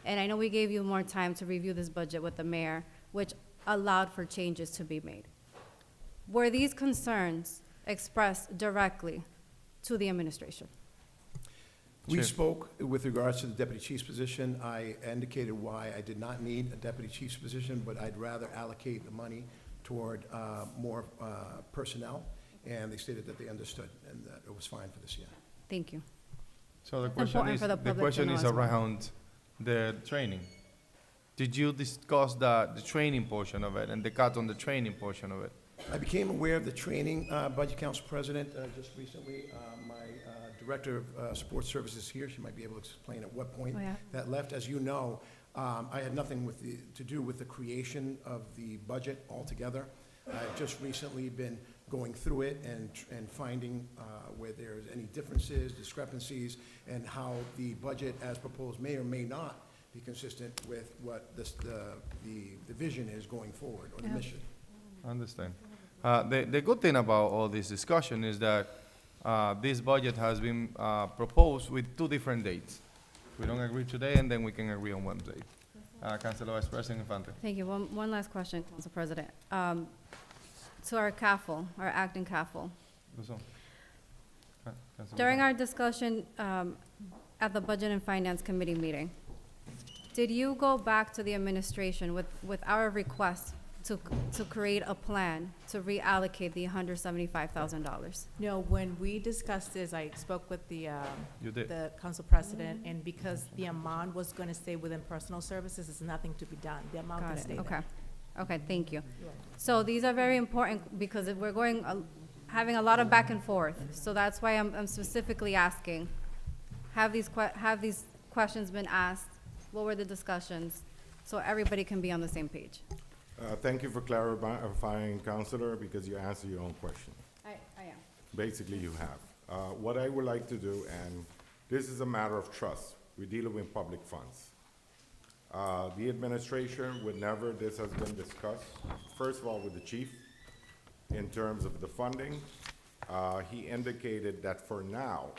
And I know we gave you more time to review this budget with the mayor, which allowed for changes to be made. Were these concerns expressed directly to the administration? We Sure. spoke with regards to the deputy chief's position. I indicated why I did not need a deputy chief's position, but I'd rather allocate the money toward more personnel, and they stated that they understood and that it was fine for this year. Thank you. So the It's question important is, for the the public to question know is as well. around the training. Did you discuss the training portion of it and the cut on the training portion of it? I became aware of the training budget, Council President, just recently. My Director of Support Services here, she might be able to explain at what point Oh, yeah. that left. As you know, I had nothing to do with the creation of the budget altogether. I've just recently been going through it and finding where there's any differences, discrepancies, and how the budget as proposed may or may not be consistent with what the vision is going forward, or the Yeah. mission. I understand. The good thing about all this discussion is that this budget has been proposed with two different dates. We don't agree today, and then we can agree on one date. Councilor Vice President Infante. Thank you. One last question, Council President. To our CAFL, our acting CAFL. During our discussion at the Budget and Finance Committee meeting, did you go back to the administration with our request to create a plan to reallocate the $175,000? No, when we discussed this, I spoke with You did. the council president, and because the amount was gonna stay within personal services, there's nothing to be done. The amount Got can it, stay there. okay. Okay, thank you. So these are very important because if we're going, having a lot of back and forth. So that's why I'm specifically asking, have these questions been asked? What were the discussions? So everybody can be on the same page. Thank you for clarifying, Counselor, because you answered your own question. I am. Basically, you have. What I would like to do, and this is a matter of trust, we're dealing with public funds. The administration, whenever this has been discussed, first of all with the chief, in terms of the funding, he indicated that for now,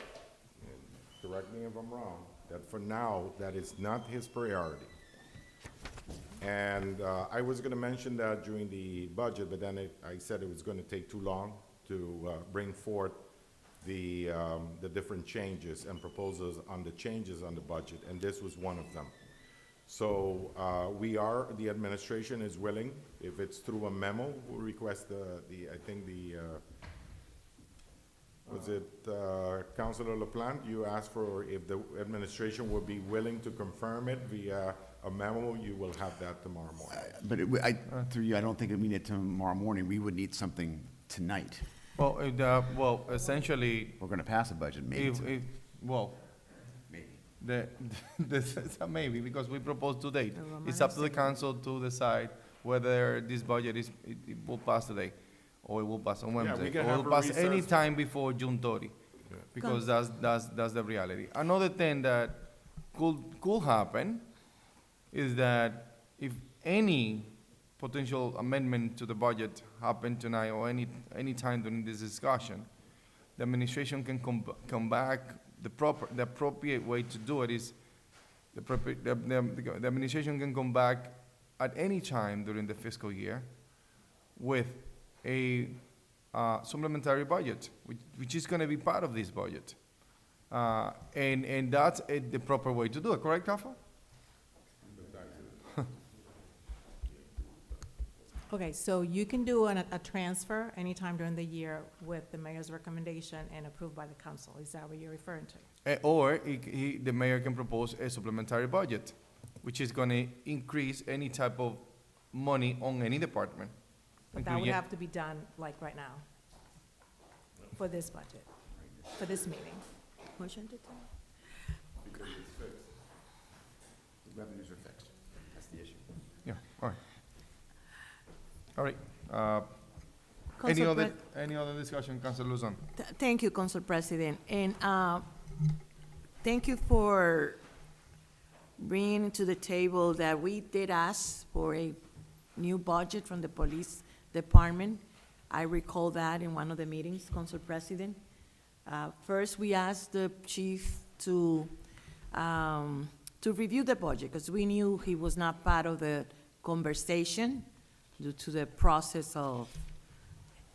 and correct me if I'm wrong, that for now, that is not his priority. And I was gonna mention that during the budget, but then I said it was gonna take too long to bring forth the different changes and proposals on the changes on the budget, and this was one of them. So the administration is willing, if it's through a memo, we'll request was it Councilor LaPlante? You asked for if the administration would be willing to confirm it via a memo. You will have that tomorrow morning. But through you, I don't think we need it tomorrow morning. We would need something tonight. Well, essentially, We're gonna pass a budget, maybe. Maybe. This is a maybe, because we proposed to date. It's up to the council to decide whether this budget it will pass today, or it will pass on Wednesday, can or it have will a pass any recess. time before June 30, because that's the reality. Another thing that could happen is that if any potential amendment to the budget happen tonight or any time during this discussion, the administration can come back. The appropriate way to do it is the administration can come back at any time during the fiscal year with a supplementary budget, which is going to be part of this budget. And that's the proper way to do it, correct, Kafo? Okay, so you can do a transfer anytime during the year with the mayor's recommendation and approved by the council. Is that what you're referring to? Or the mayor can propose a supplementary budget, which is going to increase any type of money on any department. But that would have to be done like right now for this budget, for this meeting. Motion to Because it's fixed. The revenues are fixed. That's the issue. Yeah, all right. All right. Council Any other discussion, Councilor Luzon? Thank you, Council President. And thank you for bringing to the table that we did ask for a new budget from the police department. I recall that in one of the meetings, Council President. First, we asked the chief to review the budget because we knew he was not part of the conversation due to the process of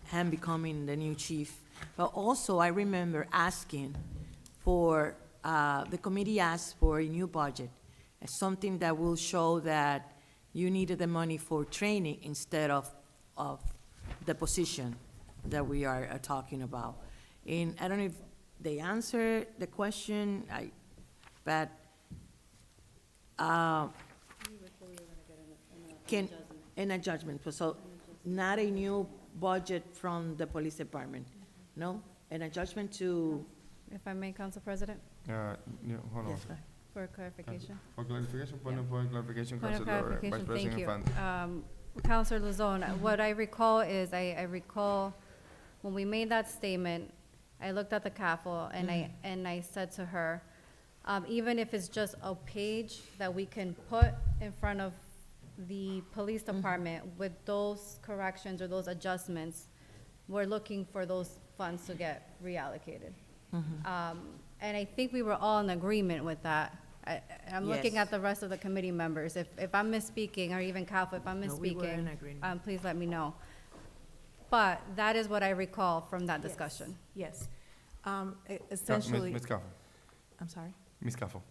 him becoming the new chief. But also, I remember asking for, the committee asked for a new budget, something that will show that you needed the money for training instead of the position that we are talking about. And I don't know if they answered the question, but in a judgment, so not a new budget from the police department, no? And a judgment to, If I may, Council President, Yeah, hold on. yes, sir. for clarification. For clarification, point of clarification, Point of Councilor Vice clarification, President thank you. Infante. Counselor Luzon, what I recall is, I recall when we made that statement, I looked at the CAFL and I said to her, even if it's just a page that we can put in front of the police department with those corrections or those adjustments, we're looking for those funds to get reallocated. And I think we were all in agreement with that. I'm looking Yes. at the rest of the committee members. If I'm misspeaking, or even Kaffa, if I'm No, we were in misspeaking, agreement. please let me know. But that is what I recall from that Yes. discussion. Yes. Essentially, Ms. Caffo, I'm sorry? Ms. Caffo.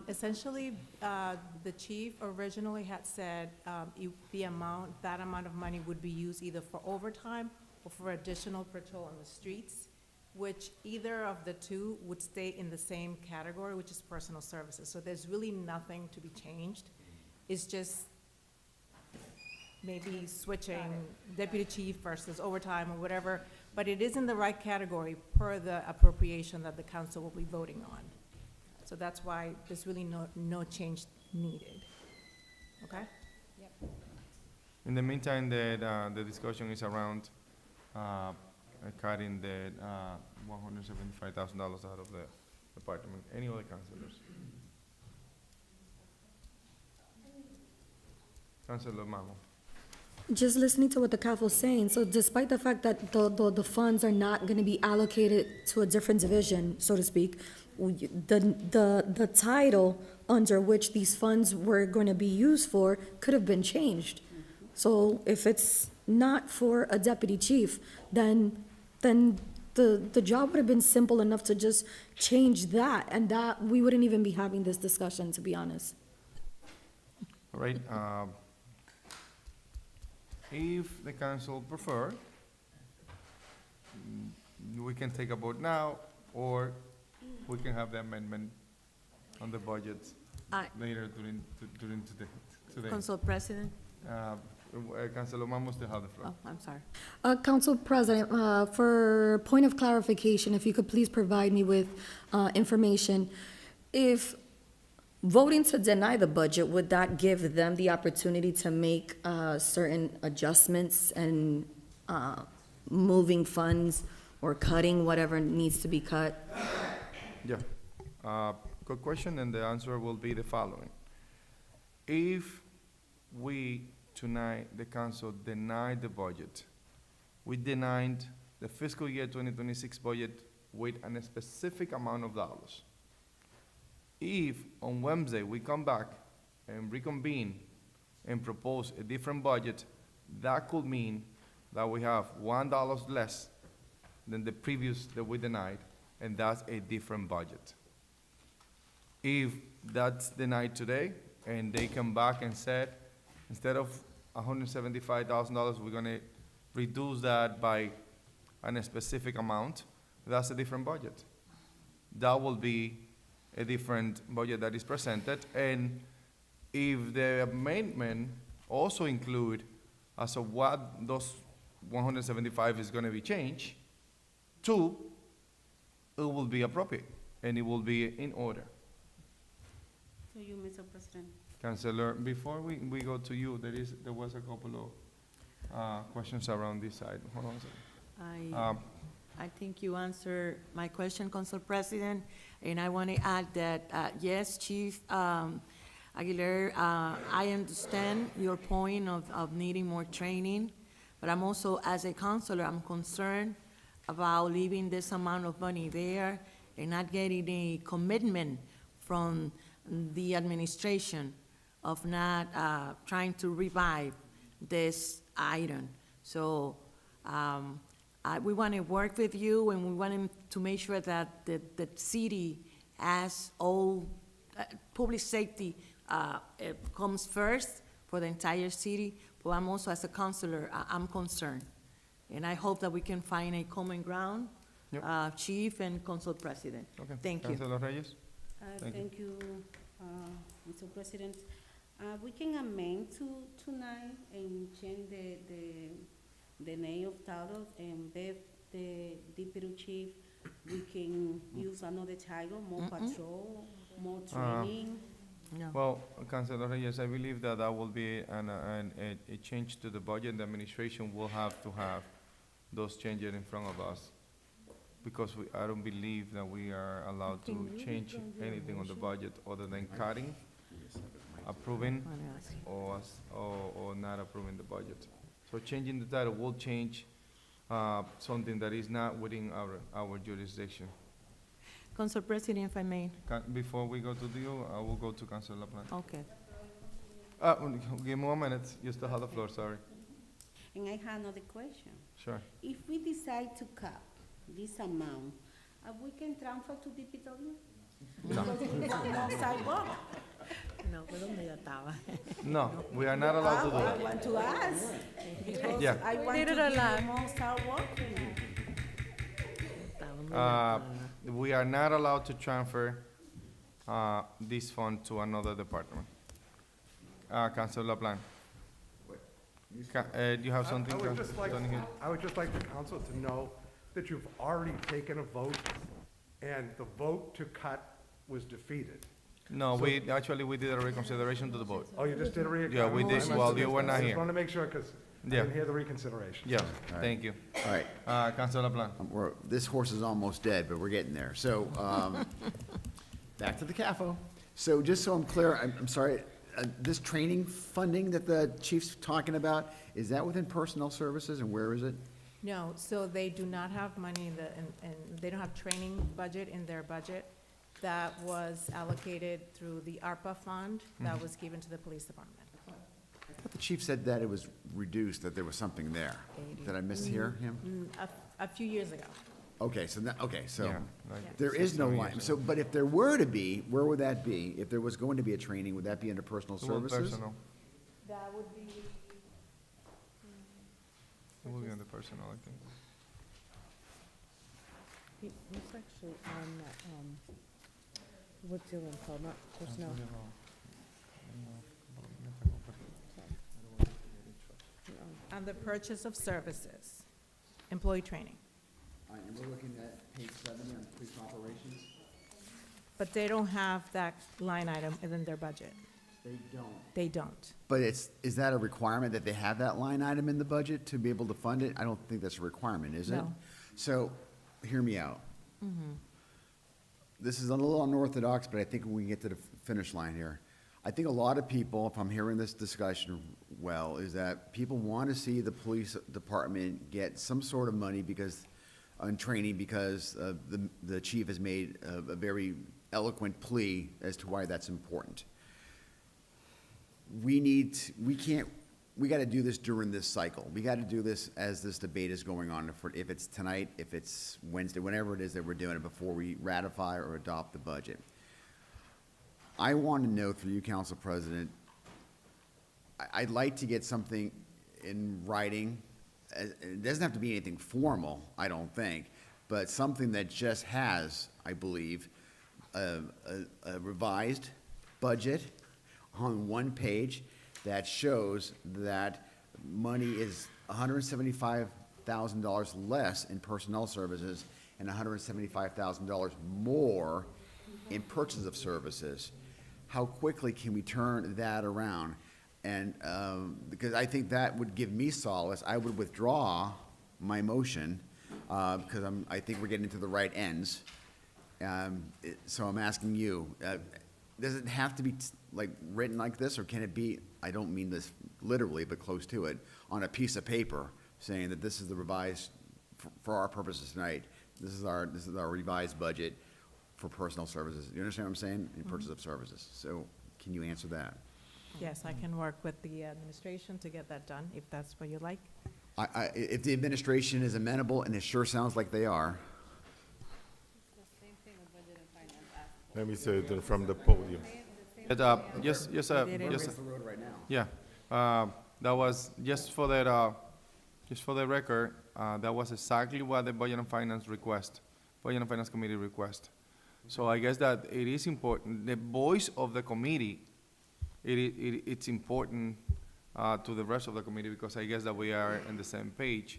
Essentially, the chief originally had said that amount of money would be used either for overtime or for additional patrol on the streets, which either of the two would stay in the same category, which is personal services. So there's really nothing to be changed. It's just maybe switching deputy chief versus overtime or whatever, but it is in the right category per the appropriation that the council will be voting on. So that's why there's really no change needed. Okay? Yep. In the meantime, the discussion is around cutting the $175,000 out of the department. Any other councilors? Councilor Mamo. Just listening to what the CAF was saying, so despite the fact that the funds are not gonna be allocated to a different division, so to speak, the title under which these funds were gonna be used for could have been changed. So if it's not for a deputy chief, then the job would have been simple enough to just change that, and that, we wouldn't even be having this discussion, to be honest. All right, if the council prefer, we can take a vote now, or we can have the amendment on the budget later during today. Council President? Councilor Mamo still have the floor. Oh, I'm sorry. Council President, for point of clarification, if you could please provide me with information. If voting to deny the budget, would that give them the opportunity to make certain adjustments and moving funds or cutting whatever needs to be cut? Yeah, good question, and the answer will be the following. If we tonight, the council denied the budget, we denied the fiscal year 2026 budget with a specific amount of dollars. If on Wednesday we come back and reconvene and propose a different budget, that could mean that we have $1 less than the previous that we denied, and that's a different budget. If that's denied today, and they come back and said, instead of $175,000, we're gonna reduce that by a specific amount, that's a different budget. That will be a different budget that is presented, and if the amendment also include as of what those 175 is gonna be changed to, it will be appropriate, and it will be in order. To you, Mr. President. Councilor, before we go to you, there was a couple of questions around this side. Hold on a second. I think you answered my question, Council President, and I want to add that, yes, Chief Aguilar, I understand your point of needing more training, but I'm also, as a councilor, I'm concerned about leaving this amount of money there and not getting a commitment from the administration of not trying to revive this item. So we want to work with you, and we want to make sure that the city has all public safety comes first for the entire city. But I'm also, as a councilor, I'm concerned. And I hope that we can find a common ground, Yep. Chief and Council President. Okay. Thank you. Councilor Reyes? Thank you, Mr. President. We can amend tonight and change the name of title, and the deputy chief, we can use another title, more patrol, more training. No. Well, Councilor Reyes, I believe that will be a change to the budget. The administration will have to have those changes in front of us, because I don't believe that we are allowed to change anything on the budget other than cutting, approving, or not approving the budget. So changing the title will change something that is not within our jurisdiction. Council President, if I may. Before we go to you, I will go to Councilor LaPlante. Okay. Give me 1 minute, you still have the floor, sorry. And I have another question. Sure. If we decide to cut this amount, we can transfer to DPW? No. Because we have no sidewalk. No, fue donde ya estaba. No, we are not allowed to do I that. want to ask, because Yeah. I want to give you more sidewalk. We are not allowed to transfer this fund to another department. Councilor LaPlante. Do you have something? I would just like, Donahue? I would just like the council to know that you've already taken a vote, and the vote to cut was defeated. No, So- we did a reconsideration to the vote. Oh, you just did a reconsideration? Yeah, we did while you were not I here. just wanted to make sure, because I Yeah. didn't hear the reconsideration. Yeah, right. thank you. All right, Councilor Plan. this horse is almost dead, but we're getting there. So, back to the CAFO. So just so I'm clear, I'm sorry, this training funding that the chief's talking about, is that within personnel services, and where is it? No, so they do not have money in the, and they don't have training budget in their budget. That was allocated through the ARPA fund that was given to the police department. I thought the chief said that it was reduced, that there was something there. Did I mishear him? A few years ago. Okay, so, Yeah, like there is no 6 line. years So, but if there were to be, where would that be? If there was going to be a training, would that be under personal It will services? personal. That would be. It will be under personal, I think. He's actually on, what's the one called, not personnel. On the purchase of services, employee training. All right, and we're looking at page 70 on police operations? But they don't have that line item in their budget. They don't. They don't. But is that a requirement that they have that line item in the budget to be able to fund it? I don't think that's a requirement, is it? No. So, hear me out. This is a little unorthodox, but I think we can get to the finish line here. I think a lot of people, if I'm hearing this discussion well, is that people want to see the police department get some sort of money because, on training, because the chief has made a very eloquent plea as to why that's important. We gotta do this during this cycle. We gotta do this as this debate is going on, if it's tonight, if it's Wednesday, whenever it is that we're doing it, before we ratify or adopt the budget. I want to know through you, Council President, I'd like to get something in writing. It doesn't have to be anything formal, I don't think, but something that just has, I believe, a revised budget on one page that shows that money is $175,000 less in personnel services and $175,000 more in purchase of services. How quickly can we turn that around? And, because I think that would give me solace. I would withdraw my motion, because I think we're getting to the right ends. So I'm asking you, does it have to be written like this, or can it be, I don't mean this literally, but close to it, on a piece of paper, saying that this is the revised, for our purposes tonight, this is our revised budget for personal services. You understand what I'm saying? In purchase of services. So can you answer that? Yes, I can work with the administration to get that done, if that's what you like. If the administration is amenable, and it sure sounds like they are, Let me say it from the podium. Just the road right now. yeah, that was, just for the record, that was exactly what the Budget and Finance Committee request. So I guess that it is important, the voice of the committee, it's important to the rest of the committee, because I guess that we are on the same page.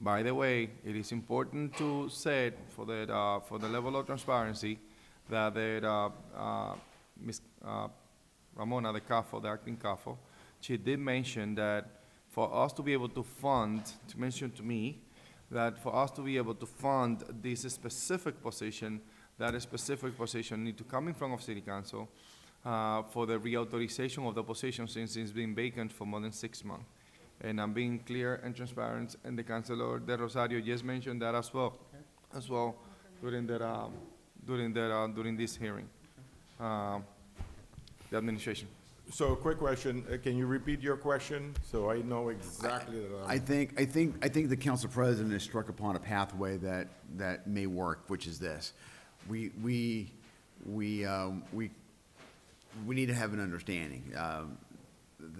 By the way, it is important to set for the level of transparency that Ms. Ramona, the CAFO, the acting CAFO, she did mention that for us to be able to fund, to mention to me, that for us to be able to fund this specific position, that specific position need to come in front of City Council for the reauthorization of the position, since it's been vacant for more than 6 months. And I'm being clear and transparent, and the Councilor De Rosario just mentioned that as well, during this hearing, the administration. So, quick question, can you repeat your question, so I know exactly that I think the council president has struck upon a pathway that may work, which is this. We need to have an understanding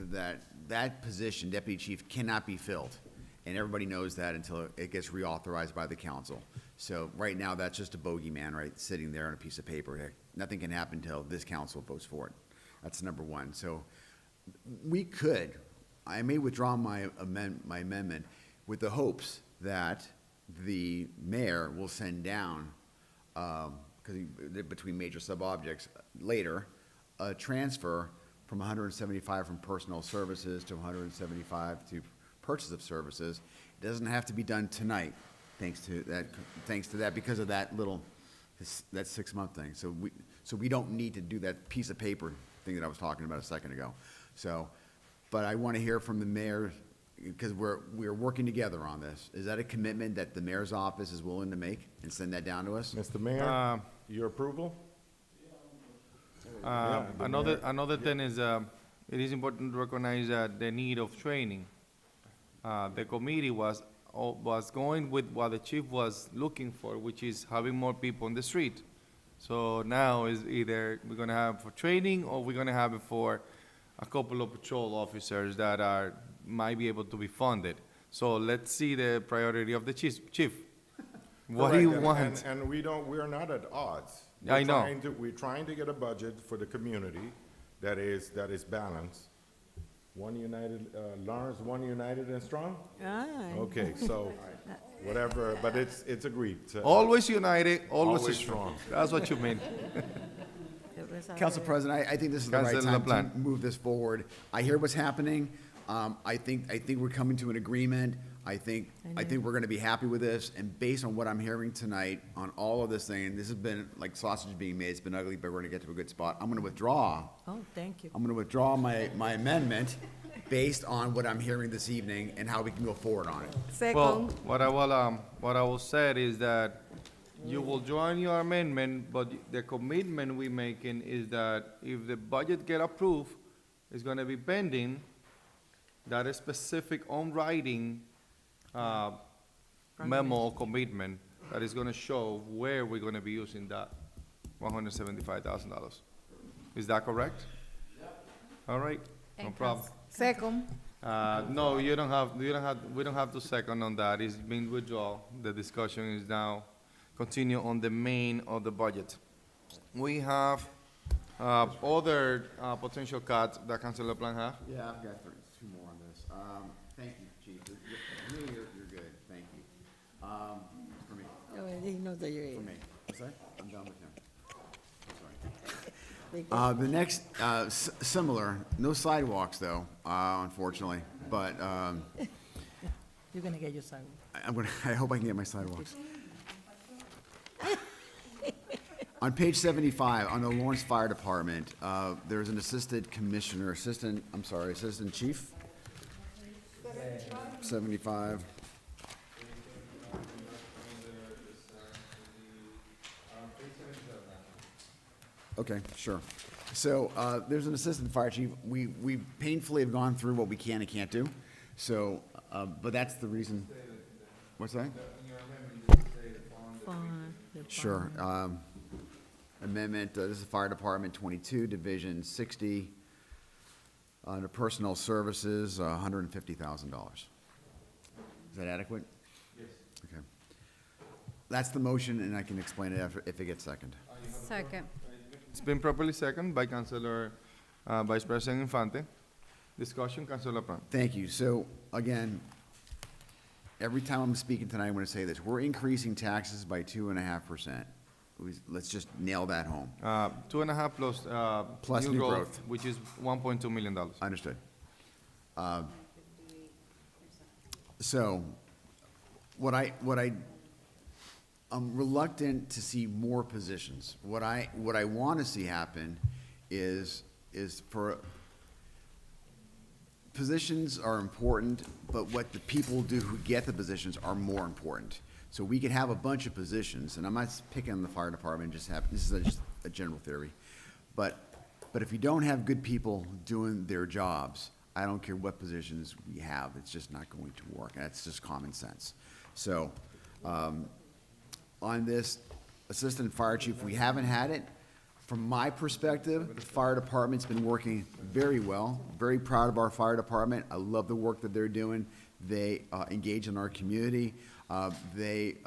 that position, deputy chief, cannot be filled, and everybody knows that until it gets reauthorized by the council. So right now, that's just a bogeyman, right, sitting there on a piece of paper. Nothing can happen until this council votes for it. That's number one. So I may withdraw my amendment with the hopes that the mayor will send down between major sub-objects later, a transfer from 175 from personnel services to 175 to purchase of services. It doesn't have to be done tonight, thanks to that, because of that little, that 6-month thing. So we don't need to do that piece of paper thing that I was talking about a second ago. So, but I want to hear from the mayor, because we're working together on this. Is that a commitment that the mayor's office is willing to make and send that down to us? Mr. Mayor, your approval? Another thing is, it is important to recognize the need of training. The committee was going with what the chief was looking for, which is having more people on the street. So now is either we're gonna have for training, or we're gonna have it for a couple of patrol officers that might be able to be funded. So let's see the priority of the chief. What do you Correct, want? And we're not at odds. I know. We're trying to get a budget for the community that is balanced. One united, Lawrence, one united and strong? Okay, so, whatever, but it's agreed. Always united, always Always strong. strong. That's what you mean. Council President, I think this is the right Councilor time to LaPlante. move this forward. I hear what's happening. I think we're coming to an agreement. I think we're gonna be happy with this, and based on what I'm hearing tonight on all of this thing, and this has been like sausage being made, it's been ugly, but we're gonna get to a good spot. I'm gonna withdraw. Oh, thank you. I'm gonna withdraw my amendment based on what I'm hearing this evening and how we can go forward on it. Well, what I will say is that you will join your amendment, but the commitment we making is that if the budget get approved, it's gonna be pending that a specific on writing memo or commitment that is gonna show where we're gonna be using that $175,000. Is that correct? All right, no problem. Second. No, we don't have to second on that. It's been withdrawn. The discussion is now continue on the main of the budget. We have, other, potential cuts that Councilor Plan have. Yeah, I've got two more on this. Thank you, Chief. You're good, thank you. For me. He knows that you're For me. What's that? I'm done with him. Sorry. The next, similar, no sidewalks though, unfortunately, but, You're gonna get your sidewalk. I hope I can get my sidewalks. On page 75, on the Lawrence Fire Department, there's an assistant chief. 75. Okay, sure. So, there's an assistant fire chief. We painfully have gone through what we can and can't do. So, but that's the reason. What's that? Sure. Amendment, this is Fire Department 22, Division 60, under Personnel Services, $150,000. Is that adequate? Yes. Okay. That's the motion, and I can explain it if it gets second. Second. It's been properly seconded by Councilor, Vice President Infante. Discussion, Councilor Plan. Thank you. So, again, every time I'm speaking tonight, I'm going to say this. We're increasing taxes by 2.5%. Let's just nail that home. 2.5 plus, Plus new growth. which is $1.2 million. Understood. So, I'm reluctant to see more positions. What I want to see happen is for, positions are important, but what the people do who get the positions are more important. So we could have a bunch of positions, and I'm not picking on the fire department, this is just a general theory. But if you don't have good people doing their jobs, I don't care what positions we have, it's just not going to work. That's just common sense. So, on this assistant fire chief, we haven't had it. From my perspective, the fire department's been working very well. Very proud of our fire department. I love the work that they're doing. They engage in our community. They've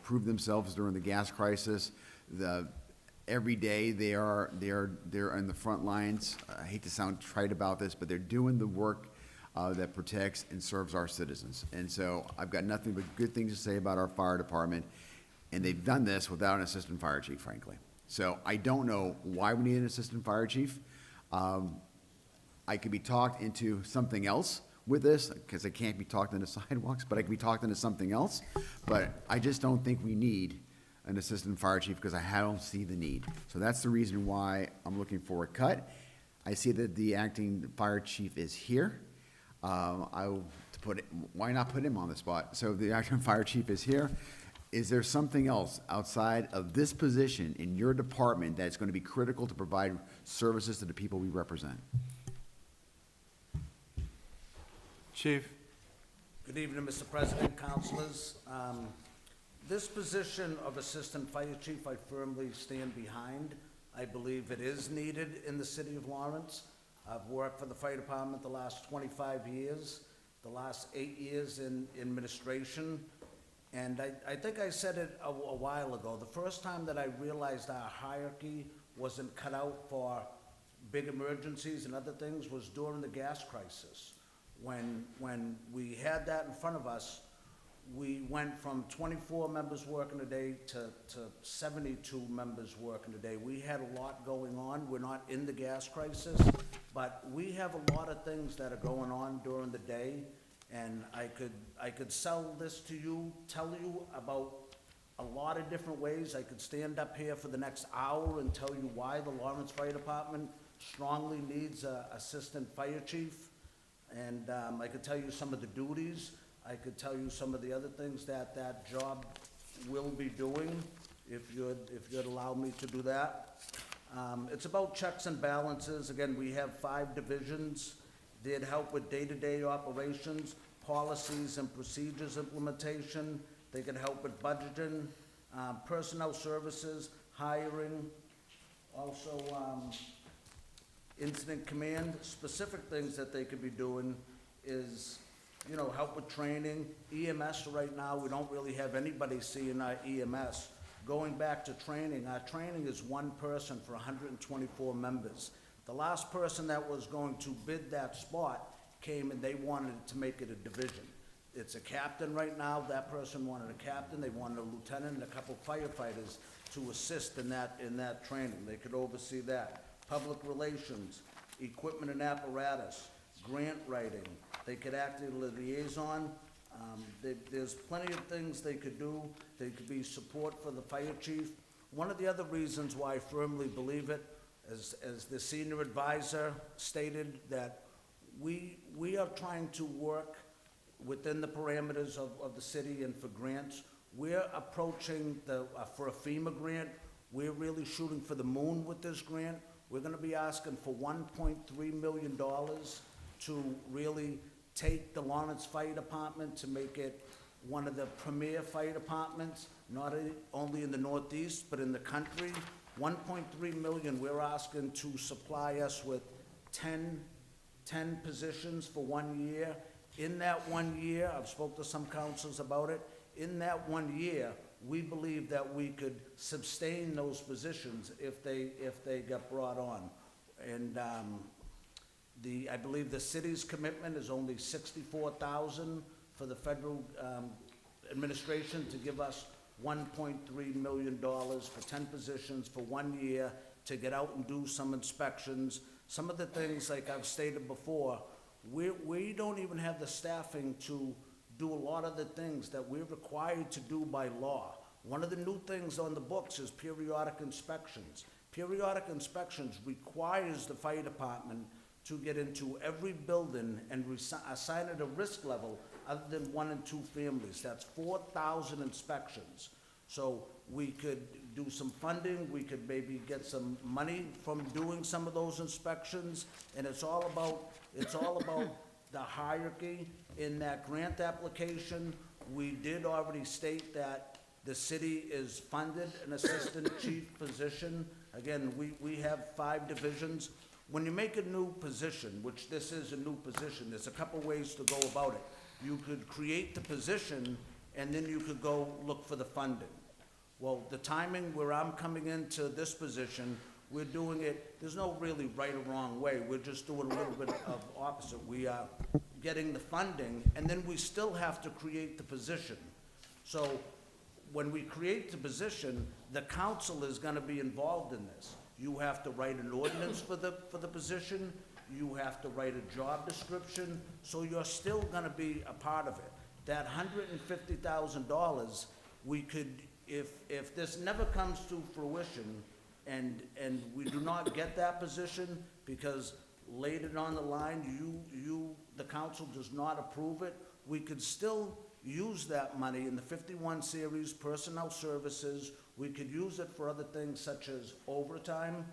proved themselves during the gas crisis. Every day they're in the front lines. I hate to sound trite about this, but they're doing the work that protects and serves our citizens. And so I've got nothing but good things to say about our fire department. And they've done this without an assistant fire chief, frankly. So I don't know why we need an assistant fire chief. I could be talked into something else with this, because I can't be talked into sidewalks, but I could be talked into something else. But I just don't think we need an assistant fire chief, because I don't see the need. So that's the reason why I'm looking for a cut. I see that the acting fire chief is here. Why not put him on the spot? So the acting fire chief is here. Is there something else outside of this position in your department that's going to be critical to provide services to the people we represent? Chief? Good evening, Mr. President, councilors. This position of Assistant Fire Chief, I firmly stand behind. I believe it is needed in the city of Lawrence. I've worked for the fire department the last 25 years, the last 8 years in administration. And I think I said it a while ago. The first time that I realized our hierarchy wasn't cut out for big emergencies and other things was during the gas crisis. When we had that in front of us, we went from 24 members working a day to 72 members working a day. We had a lot going on. We're not in the gas crisis, but we have a lot of things that are going on during the day. And I could sell this to you, tell you about a lot of different ways. I could stand up here for the next hour and tell you why the Lawrence Fire Department strongly needs an assistant fire chief. And I could tell you some of the duties. I could tell you some of the other things that that job will be doing, if you'd allow me to do that. It's about checks and balances. Again, we have 5 divisions. They'd help with day-to-day operations, policies and procedures implementation. They could help with budgeting, personnel services, hiring, also incident command. Specific things that they could be doing is, you know, help with training. EMS right now, we don't really have anybody seeing our EMS. Going back to training, our training is 1 person for 124 members. The last person that was going to bid that spot came and they wanted to make it a division. It's a captain right now. That person wanted a captain. They wanted a lieutenant and a couple firefighters to assist in that training. They could oversee that. Public relations, equipment and apparatus, grant writing. They could act as a liaison. There's plenty of things they could do. They could be support for the fire chief. One of the other reasons why I firmly believe it, as the senior advisor stated, that we are trying to work within the parameters of the city and for grants. We're approaching for a FEMA grant, we're really shooting for the moon with this grant. We're gonna be asking for $1.3 million to really take the Lawrence Fire Department to make it one of the premier fire departments, not only in the Northeast, but in the country. 1.3 million, we're asking to supply us with 10 positions for 1 year. In that 1 year, I've spoke to some councils about it, in that 1 year, we believe that we could sustain those positions if they got brought on. And I believe the city's commitment is only $64,000 for the federal administration to give us $1.3 million for 10 positions for 1 year to get out and do some inspections. Some of the things, like I've stated before, we don't even have the staffing to do a lot of the things that we're required to do by law. One of the new things on the books is periodic inspections. Periodic inspections requires the fire department to get into every building and assign it a risk level other than 1 and 2 families. That's 4,000 inspections. So we could do some funding, we could maybe get some money from doing some of those inspections, and it's all about the hierarchy in that grant application. We did already state that the city is funded an assistant chief position. Again, we have 5 divisions. When you make a new position, which this is a new position, there's a couple ways to go about it. You could create the position, and then you could go look for the funding. Well, the timing where I'm coming into this position, we're doing it, there's no really right or wrong way. We're just doing a little bit of opposite. We are getting the funding, and then we still have to create the position. So when we create the position, the council is gonna be involved in this. You have to write an ordinance for the position, you have to write a job description, so you're still gonna be a part of it. That $150,000, we could, if this never comes to fruition, and we do not get that position, because later on the line, the council does not approve it, we could still use that money in the 51 series, personnel services, we could use it for other things such as overtime.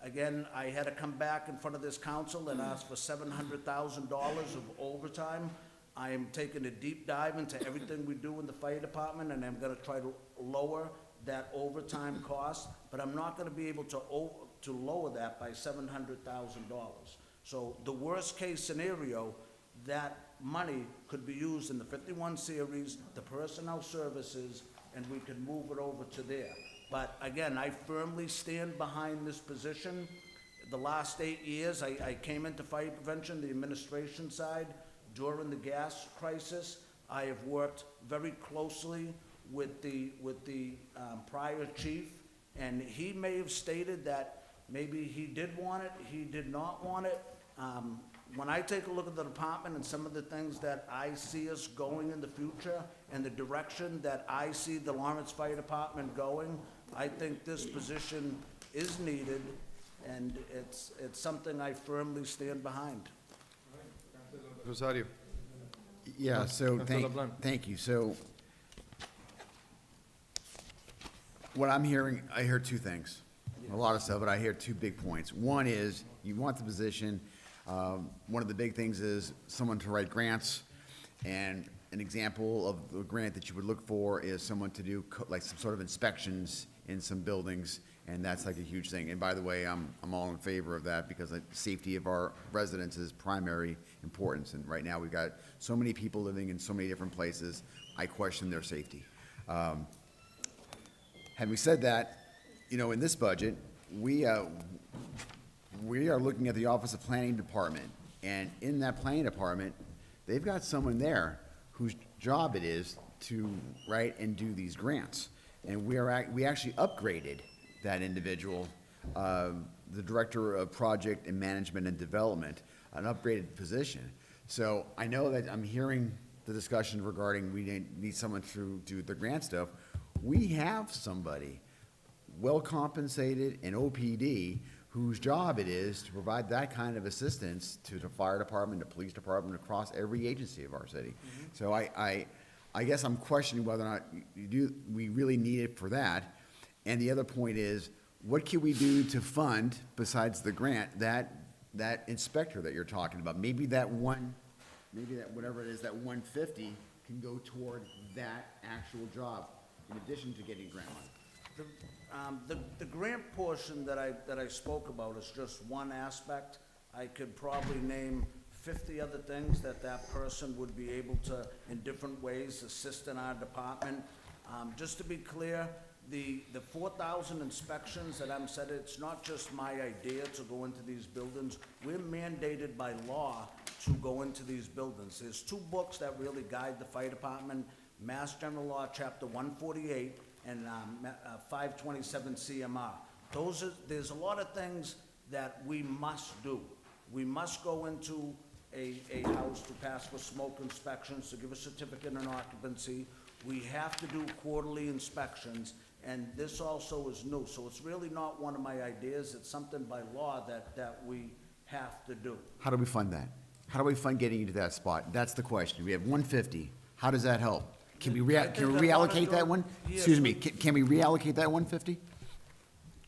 Again, I had to come back in front of this council and ask for $700,000 of overtime. I am taking a deep dive into everything we do in the fire department, and I'm gonna try to lower that overtime cost, but I'm not gonna be able to lower that by $700,000. So the worst-case scenario, that money could be used in the 51 series, the personnel services, and we could move it over to there. But again, I firmly stand behind this position. The last 8 years, I came into fire prevention, the administration side, during the gas crisis. I have worked very closely with the prior chief, and he may have stated that maybe he did want it, he did not want it. When I take a look at the department and some of the things that I see us going in the future and the direction that I see the Lawrence Fire Department going, I think this position is needed, and it's something I firmly stand behind. Rosario. Yeah, so Councilor LeBlanc. thank you. So what I'm hearing, I hear two things. A lot of stuff, but I hear two big points. One is you want the position. One of the big things is someone to write grants, and an example of the grant that you would look for is someone to do like some sort of inspections in some buildings, and that's like a huge thing. And by the way, I'm all in favor of that because the safety of our residents is primary importance. And right now, we've got so many people living in so many different places, I question their safety. Having said that, you know, in this budget, we are looking at the Office of Planning Department, and in that planning department, they've got someone there whose job it is to write and do these grants. And we actually upgraded that individual, the Director of Project and Management and Development, an upgraded position. So I know that I'm hearing the discussion regarding we need someone to do the grant stuff. We have somebody well compensated in OPD whose job it is to provide that kind of assistance to the fire department, the police department, across every agency of our city. So I guess I'm questioning whether or not we really need it for that. And the other point is, what can we do to fund, besides the grant, that inspector that you're talking about? Maybe that whatever it is, that 150 can go toward that actual job, in addition to getting grant money. The grant portion that I spoke about is just one aspect. I could probably name 50 other things that person would be able to, in different ways, assist in our department. Just to be clear, the 4,000 inspections that I'm said, it's not just my idea to go into these buildings. We're mandated by law to go into these buildings. There's two books that really guide the fire department, Mass General Law, Chapter 148, and 527 CMR. There's a lot of things that we must do. We must go into a house to pass for smoke inspections, to give a certificate in occupancy. We have to do quarterly inspections, and this also is new. So it's really not one of my ideas. It's something by law that we have to do. How do we fund that? How do we fund getting you to that spot? That's the question. We have 150. How does that help? Can we reallocate that one? Excuse me, can we reallocate that 150?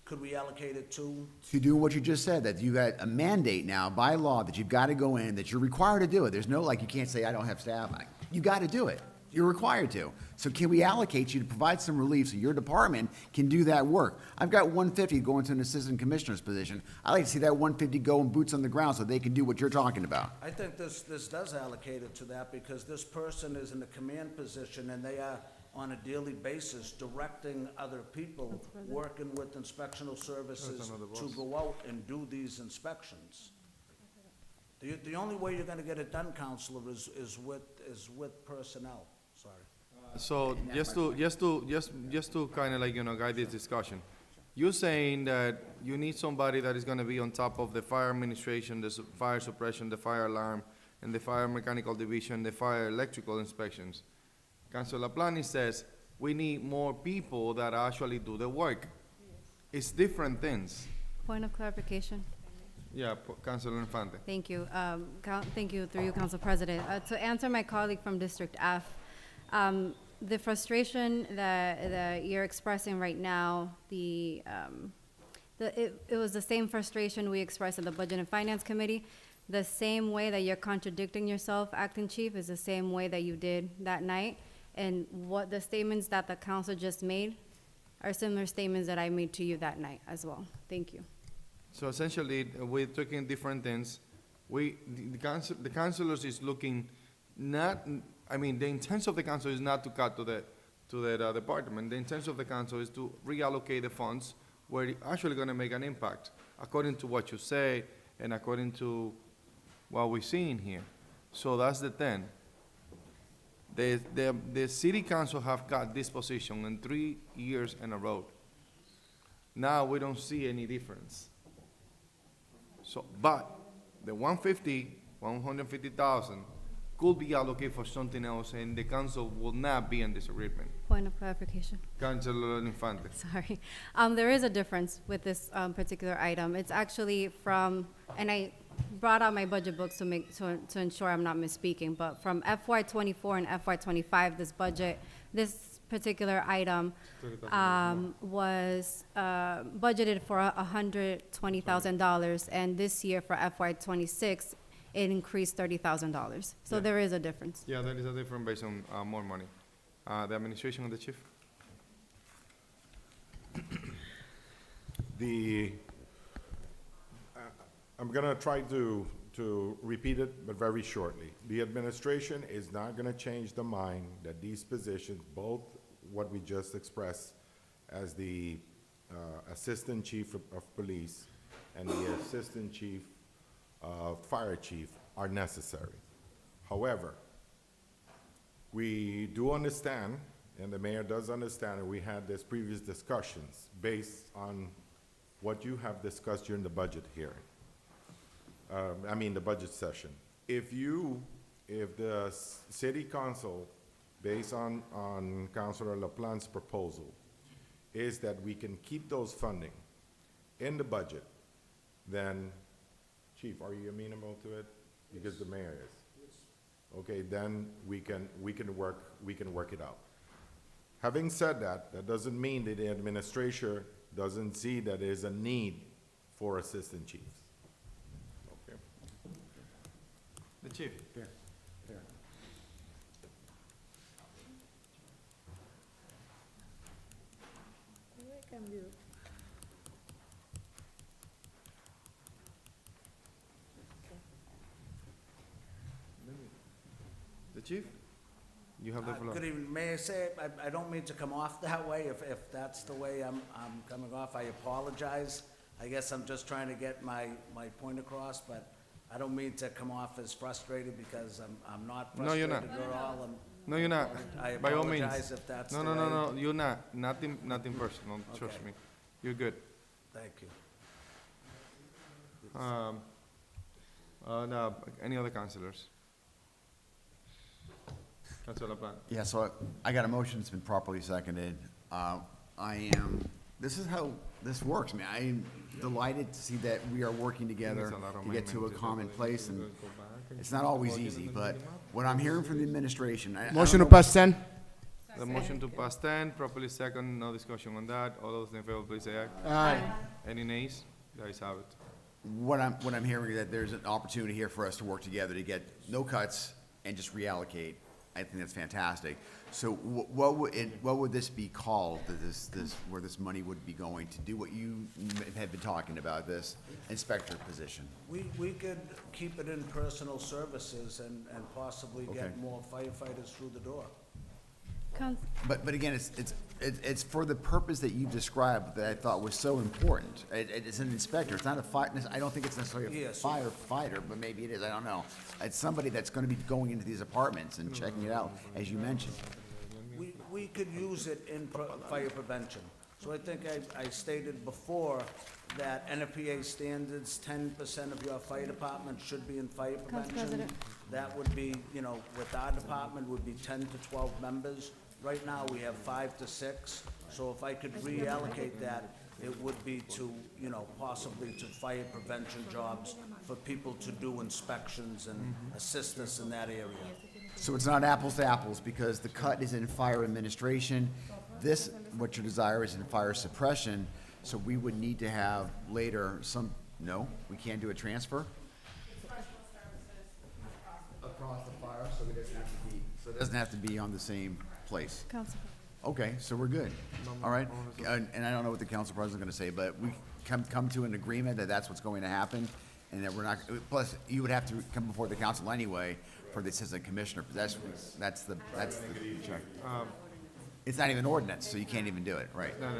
Could we allocate it to? To do what you just said, that you got a mandate now by law that you've got to go in, that you're required to do it. There's no, like, you can't say, I don't have staff. You got to do it. You're required to. So can we allocate you to provide some relief so your department can do that work? I've got 150 going to an assistant commissioner's position. I'd like to see that 150 go and boots on the ground so they can do what you're talking about. I think this does allocate it to that, because this person is in a command position, and they are on a daily basis directing other people, working with inspectional services to go out and do these inspections. The only way you're gonna get it done, Counselor, is with personnel. Sorry. So just to kind of like, guide this discussion, you're saying that you need somebody that is gonna be on top of the fire administration, the fire suppression, the fire alarm, and the fire mechanical division, the fire electrical inspections. Councilor Plani says, we need more people that actually do the work. It's different things. Point of clarification. Yeah, Councilor Infante. Thank you. Thank you, through you, Council President. To answer my colleague from District F, the frustration that you're expressing right now, it was the same frustration we expressed at the Budget and Finance Committee. The same way that you're contradicting yourself, Acting Chief, is the same way that you did that night. And what the statements that the council just made are similar statements that I made to you that night as well. Thank you. So essentially, we're talking different things. The councilors is looking not, I mean, the intent of the council is not to cut to the department. The intent of the council is to reallocate the funds where it's actually gonna make an impact, according to what you say and according to what we're seeing here. So that's the thing. The city council have got this position in 3 years in a row. Now we don't see any difference. So, but the 150,000 could be allocated for something else, and the council will not be in disagreement. Point of clarification. Councilor Infante. Sorry. There is a difference with this particular item. It's actually from, and I brought out my budget books to ensure I'm not misspeaking, but from FY '24 and FY '25, this particular item was budgeted for $120,000, and this year for FY '26, it increased $30,000. So Yeah. there is a difference. Yeah, there is a difference based on more money. The administration of the chief? I'm gonna try to repeat it, but very shortly. The administration is not gonna change the mind that these positions, both what we just expressed as the Assistant Chief of Police and the Assistant Chief Fire Chief are necessary. However, we do understand, and the mayor does understand, and we had this previous discussions based on what you have discussed during the budget hearing. The budget session. If the city council, based on Councilor LaPlante's proposal, is that we can keep those funding in the budget, then, Chief, are you amenable to it? Because the mayor is. Okay, then we can work it out. Having said that, that doesn't mean that the administration doesn't see that there's a need for assistant chiefs. Okay. The chief. There, there. The chief? You have the floor. Good evening. May I say, I don't mean to come off that way. If that's the way I'm coming off, I apologize. I guess I'm just trying to get my point across, but I don't mean to come off as frustrated because I'm not No, you're frustrated not. at all. No, you're not. I By all means. apologize if that's the No, way. no, you're not. Nothing personal, trust Okay. me. You're good. Thank you. No, any other councilors? Councilor LaPlante. Yeah, so I got a motion, it's been properly seconded. This is how this works. I mean, I'm delighted to see that we are working together There's a lot of to get to a amendments. common place, and it's not always easy, but what I'm hearing from the administration, I don't Motion to know- pass 10? The motion to pass 10, properly second, no discussion on that. All those in favor, please say aye. Aye. Any nays? The ayes have it. What I'm hearing is that there's an opportunity here for us to work together to get no cuts and just reallocate. I think that's fantastic. So what would this be called, where this money would be going to do what you have been talking about, this inspector position? We could keep it in personal services and possibly Okay. get more firefighters through the door. But again, it's for the purpose that you described that I thought was so important. It's an inspector, it's not a I don't think it's necessarily a Yes. firefighter, but maybe it is, I don't know. It's somebody that's gonna be going into these apartments and checking it out, as you mentioned. we could use it in fire prevention. So I think I stated before that NFPA standards, 10% of your fire department should be in fire prevention. President. That would be, you know, with our department would be 10 to 12 members. Right now, we have 5 to 6, so if I could reallocate that, it would be to, you know, possibly to fire prevention jobs for people to do inspections and assist us in that area. So it's not apples to apples, because the cut is in fire administration. This, what your desire is in fire suppression, so we would need to have later some, no, we can't do a transfer? Across the fire, so it doesn't have to be, so it doesn't have to be on the same place. Council. Okay, so we're good. All right, and I don't know what the council president's gonna say, but we come to an agreement that that's what's going to happen, and that we're not, plus, you would have to come before the council anyway for the assistant commissioner, but that's the check. It's not even ordinance, so you can't even do it, right? No.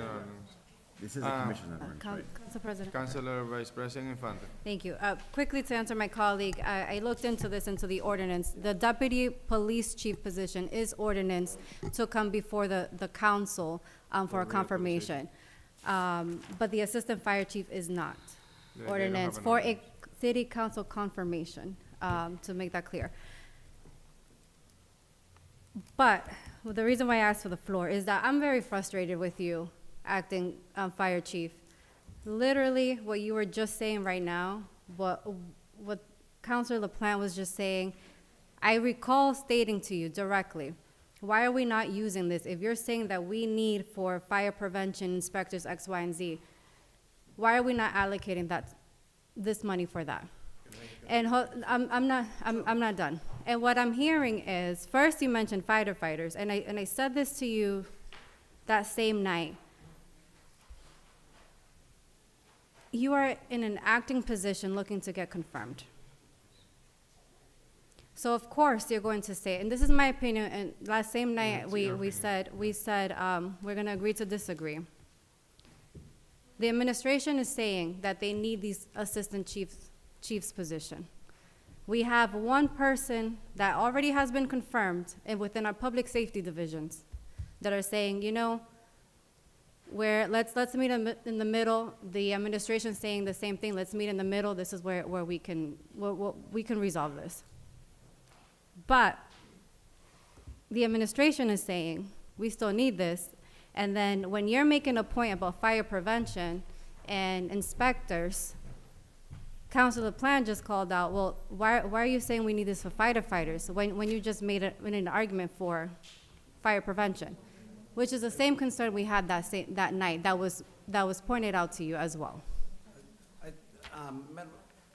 This is a commissioner ordinance, right? Council President. Councilor Vice President Infante. Thank you. Quickly to answer my colleague, I looked into this, into the ordinance. The deputy police chief position is ordinance to come before the council for a confirmation. But the assistant fire chief is not They don't ordinance have an for a ordinance. city council confirmation, to make that clear. But the reason why I asked for the floor is that I'm very frustrated with you, acting fire chief. Literally, what you were just saying right now, what Councilor LaPlante was just saying, I recall stating to you directly, why are we not using this? If you're saying that we need for fire prevention inspectors X, Y, and Z, why are we not allocating this money for that? And I'm not done. And what I'm hearing is, first you mentioned firefighters, and I said this to you that same night. You are in an acting position looking to get confirmed. So of course you're going to say, and this is my opinion, and last same night we said we're gonna agree to disagree. The administration is saying that they need these assistant chief's position. We have one person that already has been confirmed and within our public safety divisions that are saying, you know, let's meet in the middle. The administration saying the same thing. Let's meet in the middle. This is where we can resolve this. But the administration is saying we still need this. And then when you're making a point about fire prevention and inspectors, Councilor LaPlante just called out, well, why are you saying we need this for firefighters when you just made an argument for fire prevention? Which is the same concern we had that night that was pointed out to you as well.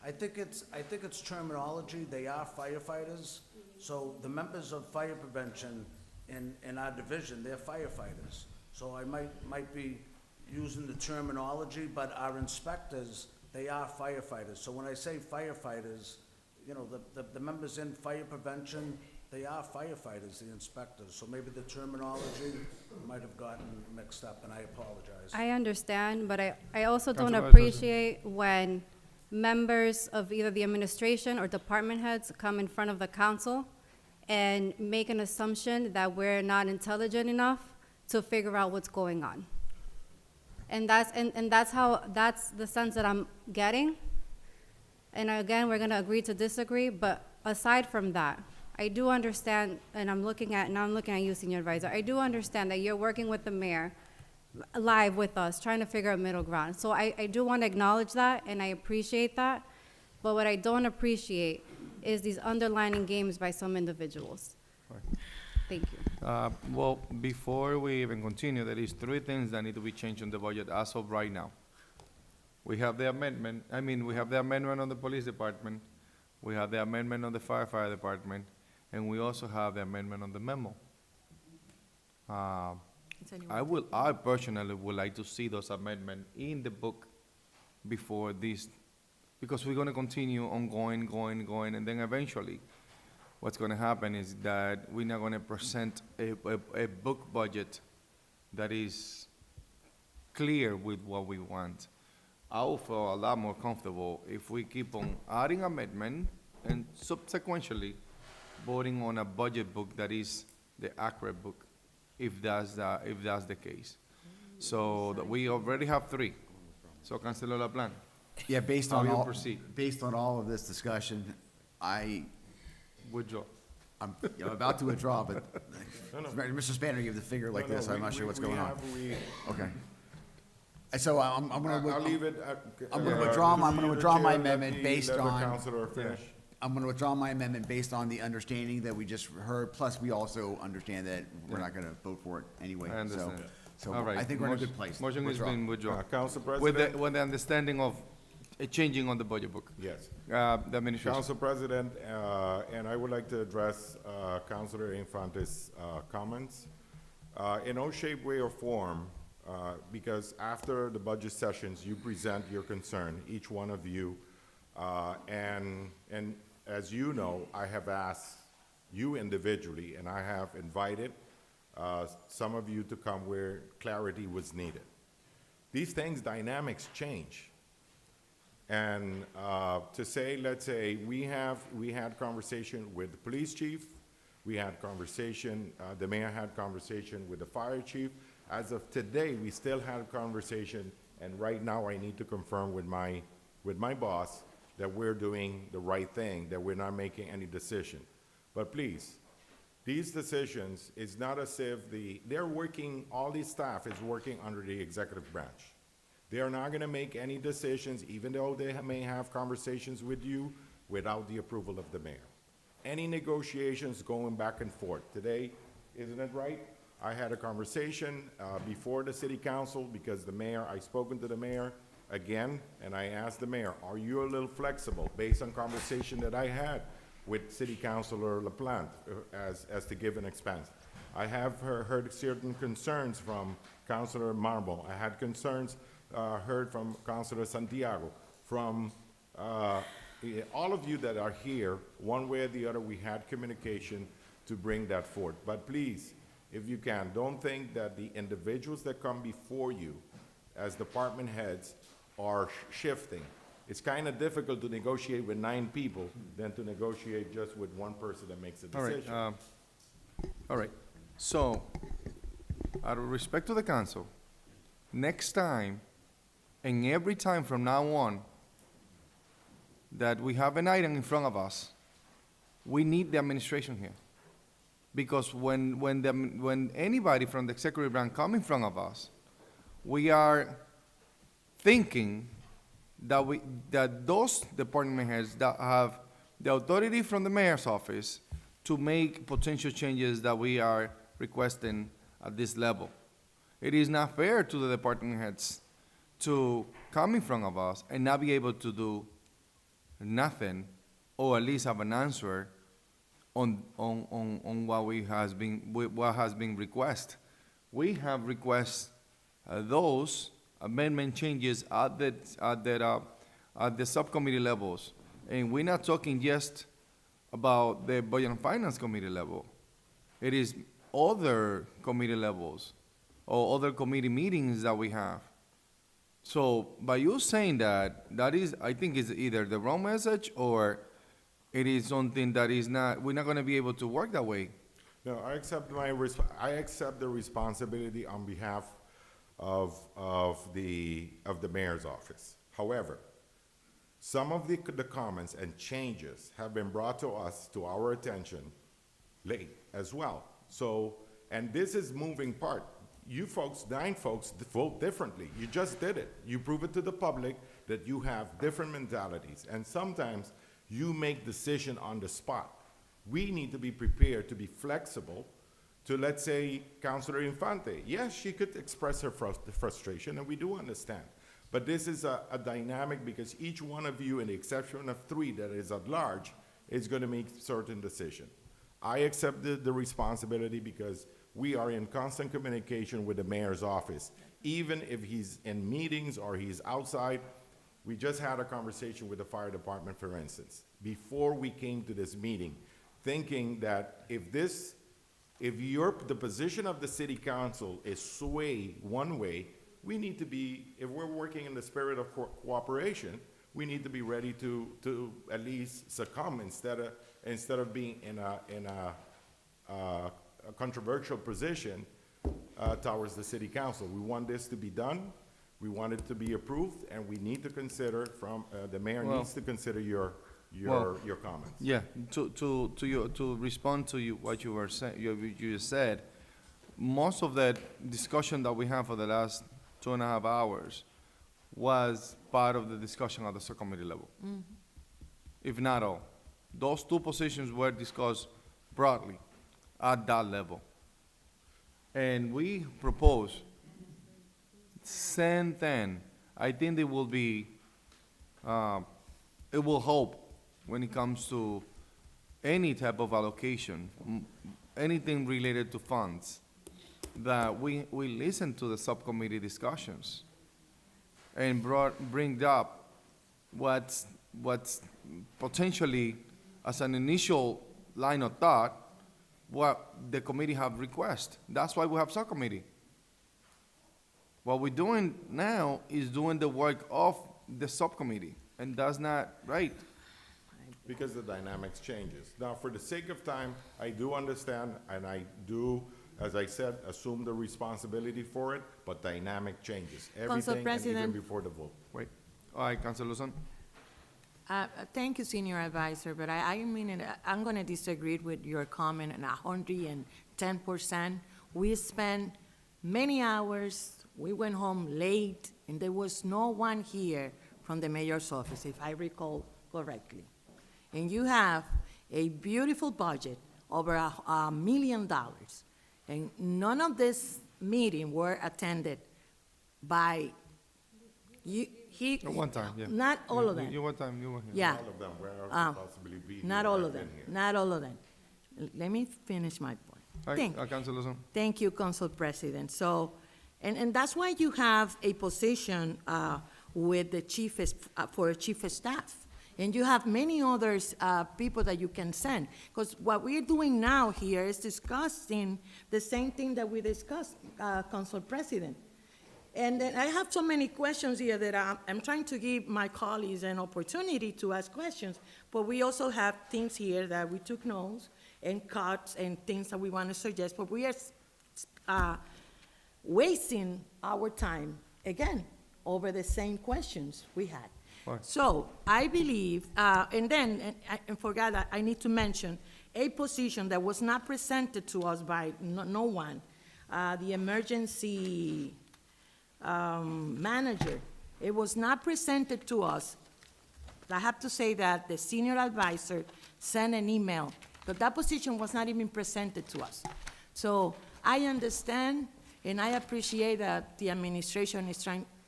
I think it's terminology. They are firefighters. So the members of fire prevention in our division, they're firefighters. So I might be using the terminology, but our inspectors, they are firefighters. So when I say firefighters, you know, the members in fire prevention, they are firefighters, the inspectors. So maybe the terminology might have gotten mixed up, and I apologize. I understand, but I also don't Councilor Vice appreciate when members of either the administration or department heads come in front of the council and make an assumption that we're not intelligent enough to figure out what's going on. And that's the sense that I'm getting. And again, we're gonna agree to disagree, but aside from that, I do understand, and I'm looking at you, Senior Advisor, I do understand that you're working with the mayor live with us, trying to figure out middle ground. So I do want to acknowledge that, and I appreciate that. But what I don't appreciate is these underlining games by some individuals. Thank you. Well, before we even continue, there is 3 things that need to be changed on the budget as of right now. We have the amendment, we have the amendment on the police department, we have the amendment on the firefighter department, and we also have the amendment on the memo. I personally would like to see those amendments in the book before this, because we're gonna continue on going, and then eventually, what's gonna happen is that we're not gonna present a book budget that is clear with what we want. I will feel a lot more comfortable if we keep on adding amendment and subsequently voting on a budget book that is the accurate book. if that's the case. So that we already have 3. So Councilor LaPlante. Yeah, based How on you all, proceed? based on all of this discussion, Withdraw. I'm about to withdraw, but No, no. Mr. Spanner gave the figure like No, no, this, I'm not we- sure what's we going on. have- Okay. And so I'm gonna. I'll leave it. I'm gonna withdraw my Chair, amendment let based the on. Counselor finish. I'm gonna withdraw my amendment based on the understanding that we just heard, plus we also understand that we're not gonna vote for it anyway, I so. understand. So All right. I think we're in a Motion- good place. Motion has Withdraw. been withdrawn. Council With President? the understanding of a changing on the budget book. Yes. The administration. Council President, and I would like to address Councilor Infante's comments. In no shape, way, or form, because after the budget sessions, you present your concern, each one of you, and as you know, I have asked you individually, and I have invited some of you to come where clarity was needed. These things, dynamics change. And to say, let's say, we had conversation with the police chief, we had conversation, the mayor had conversation with the fire chief. As of today, we still had a conversation, and right now I need to confirm with my boss that we're doing the right thing, that we're not making any decision. But please, these decisions, it's not as if they're working, all the staff is working under the executive branch. They are not gonna make any decisions, even though they may have conversations with you, without the approval of the mayor. Any negotiations going back and forth. Today, isn't it right? I had a conversation before the city council, because the mayor, I spoken to the mayor again, and I asked the mayor, are you a little flexible, based on conversation that I had with City Councilor LaPlante, as to give an expense. I have heard certain concerns from Councilor Marble. I had concerns heard from Councilor Santiago, from all of you that are here. One way or the other, we had communication to bring that forth. But please, if you can, don't think that the individuals that come before you as department heads are shifting. It's kind of difficult to negotiate with 9 people than to negotiate just with one person that makes a decision. All right. So, out of respect to the council, next time, and every time from now on, that we have an item in front of us, we need the administration here. Because when anybody from the executive branch come in front of us, we are thinking that those department heads that have the authority from the mayor's office to make potential changes that we are requesting at this level. It is not fair to the department heads to come in front of us and not be able to do nothing, or at least have an answer on what has been requested. We have requested those amendment changes at the subcommittee levels. And we're not talking just about the Budget and Finance Committee level. It is other committee levels or other committee meetings that we have. So by you saying that, that is, I think, is either the wrong message, or it is something that is not, we're not gonna be able to work that way. No, I accept I accept the responsibility on behalf of the mayor's office. However, some of the comments and changes have been brought to us, to our attention, late as well. So, and this is moving part. You folks, 9 folks, vote differently. You just did it. You prove it to the public that you have different mentalities. And sometimes you make decision on the spot. We need to be prepared to be flexible to, let's say, Councilor Infante. Yes, she could express her frustration, and we do understand. But this is a dynamic, because each one of you, in the exception of 3 that is at large, is going to make certain decision. I accept the responsibility, because we are in constant communication with the mayor's office. Even if he's in meetings or he's outside, we just had a conversation with the fire department, for instance, before we came to this meeting, thinking that if the position of the city council is sway one way, we need to be, if we're working in the spirit of cooperation, we need to be ready to at least succumb instead of being in a controversial position towards the city council. We want this to be done, we want it to be approved, and we need to consider the mayor Well- needs to consider your comments. Yeah, to respond to you, what you were saying, you just said, most of that discussion that we had for the last 2.5 hours was part of the discussion at the subcommittee level. If not all. Those two positions were discussed broadly at that level. And we propose same thing. I think it will be, it will help when it comes to any type of allocation, anything related to funds, that we listen to the subcommittee discussions and bring up what's potentially, as an initial line of thought, what the committee have request. That's why we have subcommittee. What we're doing now is doing the work of the subcommittee, and that's not right. Because the dynamics changes. Now, for the sake of time, I do understand, and I do, as I said, assume the responsibility for it, but dynamic changes. Everything, and even President. before the vote. Wait. All right, Councilor Luzon. Thank you, Senior Advisor, but I mean, I'm going to disagree with your comment on 110%. We spent many hours, we went home late, and there was no one here from the mayor's office, if I recall correctly. And you have a beautiful budget, over $1 million, and none of this meeting were attended by you. At one time, yeah. Not all of them. You one time, you were here. Yeah. All of them, where else could possibly be here? Not all I've of them, been here. not all of them. Let me finish my point. All Thank- right, Councilor Luzon. Thank you, Council President. So, and that's why you have a position with the chief, for a chief of staff. And you have many others, people that you can send. Because what we're doing now here is discussing the same thing that we discussed, Council President. And then I have so many questions here that I'm trying to give my colleagues an opportunity to ask questions. But we also have things here that we took notes and cuts and things that we want to suggest. But we are wasting our time, again, over the same questions we had. Right. So I believe, and forgot that I need to mention a position that was not presented to us by no one, the emergency manager. It was not presented to us. I have to say that the senior advisor sent an email, but that position was not even presented to us. So I understand and I appreciate that the administration is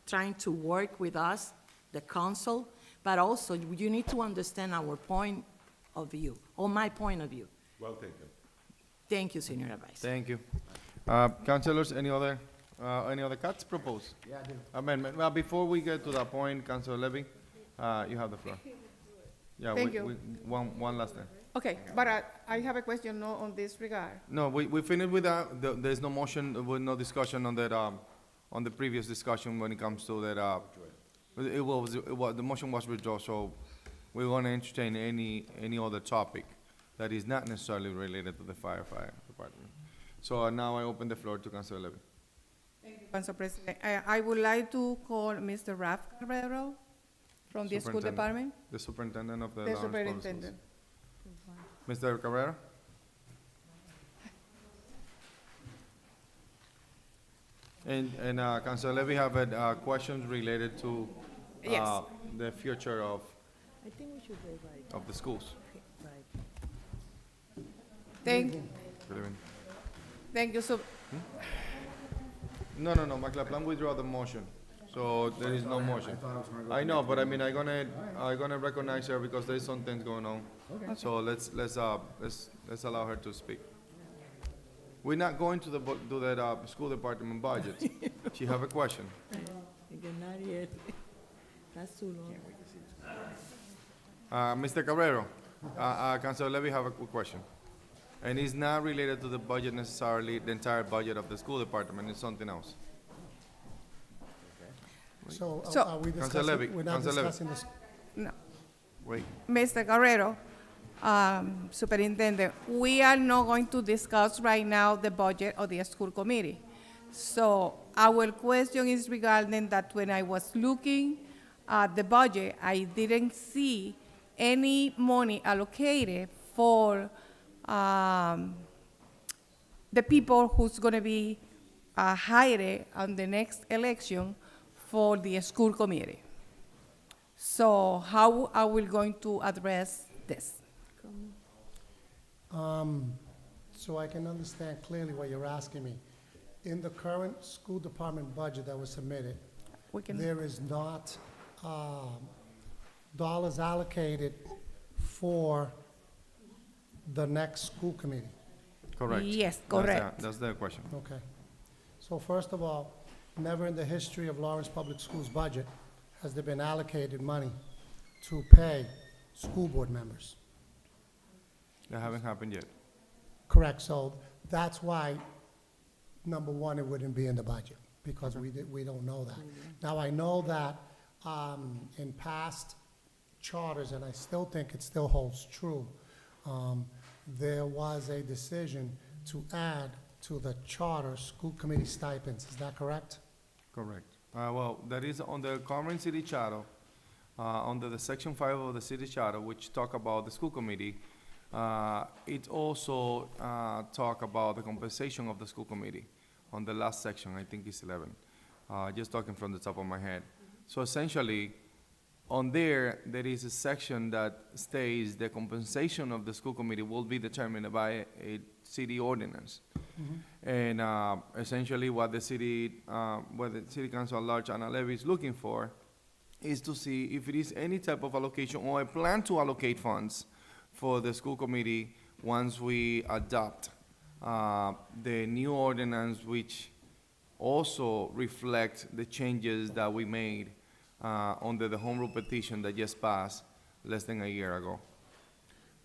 trying to work with us, the council, but also you need to understand our point of view, or my point of view. Well taken. Thank you, Senior Advisor. Thank you. Councilors, any other cuts proposed? Yeah, I do. Amendment. Well, before we get to that point, Councilor Levy, you have the floor. Yeah, Thank you. one last time. Okay, but I have a question on this regard. No, we finished with that. There's no motion, with no discussion on that, on the previous discussion when it comes to that, the motion was withdrawn, so we're gonna entertain any other topic that is not necessarily related to the fire department. So now I open the floor to Councilor Levy. Council President, I would like to call Mr. Ralph Carrero from the school Superintendent. department. The superintendent of the The Lawrence Public Schools. superintendent. Mr. Cabrera? And Councilor Levy have questions related to Yes. the future of I think we should go the schools. Thank Good evening. you, No, Maclaplan withdraw the motion, so there is no motion. I know, but I mean, I'm gonna recognize her because there's some things going on. So let's allow her to speak. We're not going to that school department budget. She have a question. Not yet. That's too long. Mr. Cabrero, Councilor Levy have a quick question. And it's not related to the budget necessarily, the entire budget of the school department, it's something else. So- are we Councilor Levy, we're not Councilor Levy. discussing this. No. Wait. Mr. Guerrero, Superintendent, we are not going to discuss right now the budget of the school committee. So our question is regarding that when I was looking at the budget, I didn't see any money allocated for the people who's going to be hired on the next election for the school committee. So how are we going to address this? So I can understand clearly what you're asking me. In the current school department budget that was submitted, there is not dollars allocated for the next school committee. Correct. Yes, correct. That's the question. Okay. So first of all, never in the history of Lawrence Public Schools budget has there been allocated money to pay school board members. That haven't happened yet. Correct, so that's why, number one, it wouldn't be in the budget, because we don't know that. Now, I know that in past charters, and I still think it still holds true, there was a decision to add to the charter school committee stipends, is that correct? Correct. Well, that is on the current city charter, under the section 5 of the city charter, which talk about the school committee. It also talk about the compensation of the school committee on the last section, I think it's 11. Just talking from the top of my head. So essentially, on there is a section that states the compensation of the school committee will be determined by a city ordinance. And essentially what the city council at large, Anna Levy, is looking for is to see if it is any type of allocation or a plan to allocate funds for the school committee once we adopt the new ordinance, which also reflect the changes that we made under the home rule petition that just passed less than a year ago.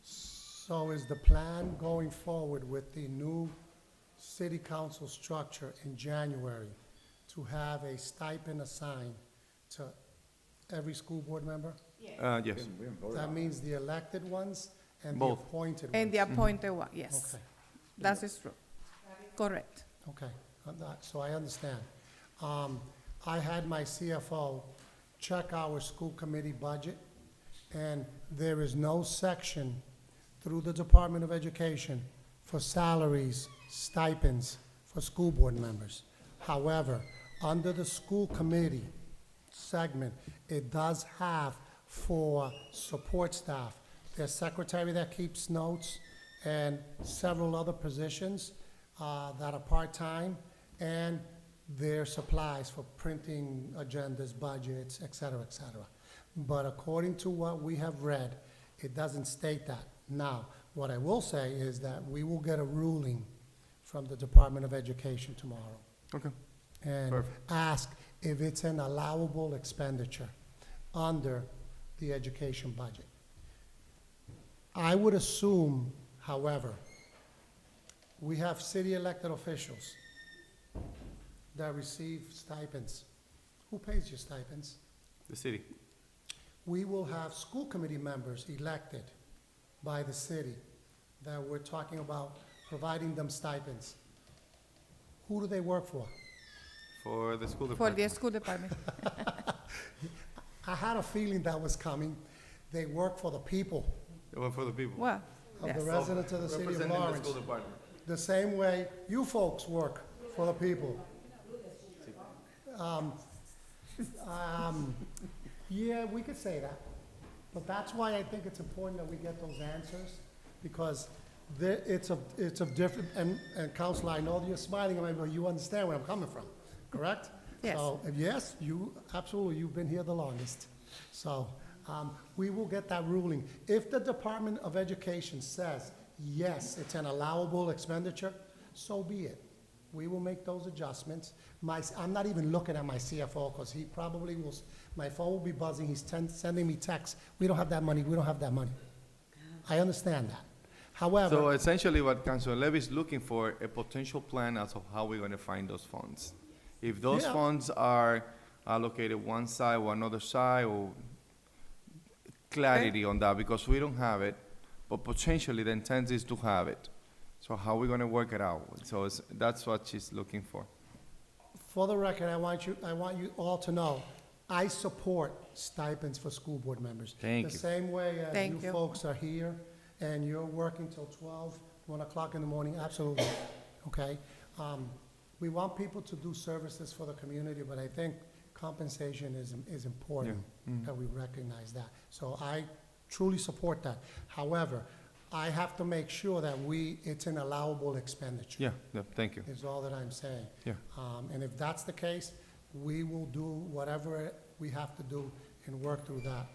So is the plan going forward with the new city council structure in January to have a stipend assigned to every school board member? Yes. That means the elected ones and the Both. appointed ones? And the appointed one, yes. Okay. That is true. Correct. Okay, so I understand. I had my CFO check our school committee budget, and there is no section through the Department of Education for salaries, stipends for school board members. However, under the school committee segment, it does have for support staff, their secretary that keeps notes, and several other positions that are part-time, and their supplies for printing agendas, budgets, et cetera, et cetera. But according to what we have read, it doesn't state that. Now, what I will say is that we will get a ruling from the Department of Education tomorrow. Okay. And Perfect. ask if it's an allowable expenditure under the education budget. I would assume, however, we have city elected officials that receive stipends. Who pays your stipends? The city. We will have school committee members elected by the city that we're talking about providing them stipends. Who do they work for? For the school For department. the school department. I had a feeling that was coming. They work for the people They work for the people. Well, of yes. the residents of the city of Representing the Lawrence. school department. The same way you folks work for the people. Yeah, we could say that. But that's why I think it's important that we get those answers, because it's of different, and Counselor, I know you're smiling at me, but you understand where I'm coming from, correct? Yes. So, yes, you, absolutely, you've been here the longest. So, we will get that ruling. If the Department of Education says, yes, it's an allowable expenditure, so be it. We will make those adjustments. I'm not even looking at my CFO, because he probably will, my phone will be buzzing, he's sending me texts, we don't have that money, we don't have that money. I understand that. However. So essentially what Councilor Levy is looking for, a potential plan as of how we're going to find those funds. If those Yeah. funds are allocated one side or another side, or clarity on that, because we don't have it, but potentially the intent is to have it. So how are we going to work it out? So that's what she's looking for. For the record, I want you all to know, I support stipends for school board members. Thank The you. same way as Thank you you. folks are here and you're working till 12, 1 o'clock in the morning, absolutely, okay? We want people to do services for the community, but I think compensation is important, that we recognize that. So I truly support that. However, I have to make sure that it's an allowable expenditure. Yeah, thank you. Is all that I'm saying. Yeah. And if that's the case, we will do whatever we have to do and work through that.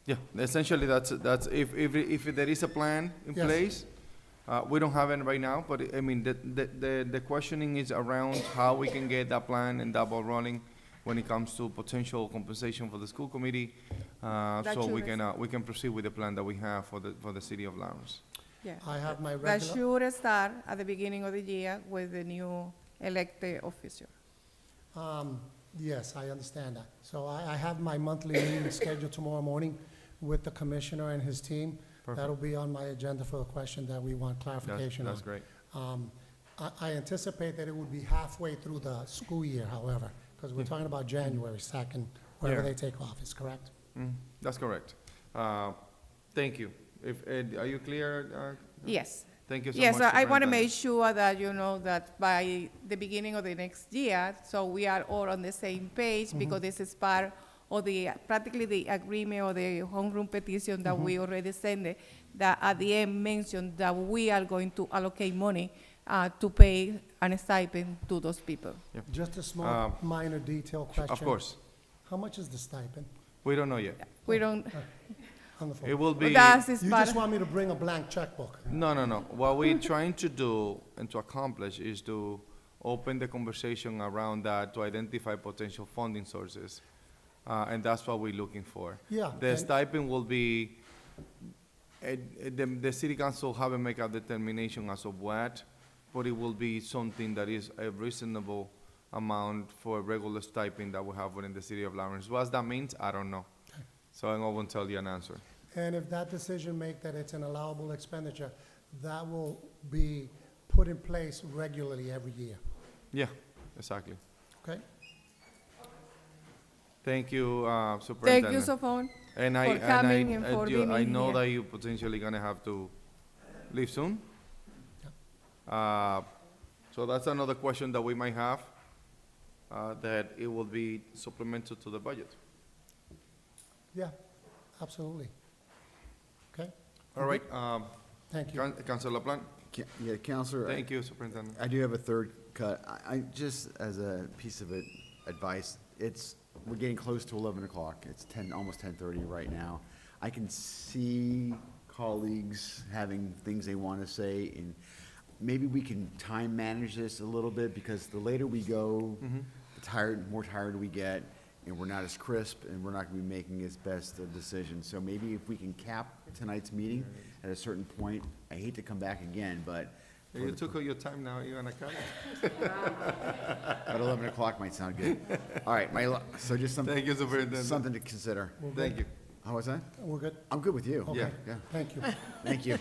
Yeah, essentially, that's, if there is a plan in Yes. place, we don't have it right now, but I mean, the questioning is around how we can get that plan and that ball rolling when it comes to potential compensation for the school committee, so we can proceed with the plan that we have for the city of Lawrence. Yeah. I have my That regular, should start at the beginning of the year with the new elected official. yes, I understand that. So I have my monthly meeting scheduled tomorrow morning with the commissioner and his team. Perfect. That'll be on my agenda for a question that we want clarification on. That's great. I anticipate that it would be halfway through the school year, however, because we're talking about January 2nd, whenever Yeah. they take office, correct? That's correct. Thank you. Are you clear? Yes. Thank you so much. Yes, I want to Superintendent. make sure that, that by the beginning of the next year, so we are all on the same page, because this is part of practically the agreement or the homeroom petition that we already sent, that at the end mentioned that we are going to allocate money to pay a stipend to those people. Just a small, minor detail question. Of course. How much is the stipend We don't know yet. We don't, on the phone? It will be. that's is You part, just want me to bring a blank checkbook? No. What we're trying to do and to accomplish is to open the conversation around that to identify potential funding sources. And that's what we're looking for. Yeah, The and- stipend will be, the city council haven't made a determination as of what, but it will be something that is a reasonable amount for a regular stipend that we have within the city of Lawrence. What that means, I don't know. So I won't tell you an answer. And if that decision make that it's an allowable expenditure, that will be put in place regularly every year, Yeah, exactly. okay? Thank you, thank Superintendent. you, Sophon, And for coming and for being I know here. that you potentially gonna have to leave soon. So that's another question that we might have, that it will be supplemental to the budget. Yeah, absolutely. Okay, All right, thank you. Councilor LaPlante? Yeah, Counselor. Thank you, Superintendent. I do have a third cut. I just, as a piece of advice, we're getting close to 11 o'clock. It's almost 10:30 right now. I can see colleagues having things they want to say, and maybe we can time manage this a little bit, because the later we go, the more tired we get, and we're not as crisp, and we're not going to be making as best a decision. So maybe if we can cap tonight's meeting at a certain point, I hate to come back again, but You took all your time, now you're gonna cut it. at 11 o'clock might sound good. All right, so just something. Thank you, Superintendent. Something to consider. Thank you. How was that? We're good? I'm good with you. Okay, Yeah. thank you. Thank you.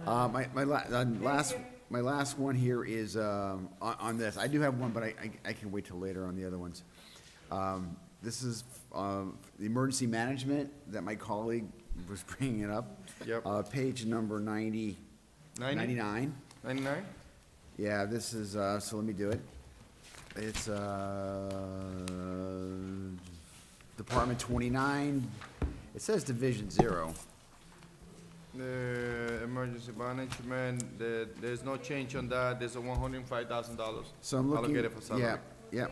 My last one here is on this. I do have one, but I can wait till later on the other ones. This is the emergency management that my colleague was bringing it up. Yep. Page number 99. 99? Yeah, this is, so let me do it. It's Department 29. It says Division 0. The emergency management, there's no change on that, there's a $105,000 So I'm looking. allocated for salary. Yeah,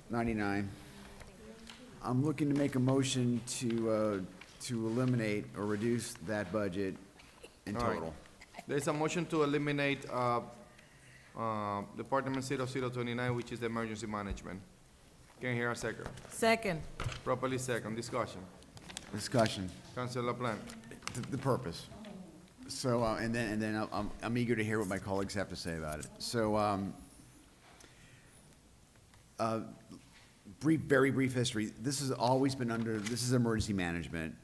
99. I'm looking to make a motion to eliminate or reduce that budget in All right. total. There's a motion to eliminate Department 0029, which is the emergency management. Can I hear a second? Second. Properly second, discussion. Discussion, Councilor LaPlante. the purpose. So, and then I'm eager to hear what my colleagues have to say about it. So, very brief history. This has always been this is emergency management.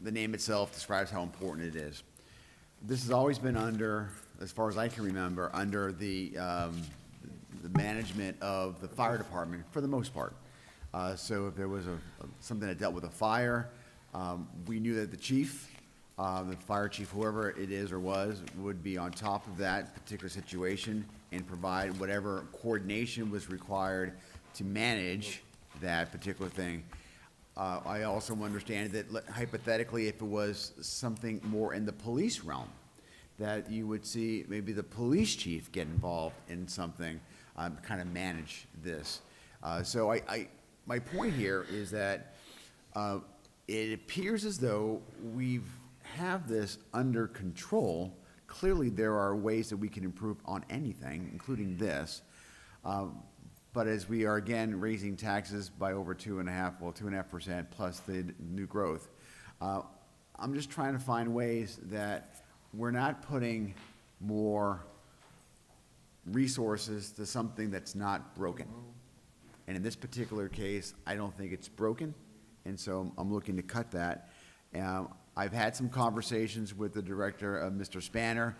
The name itself describes how important it is. This has always been under, as far as I can remember, under the the management of the fire department for the most part. So if there was something that dealt with a fire, we knew that the chief, the fire chief, whoever it is or was, would be on top of that particular situation and provide whatever coordination was required to manage that particular thing. I also understand that hypothetically, if it was something more in the police realm, that you would see maybe the police chief get involved in something, kind of manage this. So my point here is that it appears as though we have this under control. Clearly, there are ways that we can improve on anything, including this. But as we are again raising taxes by over 2.5% plus the new growth, I'm just trying to find ways that we're not putting more resources to something that's not broken. And in this particular case, I don't think it's broken, and so I'm looking to cut that. I've had some conversations with the director, Mr. Spanner.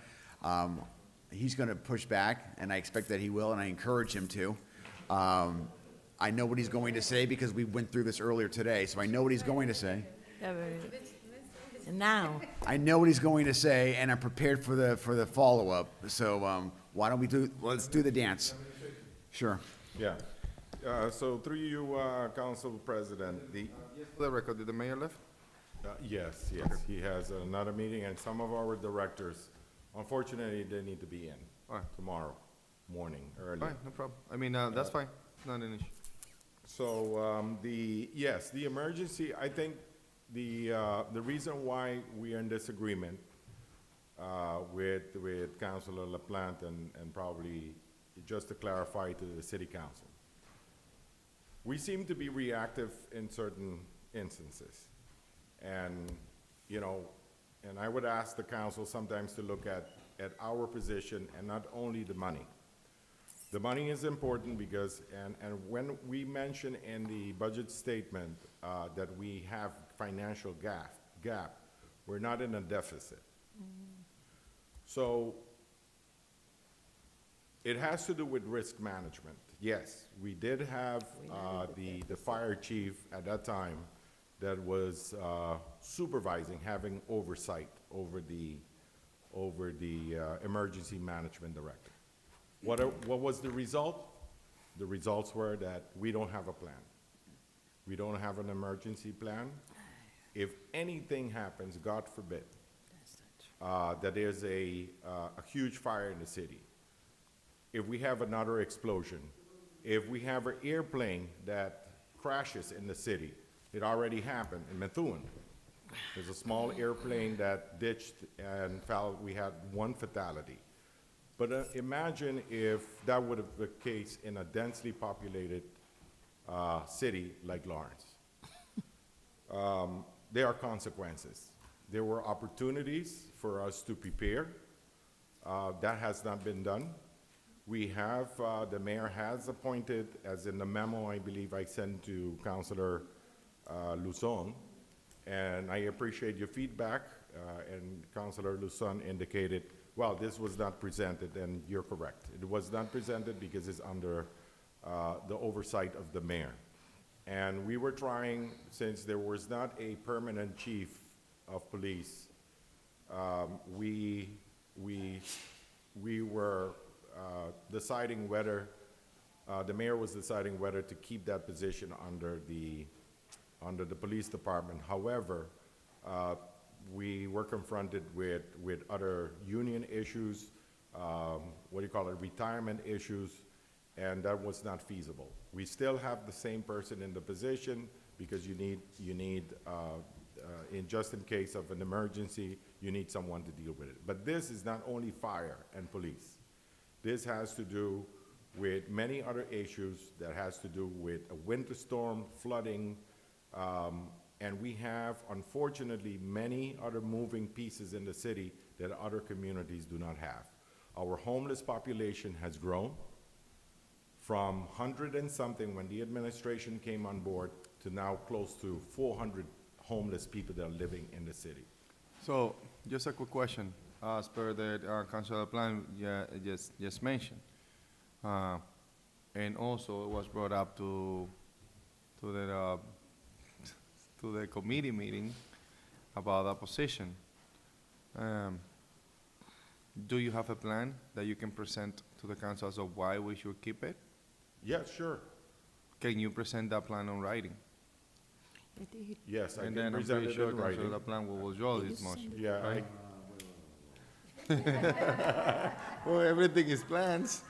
He's gonna push back, and I expect that he will, and I encourage him to. I know what he's going to say because we went through this earlier today, so I know what he's going to say. Yeah, but now, I know what he's going to say, and I'm prepared for the follow-up. So why don't we let's do the dance. Sure. Yeah. So through you, Council President, For the record, did the mayor left? yes, he has another meeting, and some of our directors, unfortunately, they need to be in All right. tomorrow morning, early. Fine, no problem. I mean, that's fine, not an issue. So, the emergency, I think the reason why we are in disagreement, with Councilor LaPlante and probably just to clarify to the city council. We seem to be reactive in certain instances. And, and I would ask the council sometimes to look at our position and not only the money. The money is important because, and when we mention in the budget statement that we have financial gap, we're not in a deficit. So it has to do with risk management. Yes, we did have the fire chief at that time that was supervising, having oversight over the emergency management director. What was the result? The results were that we don't have a plan. We don't have an emergency plan. If anything happens, God forbid, that there's a huge fire in the city, if we have another explosion, if we have an airplane that crashes in the city, it already happened in Methuen. There's a small airplane that ditched and fell. We had one fatality. But imagine if that would have been the case in a densely populated city like Lawrence. There are consequences. There were opportunities for us to prepare. That has not been done. We have, the mayor has appointed, as in the memo I believe I sent to Councilor Luzon, and I appreciate your feedback, and Councilor Luzon indicated, well, this was not presented, and you're correct. It was not presented because it's under the oversight of the mayor. And we were trying, since there was not a permanent chief of police, we were deciding whether, the mayor was deciding whether to keep that position under the police department. However, we were confronted with other union issues, retirement issues, and that was not feasible. We still have the same person in the position because you need, just in case of an emergency, you need someone to deal with it. But this is not only fire and police. This has to do with many other issues that has to do with a winter storm, flooding, and we have, unfortunately, many other moving pieces in the city that other communities do not have. Our homeless population has grown from 100 and something when the administration came on board to now close to 400 homeless people that are living in the city. So, just a quick question, as per the Councilor Plan just mentioned. And also, it was brought up to the, to the committee meeting about that position. Do you have a plan that you can present to the council as of why we should keep it? Yeah, sure. Can you present that plan on writing? Yes, I And can then I'm present pretty it sure in Councilor writing. LaPlante will withdraw this motion. Yeah, right? Well, everything is plans.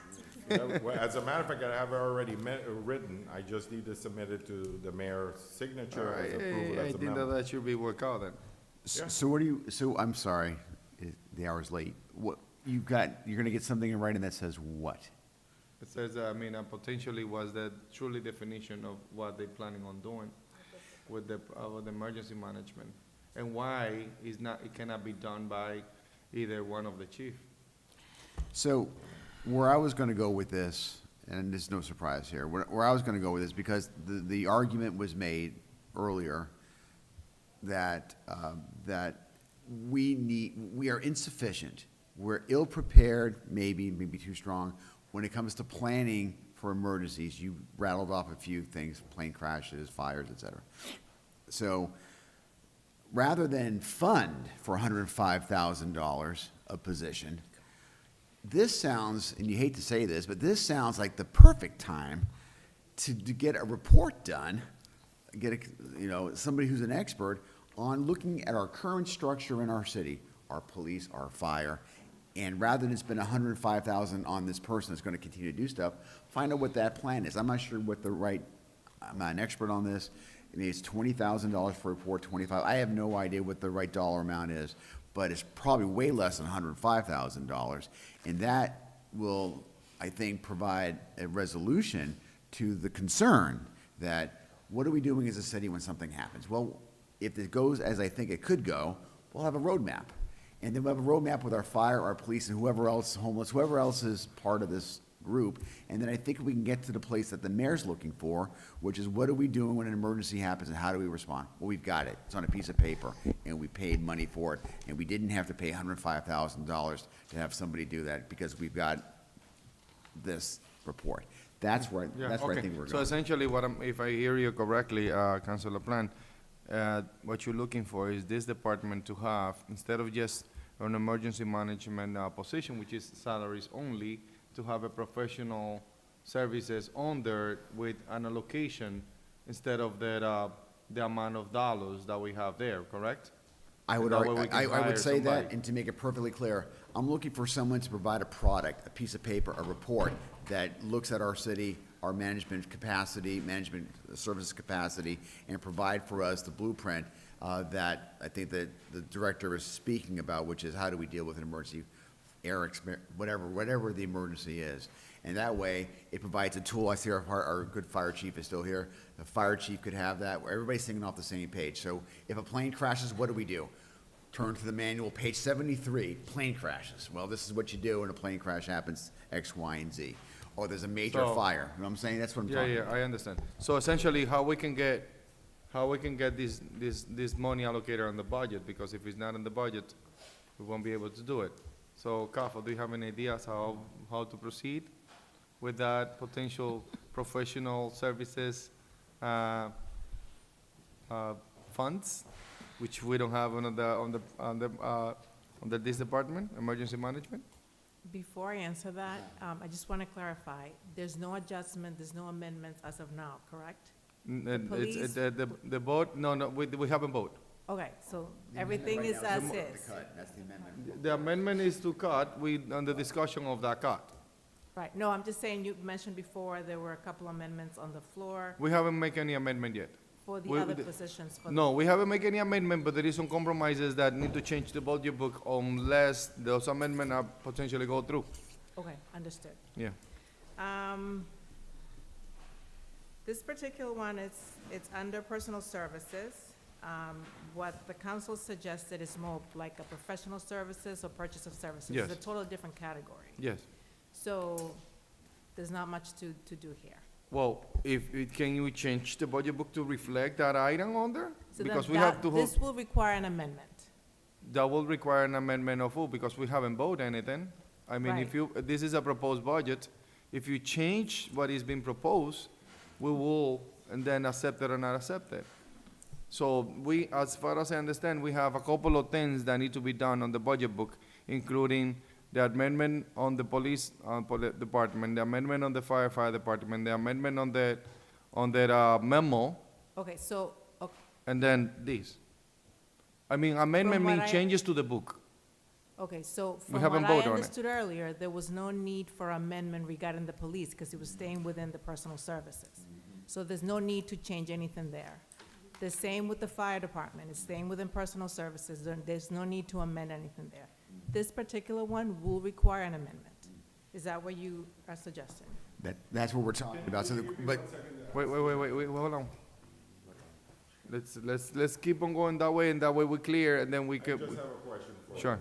Well, as a matter of fact, I have already written, I just need to submit it to the mayor's signature as approval I as a think memo. that should be worked out then. Yeah. So what do you, so I'm sorry, the hour's late. What, you've got, you're gonna get something in writing that says what? It says, potentially was the truly definition of what they're planning on doing with the emergency management. And why it cannot be done by either one of the chief. So, where I was gonna go with this, and there's no surprise here, where I was gonna go with this, because the argument was made earlier that, we are insufficient, we're ill-prepared, maybe too strong, when it comes to planning for emergencies. You rattled off a few things, plane crashes, fires, et cetera. So, rather than fund for $105,000 a position, this sounds, and you hate to say this, but this sounds like the perfect time to get a report done, somebody who's an expert on looking at our current structure in our city, our police, our fire, and rather than spend $105,000 on this person that's gonna continue to do stuff, find out what that plan is. I'm not sure what I'm not an expert on this. I mean, it's $20,000 for a report, 25. I have no idea what the right dollar amount is, but it's probably way less than $105,000. And that will, I think, provide a resolution to the concern that what are we doing as a city when something happens? Well, if it goes as I think it could go, we'll have a roadmap. And then we'll have a roadmap with our fire, our police, and whoever else, homeless, whoever else is part of this group. And then I think we can get to the place that the mayor's looking for, which is what are we doing when an emergency happens and how do we respond? Well, we've got it. It's on a piece of paper and we paid money for it. And we didn't have to pay $105,000 to have somebody do that because we've got this report. That's where I think we're going. So essentially, if I hear you correctly, Councilor Plant, what you're looking for is this department to have, instead of just an emergency management position, which is salaries only, to have a professional services on there with an allocation instead of the amount of dollars that we have there, correct? I would That way we can I hire would say that, somebody. and to make it perfectly clear, I'm looking for someone to provide a product, a piece of paper, a report that looks at our city, our management capacity, management services capacity, and provide for us the blueprint that I think that the director is speaking about, which is how do we deal with an emergency, whatever the emergency is. And that way, it provides a tool. I see our good fire chief is still here. The fire chief could have that, where everybody's singing off the same page. So if a plane crashes, what do? Turn to the manual, page 73, plane crashes. Well, this is what you do when a plane crash happens, X, Y, and Z. Or there's a major So- fire. You know what I'm saying? That's what I'm talking about. Yeah, I understand. So essentially, how we can get this money allocated on the budget, because if it's not in the budget, we won't be able to do it. So, Kafo, do you have any ideas how to proceed with that potential professional services funds, which we don't have under this department, emergency management? Before I answer that, I just want to clarify, there's no adjustment, there's no amendments as of now, correct? It's the vote, no, we haven't voted. Okay, so everything is as is. That's the amendment. The amendment is to cut, on the discussion of that cut. Right, no, I'm just saying, you mentioned before, there were a couple amendments on the floor We haven't made any amendment yet. for the we- other the- positions. for the- No, we haven't made any amendment, but there is some compromises that need to change the budget book unless those amendments are potentially go through. Okay, understood. Yeah. This particular one, it's under personal services. What the council suggested is more like a professional services or purchase of services. Yes. It's a total different category. Yes. So there's not much to do here. Well, can you change the budget book to reflect that item on there? So Because then we have to, this will require an amendment. that will require an amendment of who, because we haven't voted anything. I mean, if Right. this is a proposed budget, If you change what is being proposed, we will, and then accept it or not accept it. So we, as far as I understand, we have a couple of things that need to be done on the budget book, including the amendment on the police department, the amendment on the fire department, the amendment on the memo, Okay, so, okay, and then this. I mean, amendment From what means I- changes to the book. okay, so We from haven't what I voted on it. understood earlier, there was no need for amendment regarding the police, because it was staying within the personal services. So there's no need to change anything there. The same with the fire department, it's staying within personal services, there's no need to amend anything there. This particular one will require an amendment. Is that what you are suggesting? That's what we're talking about, so, but, Wait, hold on. Let's keep on going that way, and that way we're clear, and then we I can. just have a question for you. Sure.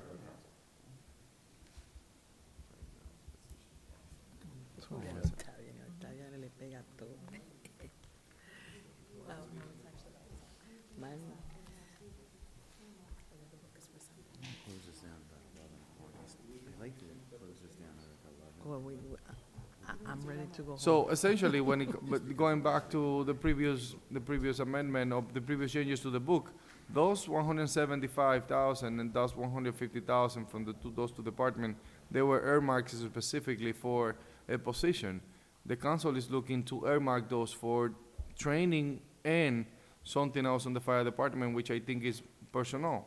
I'm ready to go home. So essentially, but going back to the previous amendment of the previous changes to the book, those 175,000 and those 150,000 from those two departments, they were earmarked specifically for a position. The council is looking to earmark those for training and something else on the fire department, which I think is personnel.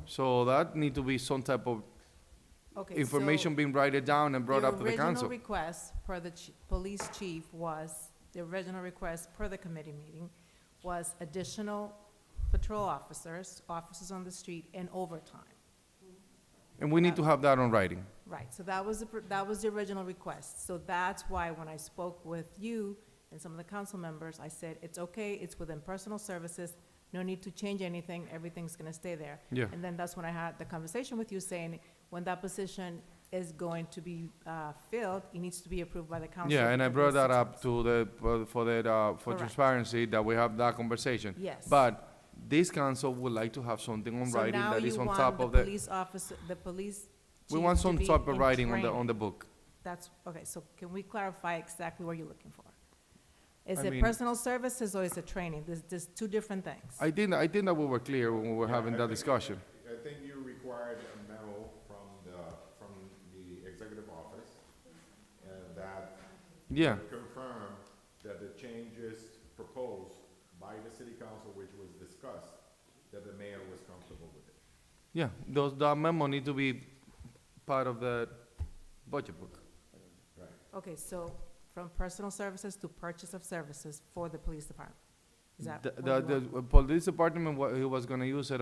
So that need to be some type of Okay, information being written down and brought up to the council. The original request per the police chief was, the original request per the committee meeting was additional patrol officers, officers on the street, and overtime. And we need to have that on writing. Right, so that was the original request. So that's why when I spoke with you and some of the council members, I said, it's okay, it's within personal services, no need to change anything, everything's gonna stay there. Yeah. And then that's when I had the conversation with you saying, when that position is going to be filled, it needs to be approved by the council. Yeah, and I within brought that 6 up months. to for Correct. transparency, that we have that conversation. Yes. But this council would like to have something on So writing now that you is on want top the of the, police officer, the police we chief want to some be type of in writing on training. the book. That's, okay, so can we clarify exactly what you're looking for? Is I it mean- personal services or is it training? There's two different things. I think that we were clear when we were having that discussion. I think you required a memo from the executive office, that Yeah, confirm that the changes proposed by the city council, which was discussed, that the mayor was comfortable with it. yeah, that memo need to be part of the budget book. Okay, so from personal services to purchase of services for the police department? Is that what you want? The police department, he was gonna use it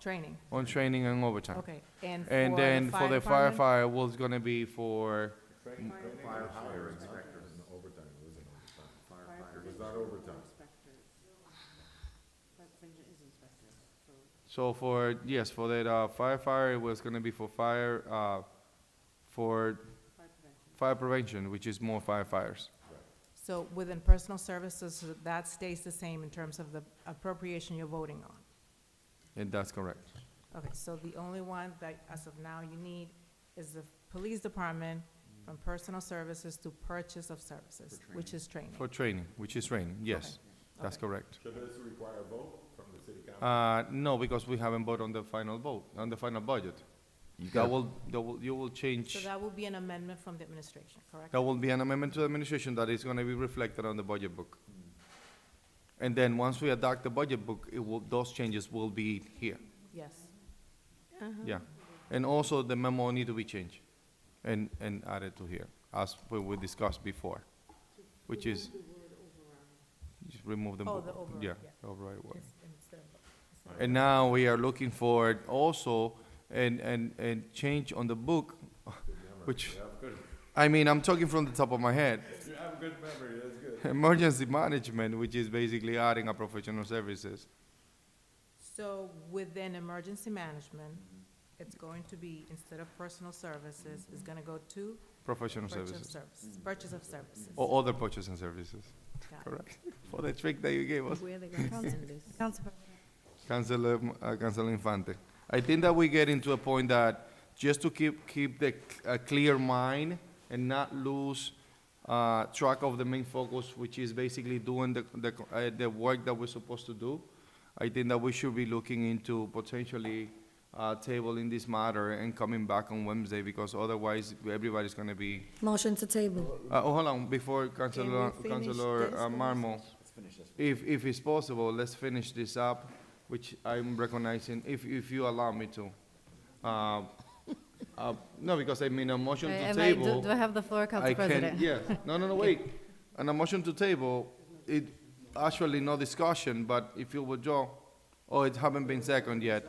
Training, on training and overtime. okay. And And then for the department? firefighter was gonna be for, Fire hire inspectors. Overtime, it wasn't overtime. It was not overtime. so for, yes, for that firefighter, it was gonna be for fire prevention, which is more firefighters. So within personal services, so that stays the same in terms of the appropriation you're voting on? And that's correct. Okay, so the only one that, as of now, you need is the police department from personal services to purchase of services, which is training. For training, which is training, yes, that's Okay. correct. Should this require a vote from the city council? No, because we haven't voted on the final vote, on the final budget. you That got, you will change, So that will be an amendment from the administration, correct? that will be an amendment to the administration that is gonna be reflected on the budget book. And then, once we adopt the budget book, those changes will be here, Yes. yeah. And also, the memo need to be changed and added to here, as we discussed before, which is, just remove the. Oh, the override, Yeah, yeah. the override word. Instead of- And now we are looking for also and change on the book, which, I mean, I'm talking from the top of my head. You have a good memory, that's good. Emergency management, which is basically adding a professional services. So within emergency management, it's going to be, instead of personal services, it's gonna go to Professional purchase of services. services, purchase of services. Or other purchasing services, Got it. correct? For the trick that you gave us. Council Councilor Infante. I think that we get into a point that, just to keep a clear mind and not lose track of the main focus, which is basically doing the work that we're supposed to do. I think that we should be looking into potentially tabling this matter and coming back on Wednesday, because otherwise everybody's going to be. Motion to table. Hold on, before Councilor Marmo, if it's possible, let's finish this up, which I'm recognizing, if you allow me to. No, because I mean, a motion to table. Do I have the floor, Council I can, President? yes. No, wait. On a motion to table, it, actually no discussion, but if you withdraw, it haven't been second yet,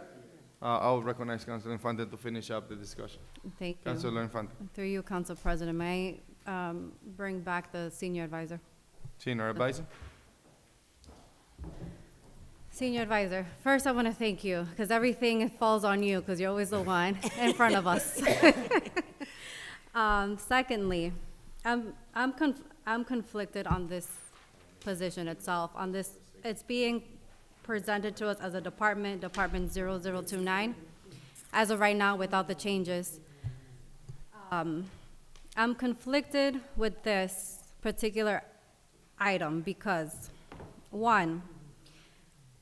I'll recognize Councilor Infante to finish up the discussion. Thank you. Councilor Infante. Through you, Council President, may I bring back the senior advisor? Senior advisor. Senior advisor, first I want to thank you, because everything falls on you, because you're always the one in front of us. Secondly, I'm conflicted on this position itself, on this, it's being presented to us as a Department 0029, as of right now, without the changes. I'm conflicted with this particular item because, one,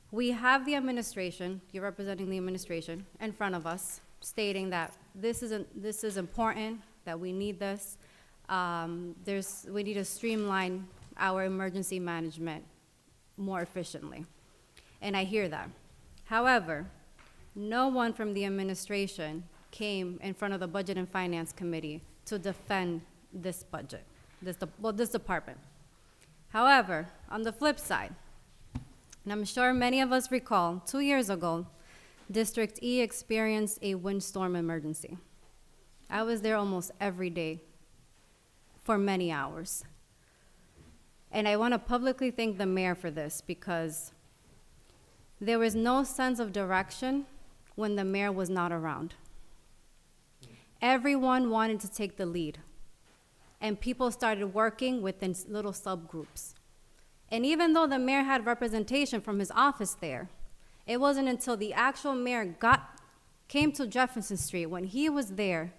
we have the administration, you're representing the administration, in front of us, stating that this is important, that we need this. We need to streamline our emergency management more efficiently. And I hear that. However, no one from the administration came in front of the Budget and Finance Committee to defend this budget, this department. However, on the flip side, and I'm sure many of us recall, 2 years ago, District E experienced a windstorm emergency. I was there almost every day for many hours. And I want to publicly thank the mayor for this, because there was no sense of direction when the mayor was not around. Everyone wanted to take the lead, and people started working within little subgroups. And even though the mayor had representation from his office there, it wasn't until the actual mayor came to Jefferson Street, when he was there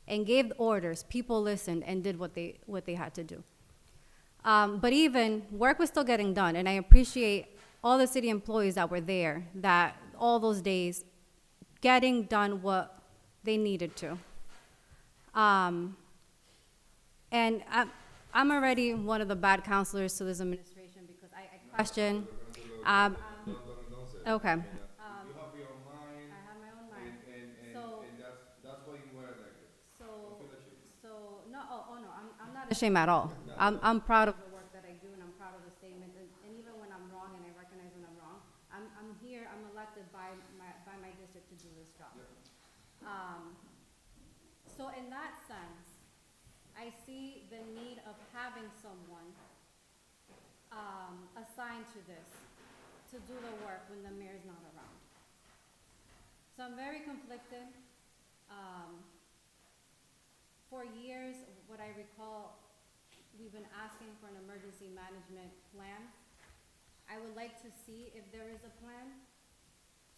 and gave the orders, people listened and did what they had to do. But even, work was still getting done, and I appreciate all the city employees that were there, that all those days, getting done what they needed to. And I'm already one of the bad counselors to this administration, because I question, okay. You have your own mind. I have my own mind. And that's why you were elected. I'm not ashamed at all. I'm proud of the work that I do, and I'm proud of the statements, and even when I'm wrong, and I recognize when I'm wrong, I'm here, I'm elected by my district to do this job. So in that sense, I see the need of having someone assigned to this, to do the work when the mayor's not around. So I'm very conflicted. For years, what I recall, we've been asking for an emergency management plan. I would like to see if there is a plan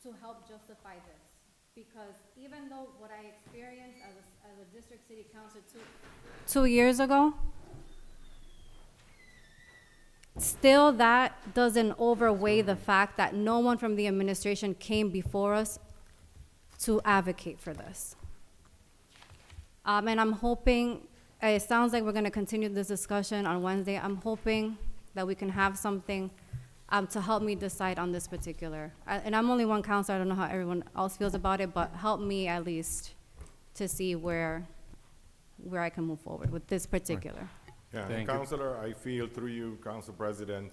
to help justify this. Because even though what I experienced as a district city councilor 2 years ago, still that doesn't overweigh the fact that no one from the administration came before us to advocate for this. And I'm hoping, it sounds like we're going to continue this discussion on Wednesday. I'm hoping that we can have something to help me decide on this particular. And I'm only one counselor, I don't know how everyone else feels about it, but help me at least to see where I can move forward with this particular. Yeah, Thank and you. Counselor, I feel through you, Council President,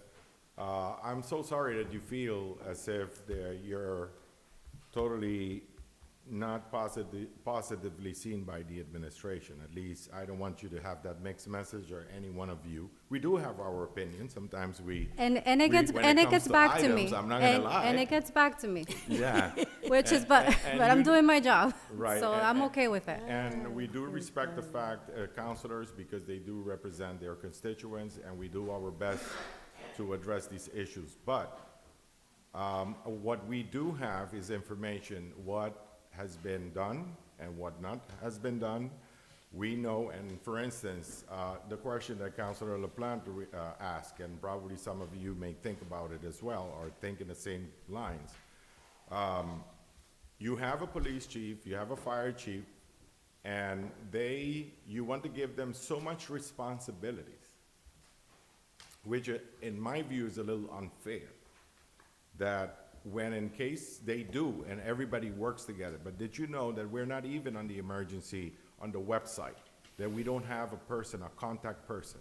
I'm so sorry that you feel as if you're totally not positively seen by the administration. At least I don't want you to have that mixed message, or any one of you. We do have our opinions. Sometimes we And it gets back to me. I'm not gonna lie. And it gets back to me. Yeah. Which is, but I'm doing my job. Right. So I'm okay with it. And we do respect the fact, councilors, because they do represent their constituents, and we do our best to address these issues. But what we do have is information, what has been done and what not has been done. We know, and for instance, the question that Councilor LaPlante asked, and probably some of you may think about it as well, or think in the same lines. You have a police chief, you have a fire chief, and you want to give them so much responsibilities, which in my view is a little unfair, that when in case they do, and everybody works together, but did you know that we're not even on the emergency on the website, that we don't have a person, a contact person?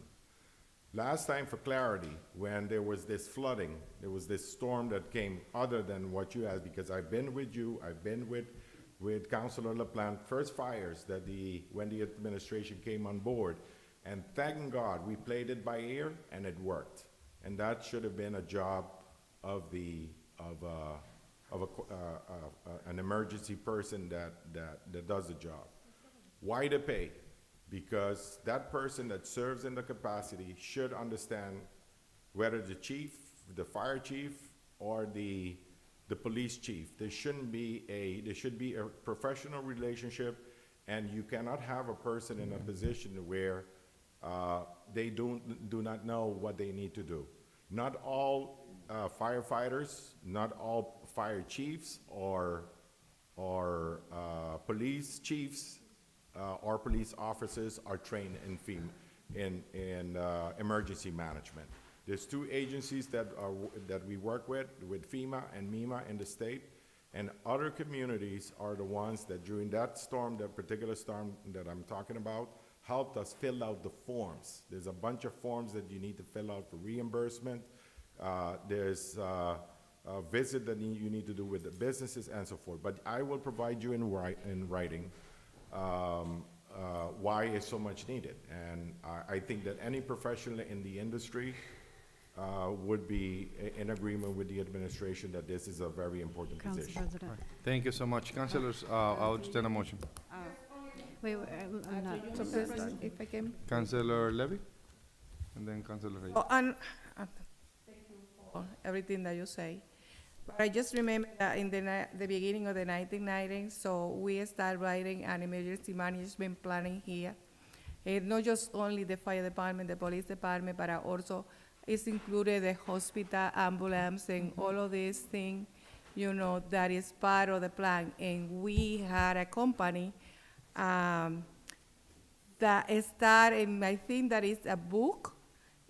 Last time, for clarity, when there was this flooding, there was this storm that came other than what you had, because I've been with you, I've been with Councilor LaPlante, first fires that when the administration came on board, and thank God, we played it by ear and it worked. And that should have been a job of an emergency person that does the job. Why to pay? Because that person that serves in the capacity should understand whether the chief, the fire chief, or the police chief. There should be a professional relationship, and you cannot have a person in a position where they do not know what they need to do. Not all firefighters, not all fire chiefs or police chiefs or police officers are trained in emergency management. There's two agencies that we work with FEMA and MEMA in the state, and other communities are the ones that during that storm, that particular storm that I'm talking about, helped us fill out the forms. There's a bunch of forms that you need to fill out for reimbursement. There's a visit that you need to do with the businesses and so forth. But I will provide you in writing why it's so much needed. And I think that any professional in the industry would be in agreement with the administration that this is a very important Council position. President. Thank you so much. Councilors, I'll entertain a motion. Wait, I'm not. So President, if I can. Councilor Levy, and then Councilor Reyes. Oh, and thank you for everything that you say. But I just remember that in the beginning of the 1990s, so we started writing an emergency management planning here. Not just only the fire department, the police department, but also it's included the hospital, ambulance, and all of these things, that is part of the plan. And we had a company that started, and I think that is a book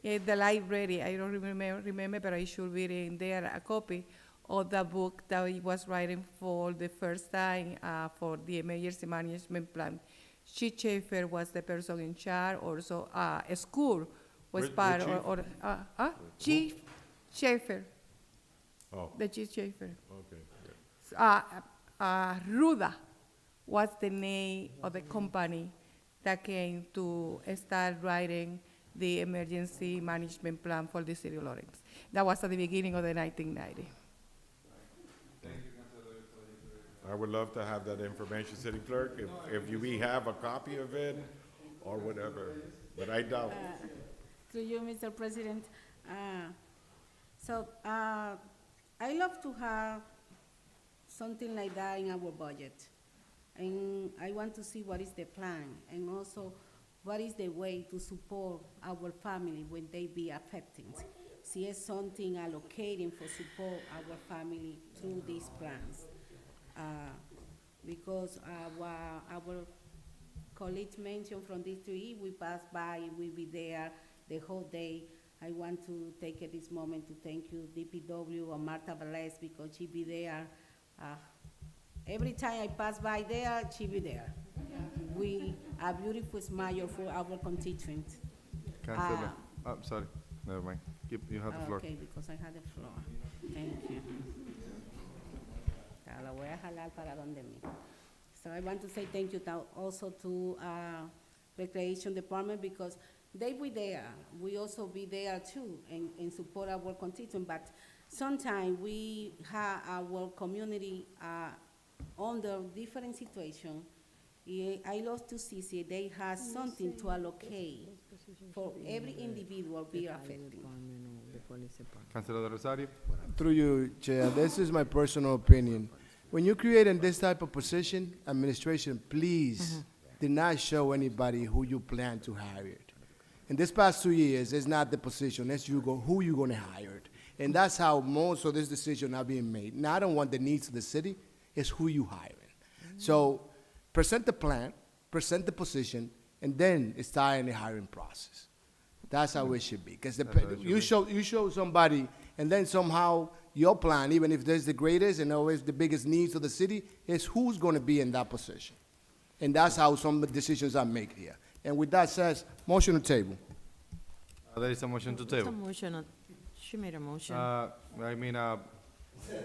in the library. I don't remember, but I should read in there a copy of the book that he was writing for the first time for the emergency management plan. Chief Schaefer was the person in charge. Also, a school was part of, Chief Schaefer. Oh. The Chief Schaefer. Okay. Ruda was the name of the company that came to start writing the emergency management plan for the city of Lawrence. That was at the beginning of the 1990s. I would love to have that information, City Clerk, if we have a copy of it or whatever, but I doubt. Through you, Mr. President. I love to have something like that in our budget. And I want to see what is the plan, and also what is the way to support our family when they be affected. See, it's something allocating for support our family through these plans. Because our colleagues mentioned from District E, we pass by, we be there the whole day. I want to take this moment to thank you, DPW, and Marta Velez, because she be there. Every time I pass by there, she be there. We a beautiful smile for our constituents. Councilor, sorry, never mind. You have the floor. Okay, because I had the floor. Thank you. La voy a jalar para donde mí. So I want to say thank you also to Recreation Department, because they be there. We also be there too and support our constituents. But sometimes we have our community under different situations. I love to see they have something to allocate for every individual be affected. Councilor de Rosario. Through you, Chair, this is my personal opinion. When you create in this type of position, administration, please did not show anybody who you plan to hire. In this past 2 years, it's not the position, it's who you gonna hire. And that's how most of this decision are being made. Now, I don't want the needs of the city, it's who you hiring. So present the plan, present the position, and then start in the hiring process. That's how it should be. Because you show somebody, and then somehow your plan, even if there's the greatest and always the biggest needs of the city, is who's gonna be in that position. And that's how some decisions are made here. And with that said, motion to table. There is a motion to It's a table. motion, she made a motion.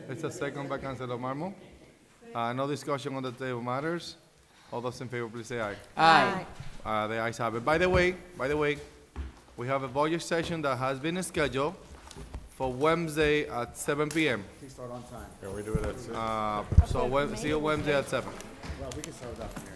It's a second by Councilor Marmo. No discussion on the table matters. All those in favor, please say aye. Aye. The ayes have it. By the way, we have a budget session that has been scheduled for Wednesday at 7 p.m. Please start on time. Can we do it at 6? So see you Wednesday at 7. Well, we can start without here.